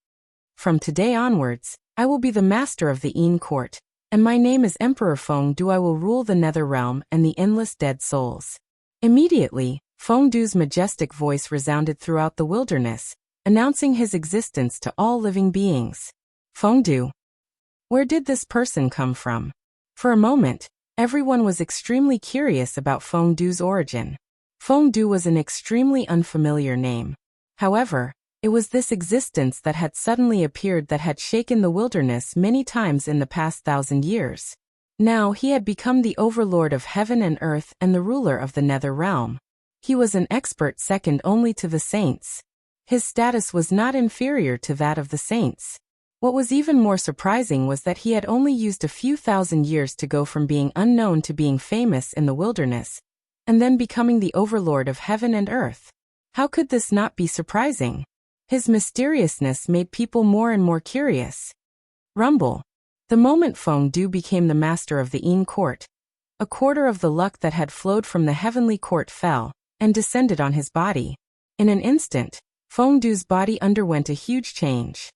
From today onwards, I will be the master of the Yin court, and my name is Emperor Fengdu. I will rule the nether realm and the endless dead souls. Immediately, Fengdu's majestic voice resounded throughout the wilderness, announcing his existence to all living beings. Fengdu. Where did this person come from? For a moment, everyone was extremely curious about Fengdu's origin. Fengdu was an extremely unfamiliar name. However, it was this existence that had suddenly appeared that had shaken the wilderness many times in the past 1,000 years. Now he had become the overlord of heaven and earth and the ruler of the nether realm. He was an expert second only to the saints. His status was not inferior to that of the saints. What was even more surprising was that he had only used a few thousand years to go from being unknown to being famous in the wilderness, and then becoming the overlord of heaven and earth. How could this not be surprising? His mysteriousness made people more and more curious. Rumble. The moment Fengdu became the master of the Yin court, a quarter of the luck that had flowed from the heavenly court fell and descended on his body. In an instant, Fengdu's body underwent a huge change.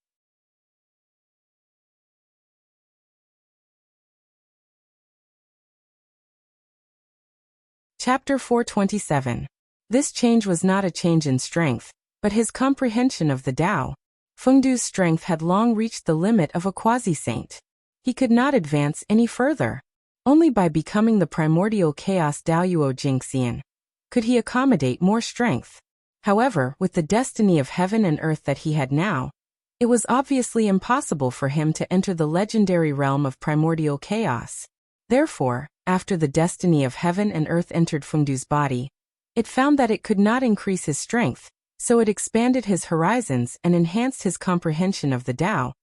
Chapter 427. This change was not a change in strength, but his comprehension of the Tao. Fengdu's strength had long reached the limit of a quasi-saint. He could not advance any further. Only by becoming the primordial chaos Daoyuo Jingxian could he accommodate more strength. However, with the destiny of heaven and earth that he had now, it was obviously impossible for him to enter the legendary realm of primordial chaos. Therefore, after the destiny of heaven and earth entered Fengdu's body, it found that it could not increase his strength, so it expanded his horizons and enhanced his comprehension of the Tao,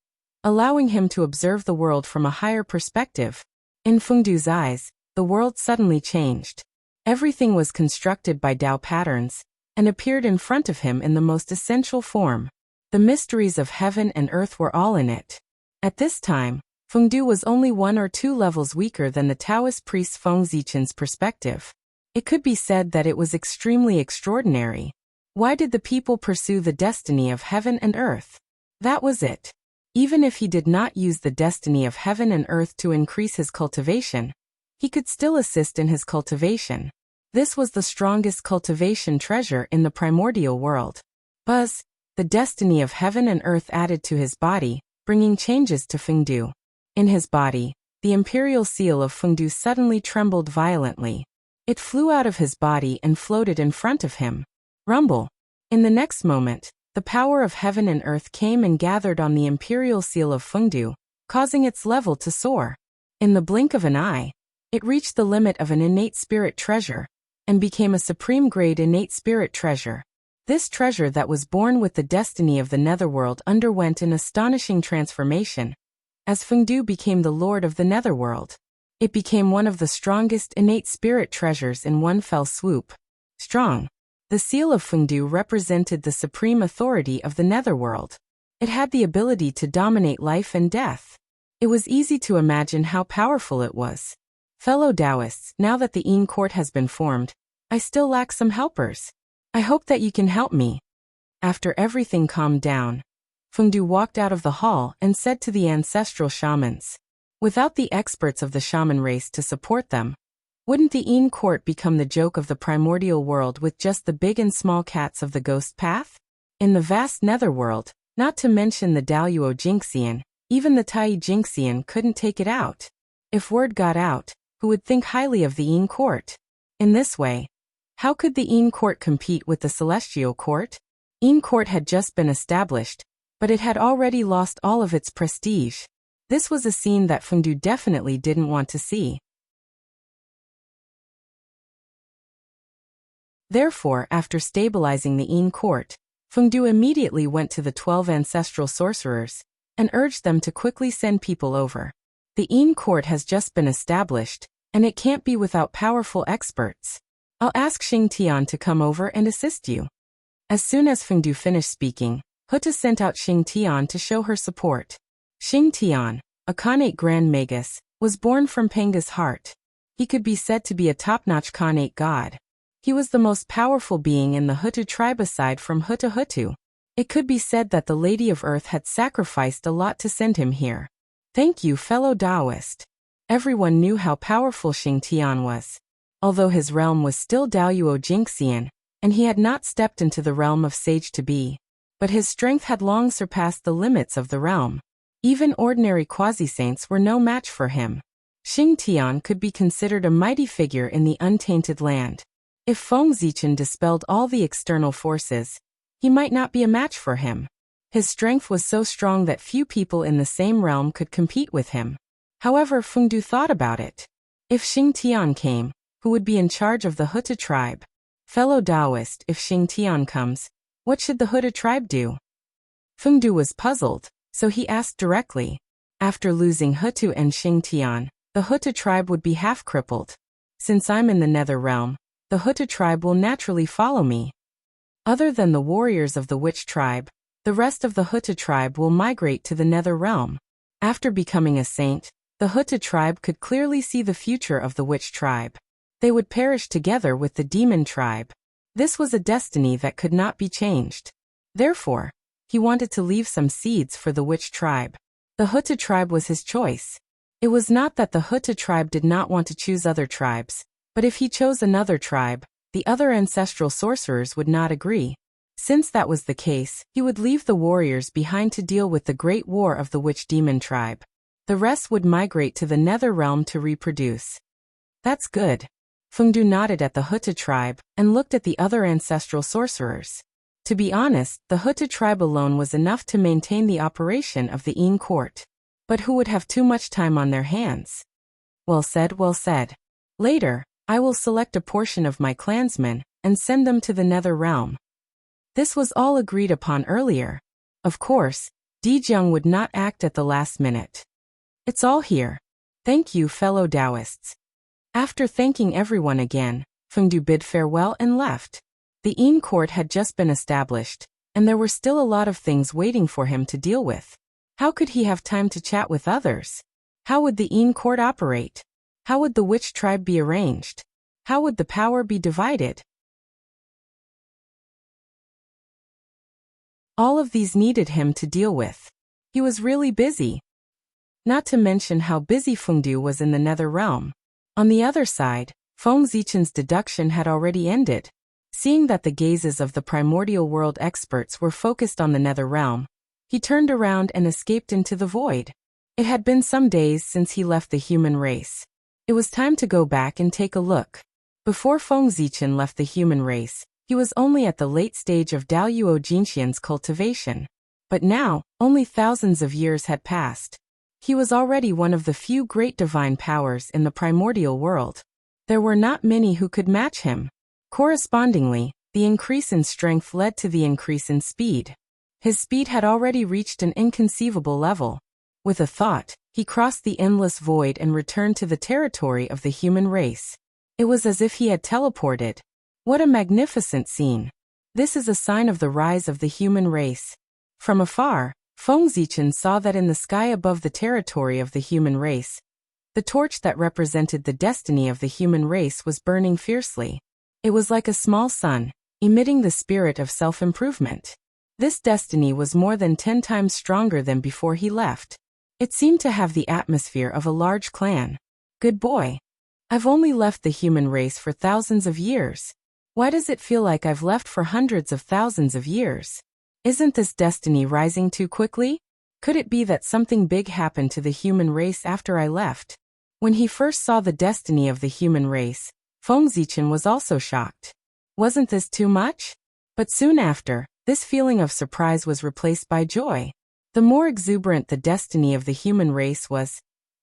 allowing him to observe the world from a higher perspective. In Fengdu's eyes, the world suddenly changed. Everything was constructed by Tao patterns, and appeared in front of him in the most essential form. The mysteries of heaven and earth were all in it. At this time, Fengdu was only 1 or 2 levels weaker than the Taoist priest Feng Zichen's perspective. It could be said that it was extremely extraordinary. Why did the people pursue the destiny of heaven and earth? That was it. Even if he did not use the destiny of heaven and earth to increase his cultivation, he could still assist in his cultivation. This was the strongest cultivation treasure in the primordial world. Buzz, the destiny of heaven and earth added to his body, bringing changes to Fengdu. In his body, the imperial seal of Fengdu suddenly trembled violently. It flew out of his body and floated in front of him. Rumble. In the next moment, the power of heaven and earth came and gathered on the imperial seal of Fengdu, causing its level to soar. In the blink of an eye, it reached the limit of an innate spirit treasure, and became a supreme-grade innate spirit treasure. This treasure that was born with the destiny of the netherworld underwent an astonishing transformation. As Fengdu became the lord of the netherworld, it became one of the strongest innate spirit treasures in one fell swoop. Strong. The seal of Fengdu represented the supreme authority of the netherworld. It had the ability to dominate life and death. It was easy to imagine how powerful it was. Fellow Taoists, now that the Yin court has been formed, I still lack some helpers. I hope that you can help me. After everything calmed down, Fengdu walked out of the hall and said to the ancestral shamans, without the experts of the shaman race to support them, wouldn't the Yin court become the joke of the primordial world with just the big and small cats of the ghost path? In the vast netherworld, not to mention the Daoyuo Jingxian, even the Tai Jingxian couldn't take it out. If word got out, who would think highly of the Yin court? In this way, how could the Een court compete with the celestial court? Een court had just been established, but it had already lost all of its prestige. This was a scene that Fengdu definitely didn't want to see. Therefore, after stabilizing the Een court, Fengdu immediately went to the 12 ancestral sorcerers and urged them to quickly send people over. The Een court has just been established, and it can't be without powerful experts. I'll ask Xingtian to come over and assist you. As soon as Fengdu finished speaking, Huta sent out Xingtian to show her support. Xingtian, a Khanate Grand Magus, was born from Penga's heart. He could be said to be a top-notch Khanate god. He was the most powerful being in the Hutu tribe aside from Huta Hutu. It could be said that the Lady of Earth had sacrificed a lot to send him here. Thank you, fellow Taoist. Everyone knew how powerful Xingtian was. Although his realm was still Daoyuo Jingxian, and he had not stepped into the realm of Sage to be, but his strength had long surpassed the limits of the realm. Even ordinary quasi-saints were no match for him. Xingtian could be considered a mighty figure in the untainted land. If Feng Zichen dispelled all the external forces, he might not be a match for him. His strength was so strong that few people in the same realm could compete with him. However, Fengdu thought about it. If Xingtian came, who would be in charge of the Huta tribe? Fellow Taoist, if Xingtian comes, what should the Huta tribe do? Fengdu was puzzled, so he asked directly. After losing Hutu and Xingtian, the Huta tribe would be half-crippled. Since I'm in the Nether realm, the Huta tribe will naturally follow me. Other than the warriors of the Witch tribe, the rest of the Huta tribe will migrate to the Nether realm. After becoming a saint, the Huta tribe could clearly see the future of the Witch tribe. They would perish together with the Demon tribe. This was a destiny that could not be changed. Therefore, he wanted to leave some seeds for the Witch tribe. The Huta tribe was his choice. It was not that the Huta tribe did not want to choose other tribes, but if he chose another tribe, the other ancestral sorcerers would not agree. Since that was the case, he would leave the warriors behind to deal with the great war of the Witch Demon tribe. The rest would migrate to the Nether realm to reproduce. That's good. Fengdu nodded at the Huta tribe and looked at the other ancestral sorcerers. To be honest, the Huta tribe alone was enough to maintain the operation of the Een court. But who would have too much time on their hands? Well said, well said. Later, I will select a portion of my clansmen and send them to the Nether realm. This was all agreed upon earlier. Of course, Dijiang would not act at the last minute. It's all here. Thank you, fellow Taoists. After thanking everyone again, Fengdu bid farewell and left. The Een court had just been established, and there were still a lot of things waiting for him to deal with. How could he have time to chat with others? How would the Een court operate? How would the Witch tribe be arranged? How would the power be divided? All of these needed him to deal with. He was really busy. Not to mention how busy Fengdu was in the Nether realm. On the other side, Feng Zichen's deduction had already ended. Seeing that the gazes of the primordial world experts were focused on the Nether realm, he turned around and escaped into the void. It had been some days since he left the human race. It was time to go back and take a look. Before Feng Zichen left the human race, he was only at the late stage of Daoyuo Jinxian's cultivation. But now, only thousands of years had passed. He was already one of the few great divine powers in the primordial world. There were not many who could match him. Correspondingly, the increase in strength led to the increase in speed. His speed had already reached an inconceivable level. With a thought, he crossed the endless void and returned to the territory of the human race. It was as if he had teleported. What a magnificent scene! This is a sign of the rise of the human race. From afar, Feng Zichen saw that in the sky above the territory of the human race, the torch that represented the destiny of the human race was burning fiercely. It was like a small sun, emitting the spirit of self-improvement. This destiny was more than 10 times stronger than before he left. It seemed to have the atmosphere of a large clan. Good boy. I've only left the human race for thousands of years. Why does it feel like I've left for hundreds of thousands of years? Isn't this destiny rising too quickly? Could it be that something big happened to the human race after I left? When he first saw the destiny of the human race, Feng Zichen was also shocked. Wasn't this too much? But soon after, this feeling of surprise was replaced by joy. The more exuberant the destiny of the human race was,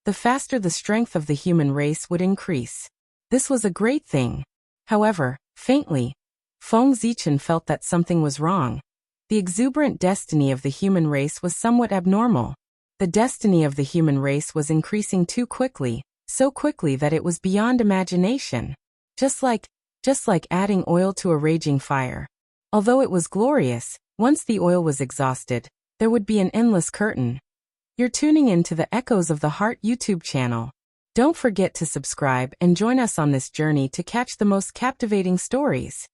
the faster the strength of the human race would increase. This was a great thing. However, faintly, Feng Zichen felt that something was wrong. The exuberant destiny of the human race was somewhat abnormal. The destiny of the human race was increasing too quickly, so quickly that it was beyond imagination. Just like adding oil to a raging fire. Although it was glorious, once the oil was exhausted, there would be an endless curtain. You're tuning in to the Echoes of the Heart YouTube channel. Don't forget to subscribe and join us on this journey to catch the most captivating stories.